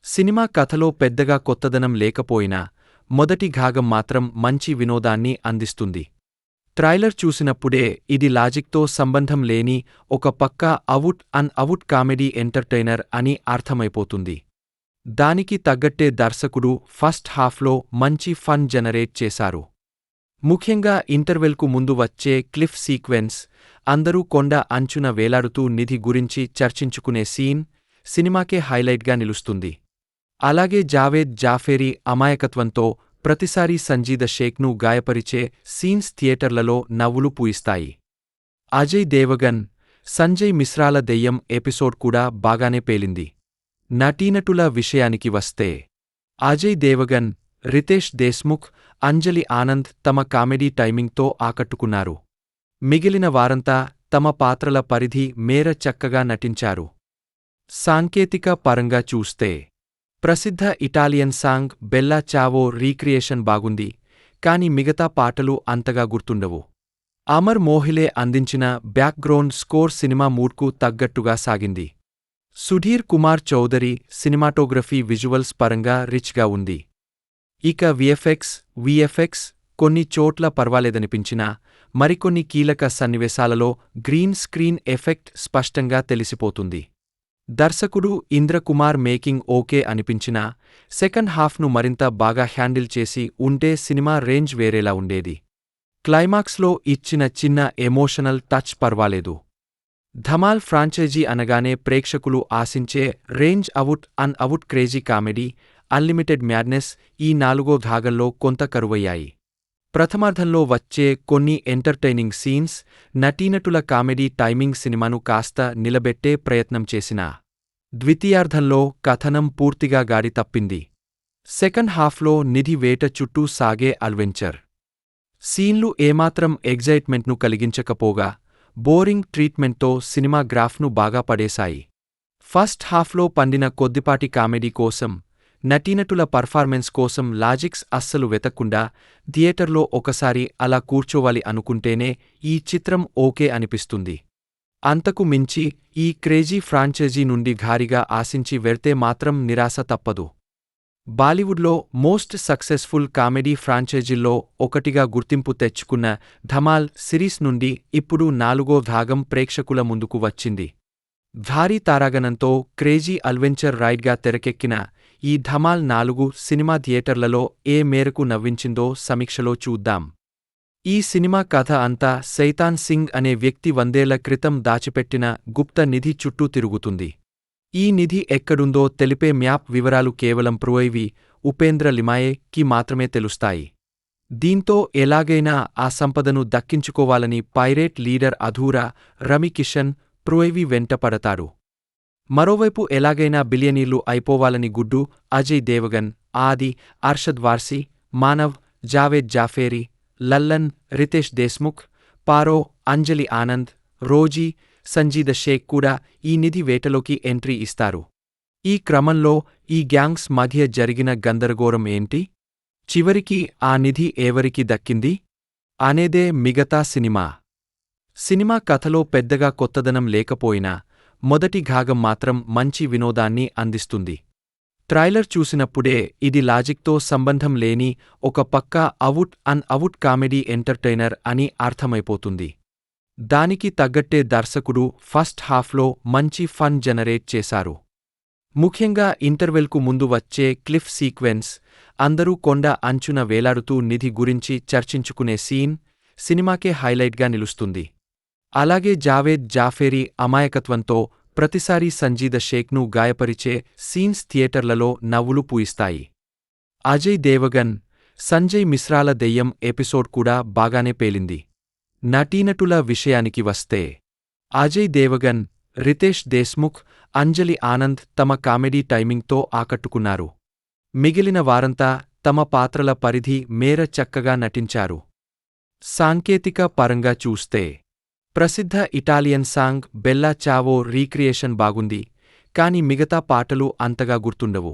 సినిమా కథలో పెద్దగా కొత్తదనం లేకపోయినా మొదటి భాగం మాత్రం మంచి వినోదాన్ని అందిస్తుంది. ట్రైలర్ చూసినప్పుడే ఇది లాజిక్తో సంబంధం లేని ఒక పక్కా అవుట్ కామెడీ ఎంటర్టైనర్ అని అర్థమైపోతుంది. దానికి తగ్గట్టే దర్శకుడు ఫస్ట్ హాఫ్లో మంచి ఫన్ జనరేట్ చేశారు. ముఖ్యంగా ఇంటర్వెల్కు ముందు వచ్చే క్లిఫ్ సీక్వెన్స్, అందరూ కొండ అంచున వేలాడుతూ నిధి గురించి చర్చించుకునే సీన్ సినిమాకే హైలైట్గా నిలుస్తుంది. అలాగే జావేద్ జాఫేరీ అమాయకత్వంతో ప్రతిసారీ సంజీద షేక్ను గాయపరిచే సీన్స్ థియేటర్లలో నవ్వులు పూయిస్తాయి. అజయ్ దేవగన్, సంజయ్ మిశ్రాల దెయ్యం ఎపిసోడ్ కూడా బాగానే పేలింది. నటీనటుల విషయానికి వస్తే అజయ్ దేవగన్, రితేష్ దేశ్ముఖ్, అంజలి ఆనంద్ తమ కామెడీ టైమింగ్తో ఆకట్టుకున్నారు. మిగిలిన వారంతా తమ పాత్రల పరిధి మేర చక్కగా నటించారు. సాంకేతిక పరంగా చూస్తే ప్రసిద్ధ ఇటాలియన్ సాంగ్ బెల్లా చావో రీక్రియేషన్ బాగుంది, కాని మిగతా పాటలు అంతగా గుర్తుండవు. అమర్ మోహిలే అందించిన బ్యాక్గ్రౌండ్ స్కోర్ సినిమా మూడ్కు తగ్గట్టుగా సాగింది. సుధీర్ కుమార్ చౌదరి సినిమాటోగ్రఫీ విజువల్స్ పరంగా రిచ్గా ఉంది. ఇక విఎఫ్ఎక్స్ కొన్ని చోట్ల పర్వాలేదనిపించినా మరికొన్ని కీలక సన్నివేశాలలో గ్రీన్ స్క్రీన్ ఎఫెక్ట్ స్పష్టంగా తెలిసిపోతుంది. దర్శకుడు ఇంద్రకుమార్ మేకింగ్ ఓకే అనిపించినా సెకండ్ హాఫ్ను మరింత బాగా హ్యాండిల్ చేసి ఉంటే సినిమా రేంజ్ వేరేలా ఉండేది. క్లైమాక్స్లో ఇచ్చిన చిన్న ఎమోషనల్ టచ్ పర్వాలేదు. ధమాల్ ఫ్రాంచైజీ అనగానే ప్రేక్షకులు ఆశించే range out crazy comedy, unlimited madness ఈ నాలుగో భాగంలో కొంత కరువయ్యాయి. ప్రథమార్ధంలో వచ్చే కొన్ని ఎంటర్టైనింగ్ సీన్స్, నటీనటుల కామెడీ టైమింగ్ సినిమాను కాస్త నిలబెట్టే ప్రయత్నం చేసినా ద్వితీయార్ధంలో కథనం పూర్తిగా గాడి తప్పింది. సెకండ్ హాఫ్లో నిధి వేట చుట్టూ సాగే అడ్వెంచర్ సీన్లు ఏమాత్రం ఎగ్జైట్మెంట్ను కలిగించకపోగా బోరింగ్ ట్రీట్మెంట్తో సినిమా గ్రాఫ్ను బాగా పడేశాయి. ఫస్ట్ హాఫ్లో పండిన కొద్దిపాటి కామెడీ కోసం, నటీనటుల పర్ఫార్మెన్స్ కోసం లాజిక్స్ అస్సలు వెతక్కుండా థియేటర్లో ఒకసారి అలా కూర్చోవాలి అనుకుంటేనే ఈ చిత్రం ఓకే అనిపిస్తుంది. అంతకు మించి ఈ క్రేజీ ఫ్రాంచైజీ నుండి భారీగా ఆశించి వెళ్తే మాత్రం నిరాశ తప్పదు. బాలీవుడ్లో మోస్ట్ సక్సెస్ఫుల్ కామెడీ ఫ్రాంచైజీల్లో ఒకటిగా గుర్తింపు తెచ్చుకున్న ధమాల్ సిరీస్ నుండి ఇప్పుడు 4వ భాగం ప్రేక్షకుల ముందుకు వచ్చింది. భారీ తారాగణంతో క్రేజీ అడ్వెంచర్ రైడ్గా తెరకెక్కిన ఈ ధమాల్ 4 సినిమా థియేటర్లలో ఏ మేరకు నవ్వించిందో సమీక్షలో చూద్దాం. ఈ సినిమా కథ అంతా సైతాన్ సింగ్ అనే వ్యక్తి 100 ఏళ్ల క్రితం దాచిపెట్టిన గుప్త నిధి చుట్టూ తిరుగుతుంది. ఈ నిధి ఎక్కడుందో తెలిపే మ్యాప్ వివరాలు కేవలం ఉపేంద్ర లిమాయే కి మాత్రమే తెలుస్తాయి. దీంతో ఎలాగైనా ఆ సంపదను దక్కించుకోవాలని పైరేట్ లీడర్ అధూరా రమికిషన్ వెంటపడతారు. మరోవైపు ఎలాగైనా బిలియనీర్లు అయిపోవాలని గుడ్డు అజయ్ దేవగన్, ఆది, అర్షద్ వార్సీ, మానవ్, జావేద్ జాఫేరీ, లల్లన్, రితేష్ దేశ్ముఖ్, పారో, అంజలి ఆనంద్, రోజీ, సంజీద షేక్ కూడా ఈ నిధి వేటలోకి ఎంట్రీ ఇస్తారు. ఈ క్రమంలో ఈ గ్యాంగ్స్ మధ్య జరిగిన గందరగోళం ఏంటి? చివరికి ఆ నిధి ఎవరికి దక్కింది? అనేదే మిగతా సినిమా. సినిమా కథలో పెద్దగా కొత్తదనం లేకపోయినా మొదటి భాగం మాత్రం మంచి వినోదాన్ని అందిస్తుంది. ట్రైలర్ చూసినప్పుడే ఇది లాజిక్తో సంబంధం లేని ఒక పక్కా అవుట్ కామెడీ ఎంటర్టైనర్ అని అర్థమైపోతుంది. దానికి తగ్గట్టే దర్శకుడు ఫస్ట్ హాఫ్లో మంచి ఫన్ జనరేట్ చేశారు. ముఖ్యంగా ఇంటర్వెల్కు ముందు వచ్చే క్లిఫ్ సీక్వెన్స్, అందరూ కొండ అంచున వేలాడుతూ నిధి గురించి చర్చించుకునే సీన్ సినిమాకే హైలైట్గా నిలుస్తుంది. అలాగే జావేద్ జాఫేరీ అమాయకత్వంతో ప్రతిసారీ సంజీద షేక్ను గాయపరిచే సీన్స్ థియేటర్లలో నవ్వులు పూయిస్తాయి. అజయ్ దేవగన్, సంజయ్ మిశ్రాల దెయ్యం ఎపిసోడ్ కూడా బాగానే పేలింది. నటీనటుల విషయానికి వస్తే అజయ్ దేవగన్, రితేష్ దేశ్ముఖ్, అంజలి ఆనంద్ తమ కామెడీ టైమింగ్తో ఆకట్టుకున్నారు. మిగిలిన వారంతా తమ పాత్రల పరిధి మేర చక్కగా నటించారు. సాంకేతిక పరంగా చూస్తే ప్రసిద్ధ ఇటాలియన్ సాంగ్ బెల్లా చావో రీక్రియేషన్ బాగుంది, కాని మిగతా పాటలు అంతగా గుర్తుండవు.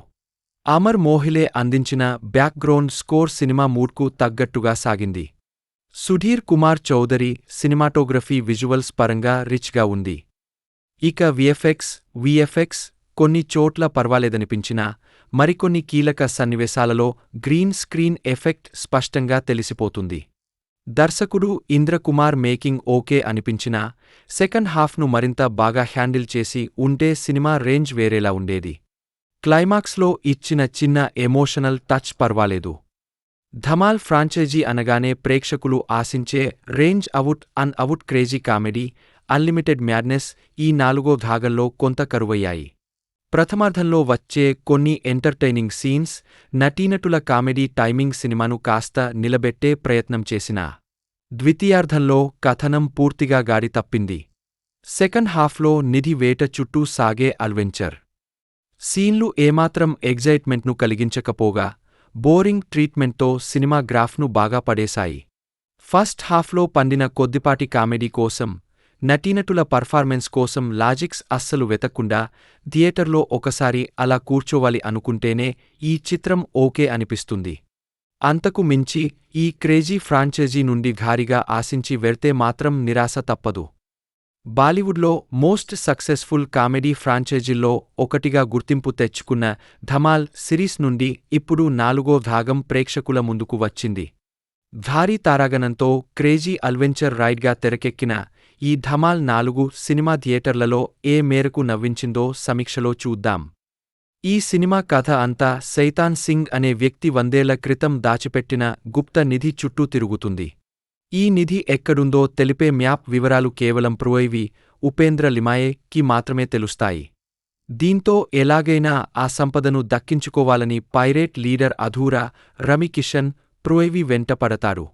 అమర్ మోహిలే అందించిన బ్యాక్గ్రౌండ్ స్కోర్ సినిమా మూడ్కు తగ్గట్టుగా సాగింది. సుధీర్ కుమార్ చౌదరి సినిమాటోగ్రఫీ విజువల్స్ పరంగా రిచ్గా ఉంది. ఇక విఎఫ్ఎక్స్ కొన్ని చోట్ల పర్వాలేదనిపించినా మరికొన్ని కీలక సన్నివేశాలలో గ్రీన్ స్క్రీన్ ఎఫెక్ట్ స్పష్టంగా తెలిసిపోతుంది. దర్శకుడు ఇంద్రకుమార్ మేకింగ్ ఓకే అనిపించినా సెకండ్ హాఫ్ను మరింత బాగా హ్యాండిల్ చేసి ఉంటే సినిమా రేంజ్ వేరేలా ఉండేది. క్లైమాక్స్లో ఇచ్చిన చిన్న ఎమోషనల్ టచ్ పర్వాలేదు. ధమాల్ ఫ్రాంచైజీ అనగానే ప్రేక్షకులు ఆశించే range out crazy comedy, unlimited madness ఈ నాలుగో భాగంలో కొంత కరువయ్యాయి. ప్రథమార్ధంలో వచ్చే కొన్ని ఎంటర్టైనింగ్ సీన్స్, నటీనటుల కామెడీ టైమింగ్ సినిమాను కాస్త నిలబెట్టే ప్రయత్నం చేసినా ద్వితీయార్ధంలో కథనం పూర్తిగా గాడి తప్పింది. సెకండ్ హాఫ్లో నిధి వేట చుట్టూ సాగే అడ్వెంచర్ సీన్లు ఏమాత్రం ఎగ్జైట్మెంట్ను కలిగించకపోగా బోరింగ్ ట్రీట్మెంట్తో సినిమా గ్రాఫ్ను బాగా పడేశాయి. ఫస్ట్ హాఫ్లో పండిన కొద్దిపాటి కామెడీ కోసం, నటీనటుల పర్ఫార్మెన్స్ కోసం లాజిక్స్ అస్సలు వెతక్కుండా థియేటర్లో ఒకసారి అలా కూర్చోవాలి అనుకుంటేనే ఈ చిత్రం ఓకే అనిపిస్తుంది. అంతకు మించి ఈ క్రేజీ ఫ్రాంచైజీ నుండి భారీగా ఆశించి వెళ్తే మాత్రం నిరాశ తప్పదు. బాలీవుడ్లో మోస్ట్ సక్సెస్ఫుల్ కామెడీ ఫ్రాంచైజీల్లో ఒకటిగా గుర్తింపు తెచ్చుకున్న ధమాల్ సిరీస్ నుండి ఇప్పుడు 4వ భాగం ప్రేక్షకుల ముందుకు వచ్చింది. భారీ తారాగణంతో క్రేజీ అడ్వెంచర్ రైడ్గా తెరకెక్కిన ఈ ధమాల్ 4 సినిమా థియేటర్లలో ఏ మేరకు నవ్వించిందో సమీక్షలో చూద్దాం. ఈ సినిమా కథ అంతా సైతాన్ సింగ్ అనే వ్యక్తి 100 ఏళ్ల క్రితం దాచిపెట్టిన గుప్త నిధి చుట్టూ తిరుగుతుంది. ఈ నిధి ఎక్కడుందో తెలిపే మ్యాప్ వివరాలు కేవలం ఉపేంద్ర లిమాయేకి మాత్రమే తెలుస్తాయి. దీంతో ఎలాగైనా ఆ సంపదను దక్కించుకోవాలని పైరేట్ లీడర్ అధూరా రమికిషన్ వెంట పడతారు.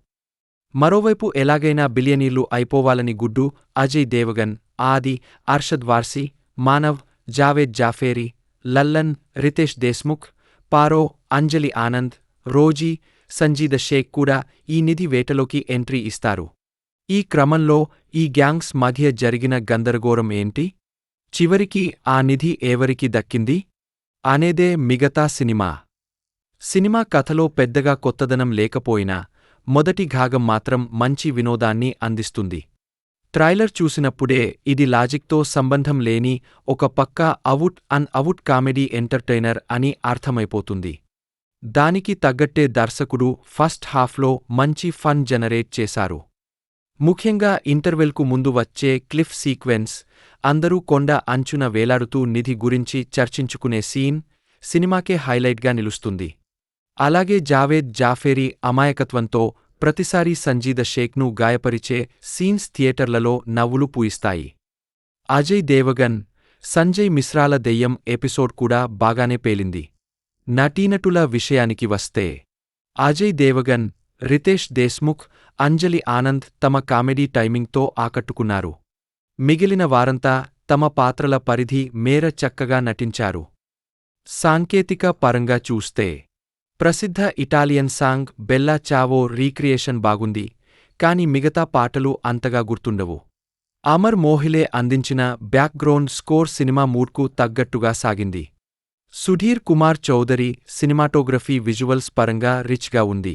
మరోవైపు ఎలాగైనా బిలియనీర్లు అయిపోవాలని గుడ్డు అజయ్ దేవగన్, ఆది, అర్షద్ వార్సీ, మానవ్, జావేద్ జాఫేరి, లల్లన్, రితేష్ దేశ్ముఖ్, పారో, అంజలి ఆనంద్, రోజీ, సంజీద షేక్ కూడా ఈ నిధి వేటలోకి ఎంట్రీ ఇస్తారు. ఈ క్రమంలో ఈ గ్యాంగ్స్ మధ్య జరిగిన గందరగోళం ఏంటి? చివరికి ఆ నిధి ఎవరికి దక్కింది? అనేదే మిగతా సినిమా కథలో పెద్దగా కొత్తదనం లేకపోయినా మొదటి భాగం మాత్రం మంచి వినోదాన్ని అందిస్తుంది. ట్రైలర్ చూసినప్పుడే ఇది లాజిక్తో సంబంధం లేని ఒక పక్కా అవుట్ కామెడీ ఎంటర్టైనర్ అని అర్థమైపోతుంది. దానికి తగ్గట్టే దర్శకుడు ఫస్ట్ హాఫ్లో మంచి ఫన్ జనరేట్ చేశారు. ముఖ్యంగా ఇంటర్వెల్కు ముందు వచ్చే క్లిఫ్ సీక్వెన్స్, అందరూ కొండ అంచున వేలాడుతూ నిధి గురించి చర్చించుకునే సీన్ సినిమాకే హైలైట్గా నిలుస్తుంది. అలాగే జావేద్ జాఫేరీ అమాయకత్వంతో ప్రతిసారీ సంజీద షేక్ను గాయపరిచే సీన్స్ థియేటర్లలో నవ్వులు పూయిస్తాయి. అజయ్ దేవగన్, సంజయ్ మిశ్రాల దెయ్యం ఎపిసోడ్ కూడా బాగానే పేలింది. నటీనటుల విషయానికి వస్తే అజయ్ దేవగన్, రితేష్ దేశ్ముఖ్, అంజలి ఆనంద్ తమ కామెడీ టైమింగ్తో ఆకట్టుకున్నారు. మిగిలిన వారంతా తమ పాత్రల పరిధి మేర చక్కగా నటించారు. సాంకేతిక పరంగా చూస్తే ప్రసిద్ధ ఇటాలియన్ సాంగ్ బెల్లా చావో రీక్రియేషన్ బాగుంది, కాని మిగతా పాటలు అంతగా గుర్తుండవు. అమర్ మోహిలే అందించిన బ్యాక్గ్రౌండ్ స్కోర్ సినిమా మూడ్కు తగ్గట్టుగా సాగింది. సుధీర్ కుమార్ చౌదరి సినిమాటోగ్రఫీ విజువల్స్ పరంగా రిచ్గా ఉంది.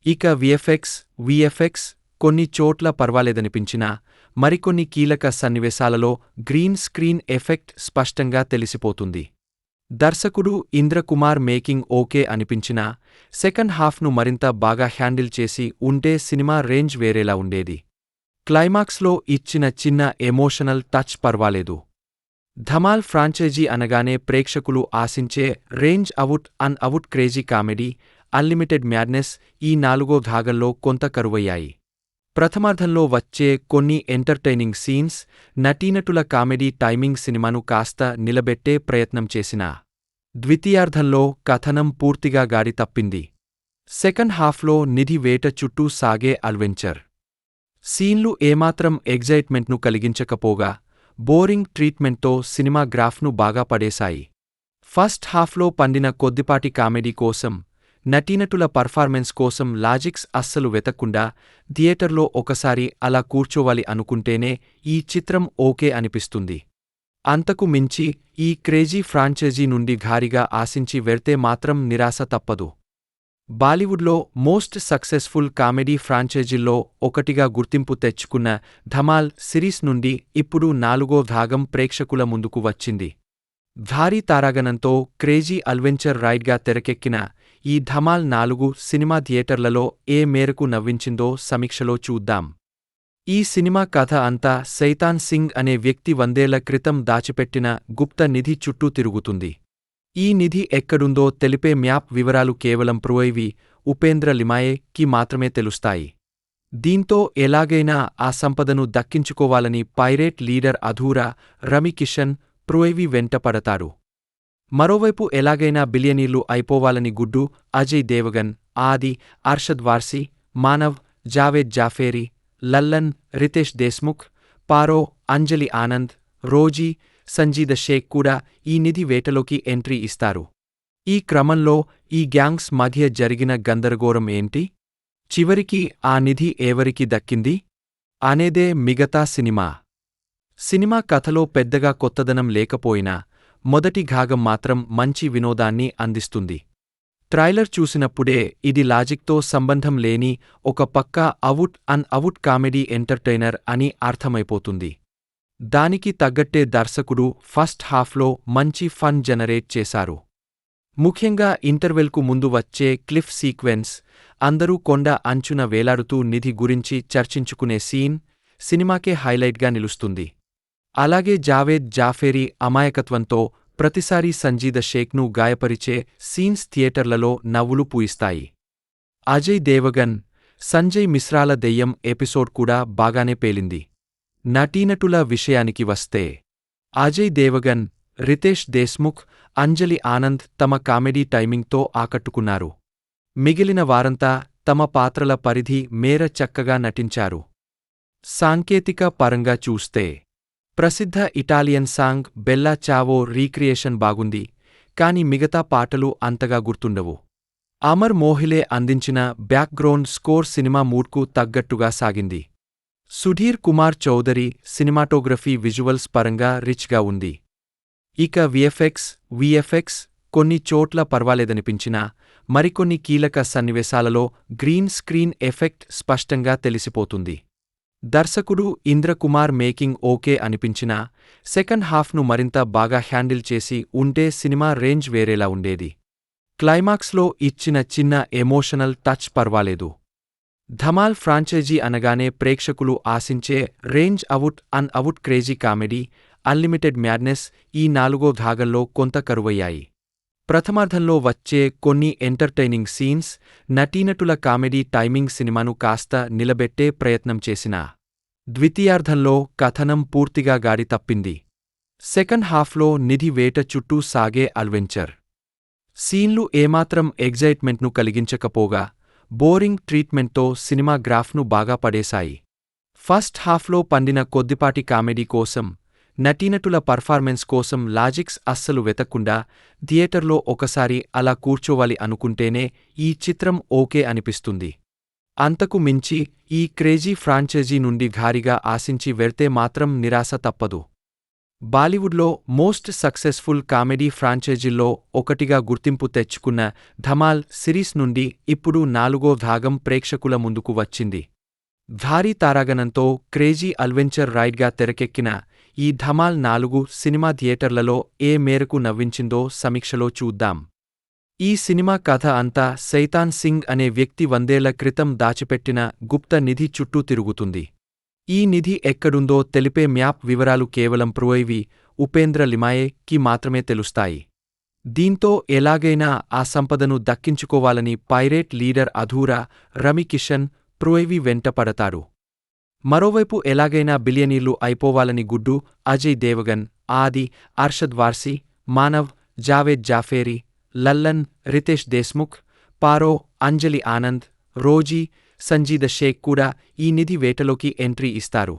ఇక విఎఫ్ఎక్స్ కొన్ని చోట్ల పర్వాలేదనిపించినా మరికొన్ని కీలక సన్నివేశాలలో గ్రీన్ స్క్రీన్ ఎఫెక్ట్ స్పష్టంగా తెలిసిపోతుంది. దర్శకుడు ఇంద్రకుమార్ మేకింగ్ ఓకే అనిపించినా సెకండ్ హాఫ్ను మరింత బాగా హ్యాండిల్ చేసి ఉంటే సినిమా రేంజ్ వేరేలా ఉండేది. క్లైమాక్స్లో ఇచ్చిన చిన్న ఎమోషనల్ టచ్ పర్వాలేదు. ధమాల్ ఫ్రాంచైజీ అనగానే ప్రేక్షకులు ఆశించే range out crazy comedy, unlimited madness ఈ 4వ భాగంలో కొంత కరువయ్యాయి. ప్రథమార్ధంలో వచ్చే కొన్ని ఎంటర్టైనింగ్ సీన్స్, నటీనటుల కామెడీ టైమింగ్ సినిమాను కాస్త నిలబెట్టే ప్రయత్నం చేసినా ద్వితీయార్ధంలో కథనం పూర్తిగా గాడి తప్పింది. సెకండ్ హాఫ్లో నిధి వేట చుట్టూ సాగే అడ్వెంచర్ సీన్లు ఏమాత్రం ఎగ్జైట్మెంట్ను కలిగించకపోగా బోరింగ్ ట్రీట్మెంట్తో సినిమా గ్రాఫ్ను బాగా పడేశాయి. ఫస్ట్ హాఫ్లో పండిన కొద్దిపాటి కామెడీ కోసం, నటీనటుల పర్ఫార్మెన్స్ కోసం లాజిక్స్ అస్సలు వెతక్కుండా థియేటర్లో ఒకసారి అలా కూర్చోవాలి అనుకుంటేనే ఈ చిత్రం ఓకే అనిపిస్తుంది. అంతకు మించి ఈ క్రేజీ ఫ్రాంచైజీ నుండి భారీగా ఆశించి వెళ్తే మాత్రం నిరాశ తప్పదు. బాలీవుడ్లో మోస్ట్ సక్సెస్ఫుల్ కామెడీ ఫ్రాంచైజీల్లో ఒకటిగా గుర్తింపు తెచ్చుకున్న ధమాల్ సిరీస్ నుండి ఇప్పుడు 4వ భాగం ప్రేక్షకుల ముందుకు వచ్చింది. భారీ తారాగణంతో క్రేజీ అడ్వెంచర్ రైడ్గా తెరకెక్కిన ఈ ధమాల్ 4 సినిమా థియేటర్లలో ఏ మేరకు నవ్వించిందో సమీక్షలో చూద్దాం. ఈ సినిమా కథ అంతా సైతాన్ సింగ్ అనే వ్యక్తి 100 క్రితం దాచిపెట్టిన గుప్త నిధి చుట్టూ తిరుగుతుంది. ఈ నిధి ఎక్కడుందో తెలిపే మ్యాప్ వివరాలు కేవలం ప్రోయివి ఉపేంద్ర లిమాయేకి మాత్రమే తెలుస్తాయి. దీంతో ఎలాగైనా ఆ సంపదను దక్కించుకోవాలని పైరేట్ లీడర్ అధూరా రమి కిషన్ ప్రోయివి వెంట పడతారు. మరోవైపు ఎలాగైనా బిలియనీర్లు అయిపోవాలని గుడ్డు అజయ్ దేవగన్, ఆది, అర్షద్ వార్సీ, మానవ్, జావేద్ జాఫేరీ, లల్లన్, రితేష్ దేశ్ముఖ్, పారో, అంజలి ఆనంద్, రోజీ, సంజీద షేక్ కూడా ఈ నిధి వేటలోకి ఎంట్రీ ఇస్తారు. ఈ క్రమంలో ఈ గ్యాంగ్స్ మధ్య జరిగిన గందరగోళం ఏంటి? చివరికి ఆ నిధి ఎవరికి దక్కింది? అనేదే మిగతా సినిమా. సినిమా కథలో పెద్దగా కొత్తదనం లేకపోయినా మొదటి భాగం మాత్రం మంచి వినోదాన్ని అందిస్తుంది. ట్రైలర్ చూసినప్పుడే ఇది లాజిక్తో సంబంధం లేని ఒక పక్కా అవుట్ కామెడీ ఎంటర్టైనర్ అని అర్థమైపోతుంది. దానికి తగ్గట్టే దర్శకుడు ఫస్ట్ హాఫ్లో మంచి ఫన్ జనరేట్ చేశారు. ముఖ్యంగా ఇంటర్వెల్కు ముందు వచ్చే క్లిఫ్ సీక్వెన్స్, అందరూ కొండ అంచున వేలాడుతూ నిధి గురించి చర్చించుకునే సీన్ సినిమాకే హైలైట్గా నిలుస్తుంది. అలాగే జావేద్ జాఫేరీ అమాయకత్వంతో ప్రతిసారీ సంజీద షేక్ను గాయపరిచే సీన్స్ థియేటర్లలో నవ్వులు పూయిస్తాయి. అజయ్ దేవగన్, సంజయ్ మిశ్రాల దెయ్యం ఎపిసోడ్ కూడా బాగానే పేలింది. నటీనటుల విషయానికి వస్తే అజయ్ దేవగన్, రితేష్ దేశ్ముఖ్, అంజలి ఆనంద్ తమ కామెడీ టైమింగ్తో ఆకట్టుకున్నారు. మిగిలిన వారంతా తమ పాత్రల పరిధి మేర చక్కగా నటించారు. సాంకేతిక పరంగా చూస్తే ప్రసిద్ధ ఇటాలియన్ సాంగ్ బెల్లా చావో రీక్రియేషన్ బాగుంది, కాని మిగతా పాటలు అంతగా గుర్తుండవు. అమర్ మోహిలే అందించిన బ్యాక్గ్రౌండ్ స్కోర్ సినిమా మూడ్కు తగ్గట్టుగా సాగింది. సుధీర్ కుమార్ చౌదరి సినిమాటోగ్రఫీ విజువల్స్ పరంగా రిచ్గా ఉంది. ఇక విఎఫ్ఎక్స్ కొన్ని చోట్ల పర్వాలేదనిపించినా మరికొన్ని కీలక సన్నివేశాలలో గ్రీన్ స్క్రీన్ ఎఫెక్ట్ స్పష్టంగా తెలిసిపోతుంది. దర్శకుడు ఇంద్రకుమార్ మేకింగ్ ఓకే అనిపించినా సెకండ్ హాఫ్ను మరింత బాగా హ్యాండిల్ చేసి ఉంటే సినిమా రేంజ్ వేరేలా ఉండేది. క్లైమాక్స్లో ఇచ్చిన చిన్న ఎమోషనల్ టచ్ పర్వాలేదు. ధమాల్ ఫ్రాంచైజీ అనగానే ప్రేక్షకులు ఆశించే range out crazy comedy, unlimited madness ఈ 4వ భాగంలో కొంత కరువయ్యాయి. ప్రథమార్ధంలో వచ్చే కొన్ని ఎంటర్టైనింగ్ సీన్స్, నటీనటుల కామెడీ టైమింగ్ సినిమాను కాస్త నిలబెట్టే ప్రయత్నం చేసినా ద్వితీయార్ధంలో కథనం పూర్తిగా గాడి తప్పింది. సెకండ్ హాఫ్లో నిధి వేట చుట్టూ సాగే అడ్వెంచర్ సీన్లు ఏమాత్రం ఎగ్జైట్మెంట్ను కలిగించకపోగా బోరింగ్ ట్రీట్మెంట్తో సినిమా గ్రాఫ్ను బాగా పడేశాయి. ఫస్ట్ హాఫ్లో పండిన కొద్దిపాటి కామెడీ కోసం, నటీనటుల పర్ఫార్మెన్స్ కోసం లాజిక్స్ అస్సలు వెతక్కుండా థియేటర్లో ఒకసారి అలా కూర్చోవాలి అనుకుంటేనే ఈ చిత్రం ఓకే అనిపిస్తుంది. అంతకు మించి ఈ క్రేజీ ఫ్రాంచైజీ నుండి భారీగా ఆశించి వెళ్తే మాత్రం నిరాశ తప్పదు. బాలీవుడ్లో మోస్ట్ సక్సెస్ఫుల్ కామెడీ ఫ్రాంచైజీల్లో ఒకటిగా గుర్తింపు తెచ్చుకున్న ధమాల్ సిరీస్ నుండి ఇప్పుడు 4వ భాగం ప్రేక్షకుల ముందుకు వచ్చింది. భారీ తారాగణంతో క్రేజీ అడ్వెంచర్ రైడ్గా తెరకెక్కిన ఈ ధమాల్ 4 సినిమా థియేటర్లలో ఏ మేరకు నవ్వించిందో సమీక్షలో చూద్దాం. ఈ సినిమా కథ అంతా సైతాన్ సింగ్ అనే వ్యక్తి 100 క్రితం దాచిపెట్టిన గుప్త నిధి చుట్టూ తిరుగుతుంది. ఈ నిధి ఎక్కడుందో తెలిపే మ్యాప్ వివరాలు కేవలం ప్రోయివి ఉపేంద్ర లిమాయేకి మాత్రమే తెలుస్తాయి. దీంతో ఎలాగైనా ఆ సంపదను దక్కించుకోవాలని పైరేట్ లీడర్ అధూరా రమి కిషన్ ప్రోయివి వెంట పడతారు. మరోవైపు ఎలాగైనా బిలియనీర్లు అయిపోవాలని గుడ్డు అజయ్ దేవగన్, ఆది, అర్షద్ వార్సీ, మానవ్, జావేద్ జాఫేరీ, లల్లన్, రితేష్ దేశ్ముఖ్, పారో, అంజలి ఆనంద్, రోజీ, సంజీద షేక్ కూడా ఈ నిధి వేటలోకి ఎంట్రీ ఇస్తారు.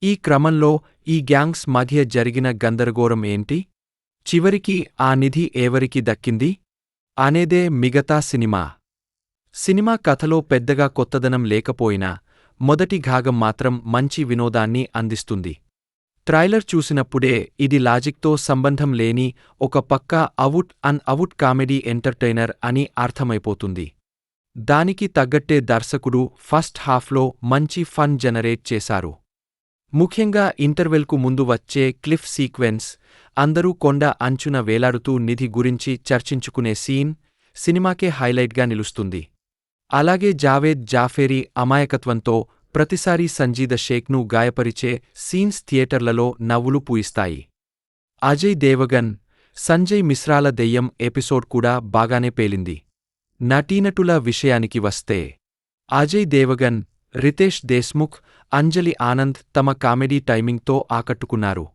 ఈ క్రమంలో ఈ గ్యాంగ్స్ మధ్య జరిగిన గందరగోళం ఏంటి? చివరికి ఆ నిధి ఎవరికి దక్కింది? అనేదే మిగతా సినిమా. సినిమా కథలో పెద్దగా కొత్తదనం లేకపోయినా మొదటి భాగం మాత్రం మంచి వినోదాన్ని అందిస్తుంది. ట్రైలర్ చూసినప్పుడే ఇది లాజిక్తో సంబంధం లేని ఒక పక్కా అవుట్ కామెడీ ఎంటర్టైనర్ అని అర్థమైపోతుంది. దానికి తగ్గట్టే దర్శకుడు ఫస్ట్ హాఫ్లో మంచి ఫన్ జనరేట్ చేశారు. ముఖ్యంగా ఇంటర్వెల్కు ముందు వచ్చే క్లిఫ్ సీక్వెన్స్, అందరూ కొండ అంచున వేలాడుతూ నిధి గురించి చర్చించుకునే సీన్ సినిమాకే హైలైట్గా నిలుస్తుంది. అలాగే జావేద్ జాఫేరీ అమాయకత్వంతో ప్రతిసారీ సంజీద షేక్ను గాయపరిచే సీన్స్ థియేటర్లలో నవ్వులు పూయిస్తాయి. అజయ్ దేవగన్, సంజయ్ మిశ్రాల దెయ్యం ఎపిసోడ్ కూడా బాగానే పేలింది. నటీనటుల విషయానికి వస్తే అజయ్ దేవగన్, రితేష్ దేశ్ముఖ్, అంజలి ఆనంద్ తమ కామెడీ టైమింగ్తో ఆకట్టుకున్నారు.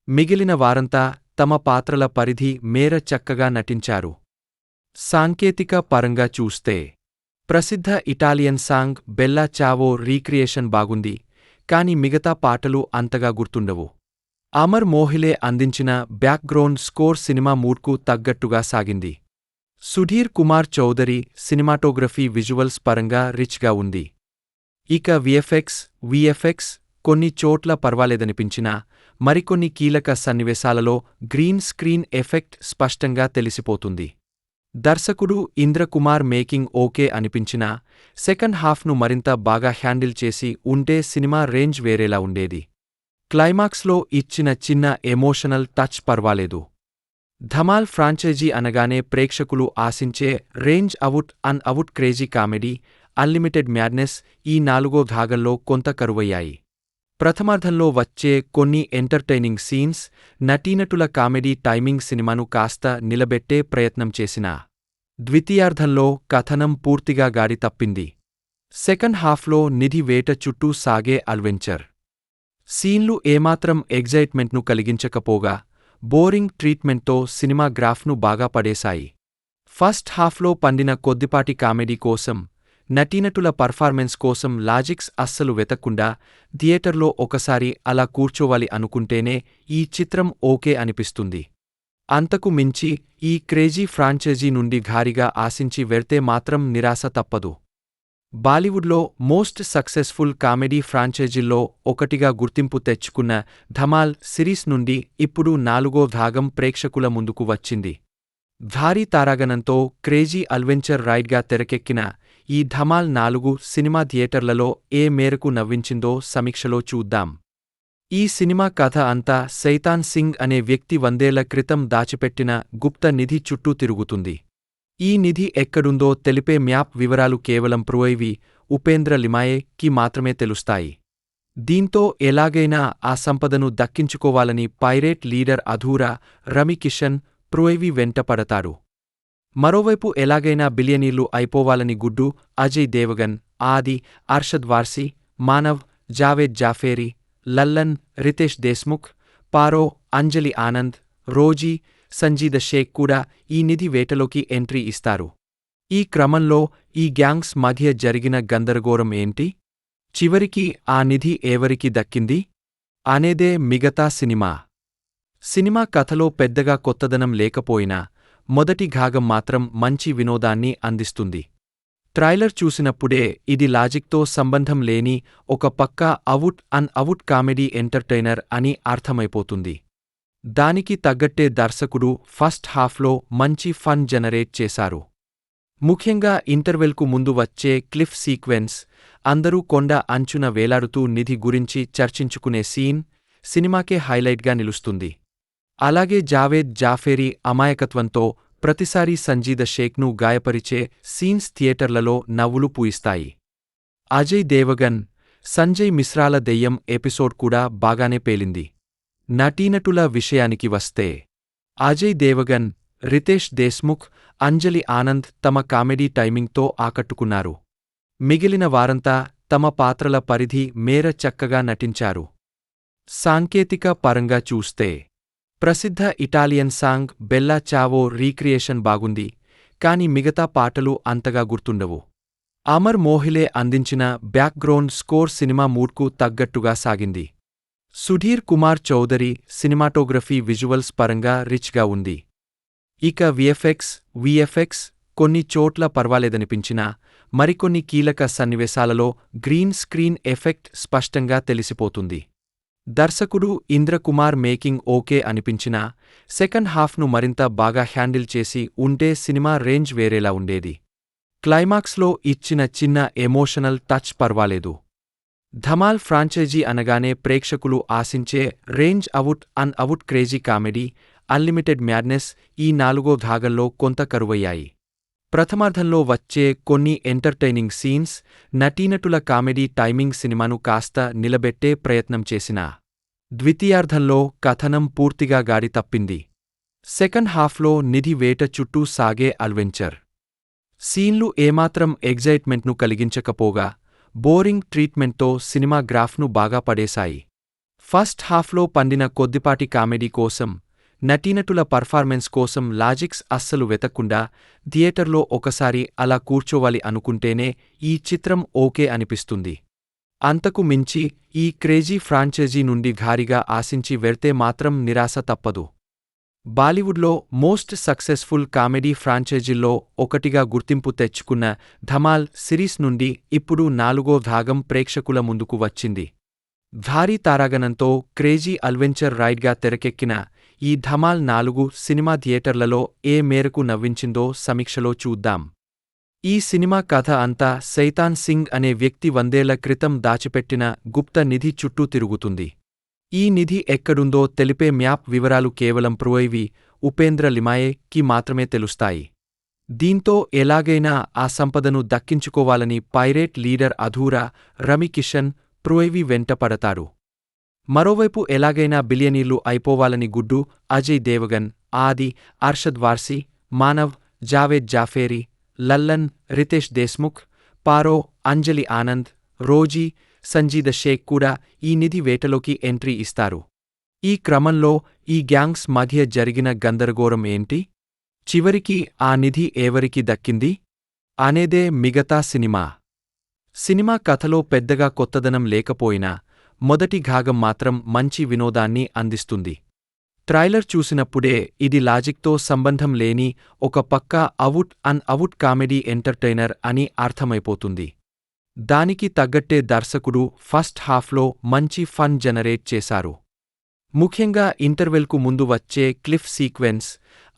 మిగిలిన వారంతా తమ పాత్రల పరిధి మేర చక్కగా నటించారు. సాంకేతిక పరంగా చూస్తే ప్రసిద్ధ ఇటాలియన్ సాంగ్ బెల్లా చావో రీక్రియేషన్ బాగుంది, కాని మిగతా పాటలు అంతగా గుర్తుండవు. అమర్ మోహిలే అందించిన బ్యాక్గ్రౌండ్ స్కోర్ సినిమా మూడ్కు తగ్గట్టుగా సాగింది. సుధీర్ కుమార్ చౌదరి సినిమాటోగ్రఫీ విజువల్స్ పరంగా రిచ్గా ఉంది. ఇక విఎఫ్ఎక్స్ కొన్ని చోట్ల పర్వాలేదనిపించినా మరికొన్ని కీలక సన్నివేశాలలో గ్రీన్ స్క్రీన్ ఎఫెక్ట్ స్పష్టంగా తెలిసిపోతుంది. దర్శకుడు ఇంద్రకుమార్ మేకింగ్ ఓకే అనిపించినా సెకండ్ హాఫ్ను మరింత బాగా హ్యాండిల్ చేసి ఉంటే సినిమా రేంజ్ వేరేలా ఉండేది. క్లైమాక్స్లో ఇచ్చిన చిన్న ఎమోషనల్ టచ్ పర్వాలేదు. ధమాల్ ఫ్రాంచైజీ అనగానే ప్రేక్షకులు ఆశించే range out crazy comedy, unlimited madness ఈ నాలుగో భాగంలో కొంత కరువయ్యాయి. ప్రథమార్ధంలో వచ్చే కొన్ని ఎంటర్టైనింగ్ సీన్స్, నటీనటుల కామెడీ టైమింగ్ సినిమాను కాస్త నిలబెట్టే ప్రయత్నం చేసినా ద్వితీయార్ధంలో కథనం పూర్తిగా గాడి తప్పింది. సెకండ్ హాఫ్లో నిధి వేట చుట్టూ సాగే అడ్వెంచర్ సీన్లు ఏమాత్రం ఎగ్జైట్మెంట్ను కలిగించకపోగా బోరింగ్ ట్రీట్మెంట్తో సినిమా గ్రాఫ్ను బాగా పడేశాయి. ఫస్ట్ హాఫ్లో పండిన కొద్దిపాటి కామెడీ కోసం, నటీనటుల పర్ఫార్మెన్స్ కోసం లాజిక్స్ అస్సలు వెతక్కుండా థియేటర్లో ఒకసారి అలా కూర్చోవాలి అనుకుంటేనే ఈ చిత్రం ఓకే అనిపిస్తుంది. అంతకు మించి ఈ క్రేజీ ఫ్రాంచైజీ నుండి భారీగా ఆశించి వెళ్తే మాత్రం నిరాశ తప్పదు. బాలీవుడ్లో మోస్ట్ సక్సెస్ఫుల్ కామెడీ ఫ్రాంచైజీల్లో ఒకటిగా గుర్తింపు తెచ్చుకున్న ధమాల్ సిరీస్ నుండి ఇప్పుడు 4వ భాగం ప్రేక్షకుల ముందుకు వచ్చింది. భారీ తారాగణంతో క్రేజీ అడ్వెంచర్ రైడ్గా తెరకెక్కిన ఈ ధమాల్ 4 సినిమా థియేటర్లలో ఏ మేరకు నవ్వించిందో సమీక్షలో చూద్దాం. ఈ సినిమా కథ అంతా సైతాన్ సింగ్ అనే వ్యక్తి 100 ఏళ్ల క్రితం దాచిపెట్టిన గుప్త నిధి చుట్టూ తిరుగుతుంది. ఈ నిధి ఎక్కడుందో తెలిపే మ్యాప్ వివరాలు కేవలం ఉపేంద్ర లిమాయే కి మాత్రమే తెలుస్తాయి. దీంతో ఎలాగైనా ఆ సంపదను దక్కించుకోవాలని పైరేట్ లీడర్ అధూరా రమికిషన్ వెంటపడతారు. మరోవైపు ఎలాగైనా బిలియనీర్లు అయిపోవాలని గుడ్డు అజయ్ దేవగన్, ఆది, అర్షద్ వార్సీ, మానవ్, జావేద్ జాఫేరీ, లల్లన్, రితేష్ దేశ్ముఖ్, పారో, అంజలి ఆనంద్, రోజీ, సంజీద షేక్ కూడా ఈ నిధి వేటలోకి ఎంట్రీ ఇస్తారు. ఈ క్రమంలో ఈ గ్యాంగ్స్ మధ్య జరిగిన గందరగోళం ఏంటి? చివరికి ఆ నిధి ఎవరికి దక్కింది అనేదే మిగతా సినిమా కథలో పెద్దగా కొత్తదనం లేకపోయినా మొదటి భాగం మాత్రం మంచి వినోదాన్ని అందిస్తుంది. ట్రైలర్ చూసినప్పుడే ఇది లాజిక్తో సంబంధం లేని ఒక పక్కా అవుట్ కామెడీ ఎంటర్టైనర్ అని అర్థమైపోతుంది. దానికి తగ్గట్టే దర్శకుడు ఫస్ట్ హాఫ్లో మంచి ఫన్ జనరేట్ చేశారు. ముఖ్యంగా ఇంటర్వెల్కు ముందు వచ్చే క్లిఫ్ సీక్వెన్స్, అందరూ కొండ అంచున వేలాడుతూ నిధి గురించి చర్చించుకునే సీన్ సినిమాకే హైలైట్గా నిలుస్తుంది. అలాగే జావేద్ జాఫేరీ అమాయకత్వంతో ప్రతిసారీ సంజీద షేక్ను గాయపరిచే సీన్స్ థియేటర్లలో నవ్వులు పూయిస్తాయి. అజయ్ దేవగన్, సంజయ్ మిశ్రాల దెయ్యం ఎపిసోడ్ కూడా బాగానే పేలింది. నటీనటుల విషయానికి వస్తే అజయ్ దేవగన్, రితేష్ దేశ్ముఖ్, అంజలి ఆనంద్ తమ కామెడీ టైమింగ్తో ఆకట్టుకున్నారు. మిగిలిన వారంతా తమ పాత్రల పరిధి మేర చక్కగా నటించారు. సాంకేతిక పరంగా చూస్తే ప్రసిద్ధ ఇటాలియన్ సాంగ్ బెల్లా చావో రీక్రియేషన్ బాగుంది, కాని మిగతా పాటలు అంతగా గుర్తుండవు. అమర్ మోహిలే అందించిన బ్యాక్గ్రౌండ్ స్కోర్ సినిమా మూడ్కు తగ్గట్టుగా సాగింది. సుధీర్ కుమార్ చౌదరి సినిమాటోగ్రఫీ విజువల్స్ పరంగా రిచ్గా ఉంది. ఇక విఎఫ్ఎక్స్ కొన్ని చోట్ల పర్వాలేదనిపించినా మరికొన్ని కీలక సన్నివేశాలలో గ్రీన్ స్క్రీన్ ఎఫెక్ట్ స్పష్టంగా తెలిసిపోతుంది. దర్శకుడు ఇంద్రకుమార్ మేకింగ్ ఓకే అనిపించినా సెకండ్ హాఫ్ను మరింత బాగా హ్యాండిల్ చేసి ఉంటే సినిమా రేంజ్ వేరేలా ఉండేది. క్లైమాక్స్లో ఇచ్చిన చిన్న ఎమోషనల్ టచ్ పర్వాలేదు. ధమాల్ ఫ్రాంచైజీ అనగానే ప్రేక్షకులు ఆశించే range out crazy comedy, unlimited madness ఈ నాలుగో భాగంలో కొంత కరువయ్యాయి. ప్రథమార్ధంలో వచ్చే కొన్ని ఎంటర్టైనింగ్ సీన్స్, నటీనటుల కామెడీ టైమింగ్ సినిమాను కాస్త నిలబెట్టే ప్రయత్నం చేసినా ద్వితీయార్ధంలో కథనం పూర్తిగా గాడి తప్పింది. సెకండ్ హాఫ్లో నిధి వేట చుట్టూ సాగే అడ్వెంచర్ సీన్లు ఏమాత్రం ఎగ్జైట్మెంట్ను కలిగించకపోగా బోరింగ్ ట్రీట్మెంట్తో సినిమా గ్రాఫ్ను బాగా పడేశాయి. ఫస్ట్ హాఫ్లో పండిన కొద్దిపాటి కామెడీ కోసం, నటీనటుల పర్ఫార్మెన్స్ కోసం లాజిక్స్ అస్సలు వెతక్కుండా థియేటర్లో ఒకసారి అలా కూర్చోవాలి అనుకుంటేనే ఈ చిత్రం ఓకే అనిపిస్తుంది. అంతకు మించి ఈ క్రేజీ ఫ్రాంచైజీ నుండి భారీగా ఆశించి వెళ్తే మాత్రం నిరాశ తప్పదు. బాలీవుడ్లో మోస్ట్ సక్సెస్ఫుల్ కామెడీ ఫ్రాంచైజీల్లో ఒకటిగా గుర్తింపు తెచ్చుకున్న ధమాల్ సిరీస్ నుండి ఇప్పుడు నాలుగో భాగం ప్రేక్షకుల ముందుకు వచ్చింది. భారీ తారాగణంతో క్రేజీ అడ్వెంచర్ రైడ్గా తెరకెక్కిన ఈ ధమాల్ 4 సినిమా థియేటర్లలో ఏ మేరకు నవ్వించిందో సమీక్షలో చూద్దాం. ఈ సినిమా కథ అంతా సైతాన్ సింగ్ అనే వ్యక్తి 100 ఏళ్ల క్రితం దాచిపెట్టిన గుప్త నిధి చుట్టూ తిరుగుతుంది. ఈ నిధి ఎక్కడుందో తెలిపే మ్యాప్ వివరాలు కేవలం ప్రోయివి ఉపేంద్ర లిమాయేకి మాత్రమే తెలుస్తాయి. దీంతో ఎలాగైనా ఆ సంపదను దక్కించుకోవాలని పైరేట్ లీడర్ అధూరా రమికిషన్ ప్రోయివి వెంట పడతారు. మరోవైపు ఎలాగైనా బిలియనీర్లు అయిపోవాలని గుడ్డు అజయ్ దేవగన్, ఆది, అర్షద్ వార్సీ, మానవ్, జావేద్ జాఫేరీ, లల్లన్, రితేష్ దేశ్ముఖ్, పారో, అంజలి ఆనంద్, రోజీ, సంజీద షేక్ కూడా ఈ నిధి వేటలోకి ఎంట్రీ ఇస్తారు. ఈ క్రమంలో ఈ గ్యాంగ్స్ మధ్య జరిగిన గందరగోళం ఏంటి? చివరికి ఆ నిధి ఎవరికి దక్కింది అనేదే మిగతా సినిమా కథలో పెద్దగా కొత్తదనం లేకపోయినా మొదటి భాగం మాత్రం మంచి వినోదాన్ని అందిస్తుంది. ట్రైలర్ చూసినప్పుడే ఇది లాజిక్తో సంబంధం లేని ఒక పక్కా అవుట్ కామెడీ ఎంటర్టైనర్ అని అర్థమైపోతుంది. దానికి తగ్గట్టే దర్శకుడు ఫస్ట్ హాఫ్లో మంచి ఫన్ జనరేట్ చేశారు. ముఖ్యంగా ఇంటర్వెల్కు ముందు వచ్చే క్లిఫ్ సీక్వెన్స్,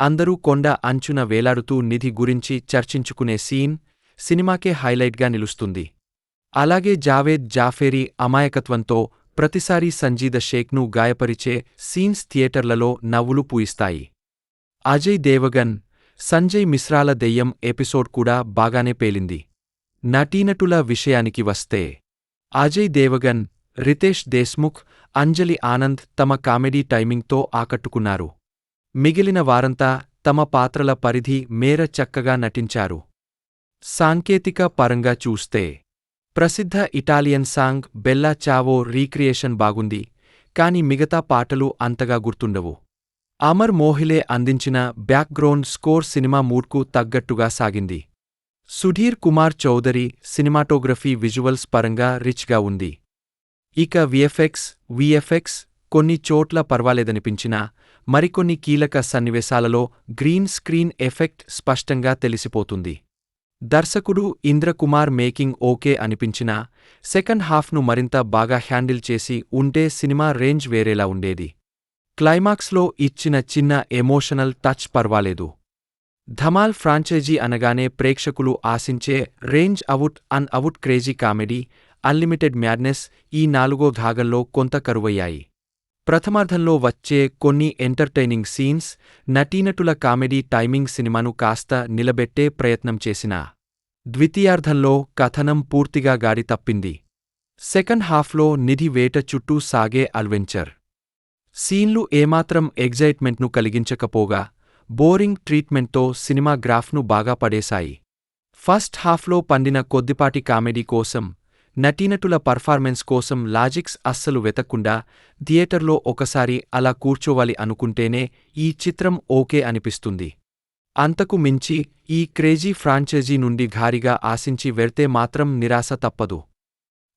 అందరూ కొండ అంచున వేలాడుతూ నిధి గురించి చర్చించుకునే సీన్ సినిమాకే హైలైట్గా నిలుస్తుంది. అలాగే జావేద్ జాఫేరీ అమాయకత్వంతో ప్రతిసారీ సంజీద షేక్ను గాయపరిచే సీన్స్ థియేటర్లలో నవ్వులు పూయిస్తాయి. అజయ్ దేవగన్, సంజయ్ మిశ్రాల దెయ్యం ఎపిసోడ్ కూడా బాగానే పేలింది. నటీనటుల విషయానికి వస్తే అజయ్ దేవగన్, రితేష్ దేశ్ముఖ్, అంజలి ఆనంద్ తమ కామెడీ టైమింగ్తో ఆకట్టుకున్నారు. మిగిలిన వారంతా తమ పాత్రల పరిధి మేర చక్కగా నటించారు. సాంకేతిక పరంగా చూస్తే ప్రసిద్ధ ఇటాలియన్ సాంగ్ బెల్లా చావో రీక్రియేషన్ బాగుంది, కాని మిగతా పాటలు అంతగా గుర్తుండవు. అమర్ మోహిలే అందించిన బ్యాక్గ్రౌండ్ స్కోర్ సినిమా మూడ్కు తగ్గట్టుగా సాగింది. సుధీర్ కుమార్ చౌదరి సినిమాటోగ్రఫీ విజువల్స్ పరంగా రిచ్గా ఉంది. ఇక విఎఫ్ఎక్స్ కొన్ని చోట్ల పర్వాలేదనిపించినా మరికొన్ని కీలక సన్నివేశాలలో గ్రీన్ స్క్రీన్ ఎఫెక్ట్ స్పష్టంగా తెలిసిపోతుంది. దర్శకుడు ఇంద్రకుమార్ మేకింగ్ ఓకే అనిపించినా సెకండ్ హాఫ్ను మరింత బాగా హ్యాండిల్ చేసి ఉంటే సినిమా రేంజ్ వేరేలా ఉండేది. క్లైమాక్స్లో ఇచ్చిన చిన్న ఎమోషనల్ టచ్ పర్వాలేదు. ధమాల్ ఫ్రాంచైజీ అనగానే ప్రేక్షకులు ఆశించే range out crazy comedy, unlimited madness ఈ నాలుగో భాగంలో కొంత కరువయ్యాయి. ప్రథమార్ధంలో వచ్చే కొన్ని ఎంటర్టైనింగ్ సీన్స్, నటీనటుల కామెడీ టైమింగ్ సినిమాను కాస్త నిలబెట్టే ప్రయత్నం చేసినా ద్వితీయార్ధంలో కథనం పూర్తిగా గాడి తప్పింది. సెకండ్ హాఫ్లో నిధి వేట చుట్టూ సాగే అడ్వెంచర్ సీన్లు ఏమాత్రం ఎగ్జైట్మెంట్ను కలిగించకపోగా బోరింగ్ ట్రీట్మెంట్తో సినిమా గ్రాఫ్ను బాగా పడేశాయి. ఫస్ట్ హాఫ్లో పండిన కొద్దిపాటి కామెడీ కోసం, నటీనటుల పర్ఫార్మెన్స్ కోసం లాజిక్స్ అస్సలు వెతక్కుండా థియేటర్లో ఒకసారి అలా కూర్చోవాలి అనుకుంటేనే ఈ చిత్రం ఓకే అనిపిస్తుంది. అంతకు మించి ఈ క్రేజీ ఫ్రాంచైజీ నుండి భారీగా ఆశించి వెళ్తే మాత్రం నిరాశ తప్పదు.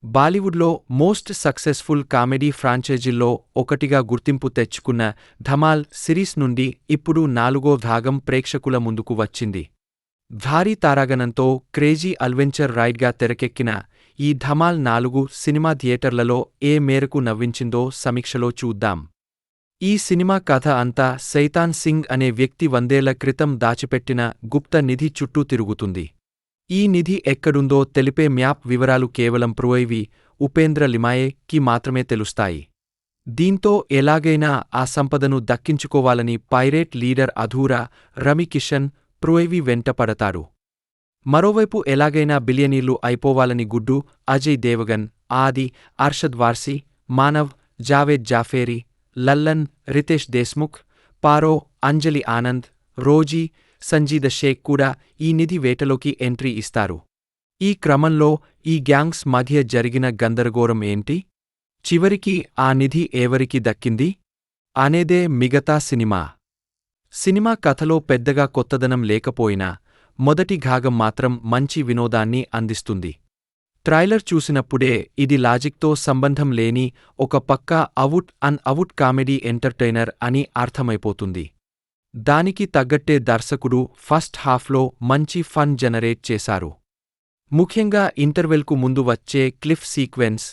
బాలీవుడ్లో మోస్ట్ సక్సెస్ఫుల్ కామెడీ ఫ్రాంచైజీల్లో ఒకటిగా గుర్తింపు తెచ్చుకున్న ధమాల్ సిరీస్ నుండి ఇప్పుడు నాలుగో భాగం ప్రేక్షకుల ముందుకు వచ్చింది. భారీ తారాగణంతో క్రేజీ అడ్వెంచర్ రైడ్గా తెరకెక్కిన ఈ ధమాల్ 4 సినిమా థియేటర్లలో ఏ మేరకు నవ్వించిందో సమీక్షలో చూద్దాం. ఈ సినిమా కథ అంతా సైతాన్ సింగ్ అనే వ్యక్తి 100 క్రితం దాచిపెట్టిన గుప్త నిధి చుట్టూ తిరుగుతుంది. ఈ నిధి ఎక్కడుందో తెలిపే మ్యాప్ వివరాలు కేవలం ప్రోయివి ఉపేంద్ర లిమాయేకి మాత్రమే తెలుస్తాయి. దీంతో ఎలాగైనా ఆ సంపదను దక్కించుకోవాలని పైరేట్ లీడర్ అధూరా రమికిషన్ ప్రోయివి వెంటపడతారు. మరోవైపు ఎలాగైనా బిలియనీర్లు అయిపోవాలని గుడ్డు అజయ్ దేవగన్, ఆది, అర్షద్ వార్సీ, మానవ్, జావేద్ జాఫేరీ, లల్లన్, రితేష్ దేశ్ముఖ్, పారో, అంజలి ఆనంద్, రోజీ, సంజీద షేక్ కూడా ఈ నిధి వేటలోకి ఎంట్రీ ఇస్తారు. ఈ క్రమంలో ఈ గ్యాంగ్స్ మధ్య జరిగిన గందరగోళం ఏంటి? చివరికి ఆ నిధి ఎవరికి దక్కింది? అనేదే మిగతా సినిమా. సినిమా కథలో పెద్దగా కొత్తదనం లేకపోయినా మొదటి భాగం మాత్రం మంచి వినోదాన్ని అందిస్తుంది. ట్రైలర్ చూసినప్పుడే ఇది లాజిక్తో సంబంధం లేని ఒక పక్కా అవుట్ కామెడీ ఎంటర్టైనర్ అని అర్థమైపోతుంది. దానికి తగ్గట్టే దర్శకుడు ఫస్ట్ హాఫ్లో మంచి ఫన్ జనరేట్ చేశారు. ముఖ్యంగా ఇంటర్వెల్కు ముందు వచ్చే క్లిఫ్ సీక్వెన్స్,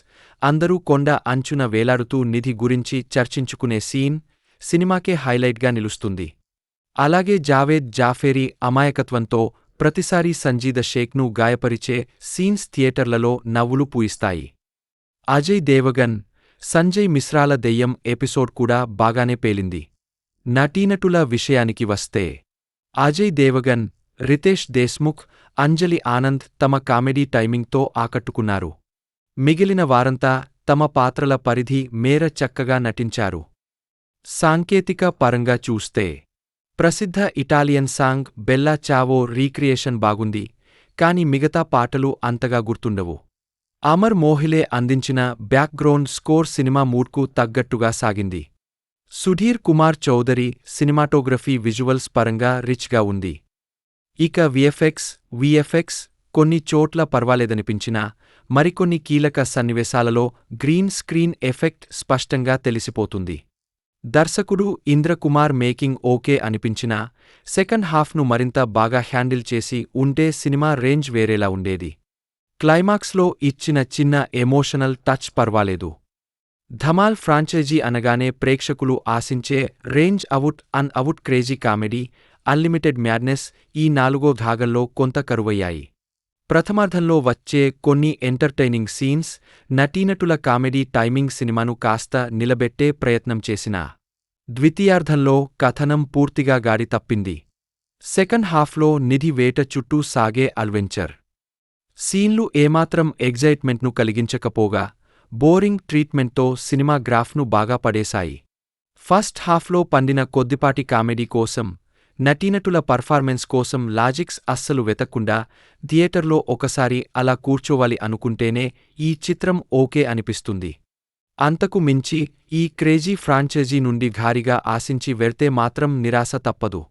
అందరూ కొండ అంచున వేలాడుతూ నిధి గురించి చర్చించుకునే సీన్ సినిమాకే హైలైట్గా నిలుస్తుంది. అలాగే జావేద్ జాఫేరీ అమాయకత్వంతో ప్రతిసారీ సంజీద షేక్ను గాయపరిచే సీన్స్ థియేటర్లలో నవ్వులు పూయిస్తాయి. అజయ్ దేవగన్, సంజయ్ మిశ్రాల దెయ్యం ఎపిసోడ్ కూడా బాగానే పేలింది. నటీనటుల విషయానికి వస్తే అజయ్ దేవగన్, రితేష్ దేశ్ముఖ్, అంజలి ఆనంద్ తమ కామెడీ టైమింగ్తో ఆకట్టుకున్నారు. మిగిలిన వారంతా తమ పాత్రల పరిధి మేర చక్కగా నటించారు. సాంకేతిక పరంగా చూస్తే ప్రసిద్ధ ఇటాలియన్ సాంగ్ బెల్లా చావో రీక్రియేషన్ బాగుంది, కాని మిగతా పాటలు అంతగా గుర్తుండవు. అమర్ మోహిలే అందించిన బ్యాక్గ్రౌండ్ స్కోర్ సినిమా మూడ్కు తగ్గట్టుగా సాగింది. సుధీర్ కుమార్ చౌదరి సినిమాటోగ్రఫీ విజువల్స్ పరంగా రిచ్గా ఉంది. ఇక విఎఫ్ఎక్స్ కొన్ని చోట్ల పర్వాలేదనిపించినా మరికొన్ని కీలక సన్నివేశాలలో గ్రీన్ స్క్రీన్ ఎఫెక్ట్ స్పష్టంగా తెలిసిపోతుంది. దర్శకుడు ఇంద్రకుమార్ మేకింగ్ ఓకే అనిపించినా సెకండ్ హాఫ్ను మరింత బాగా హ్యాండిల్ చేసి ఉంటే సినిమా రేంజ్ వేరేలా ఉండేది. క్లైమాక్స్లో ఇచ్చిన చిన్న ఎమోషనల్ టచ్ పర్వాలేదు. ధమాల్ ఫ్రాంచైజీ అనగానే ప్రేక్షకులు ఆశించే range out crazy comedy, unlimited madness ఈ 4వ భాగంలో కొంత కరువయ్యాయి. ప్రథమార్ధంలో వచ్చే కొన్ని ఎంటర్టైనింగ్ సీన్స్, నటీనటుల కామెడీ టైమింగ్ సినిమాను కాస్త నిలబెట్టే ప్రయత్నం చేసినా ద్వితీయార్ధంలో కథనం పూర్తిగా గాడి తప్పింది. సెకండ్ హాఫ్లో నిధి వేట చుట్టూ సాగే అడ్వెంచర్ సీన్లు ఏమాత్రం ఎగ్జైట్మెంట్ను కలిగించకపోగా బోరింగ్ ట్రీట్మెంట్తో సినిమా గ్రాఫ్ను బాగా పడేశాయి. ఫస్ట్ హాఫ్లో పండిన కొద్దిపాటి కామెడీ కోసం, నటీనటుల పర్ఫార్మెన్స్ కోసం లాజిక్స్ అస్సలు వెతక్కుండా థియేటర్లో ఒకసారి అలా కూర్చోవాలి అనుకుంటేనే ఈ చిత్రం ఓకే అనిపిస్తుంది. అంతకు మించి ఈ క్రేజీ ఫ్రాంచైజీ నుండి భారీగా ఆశించి వెళ్తే మాత్రం నిరాశ తప్పదు.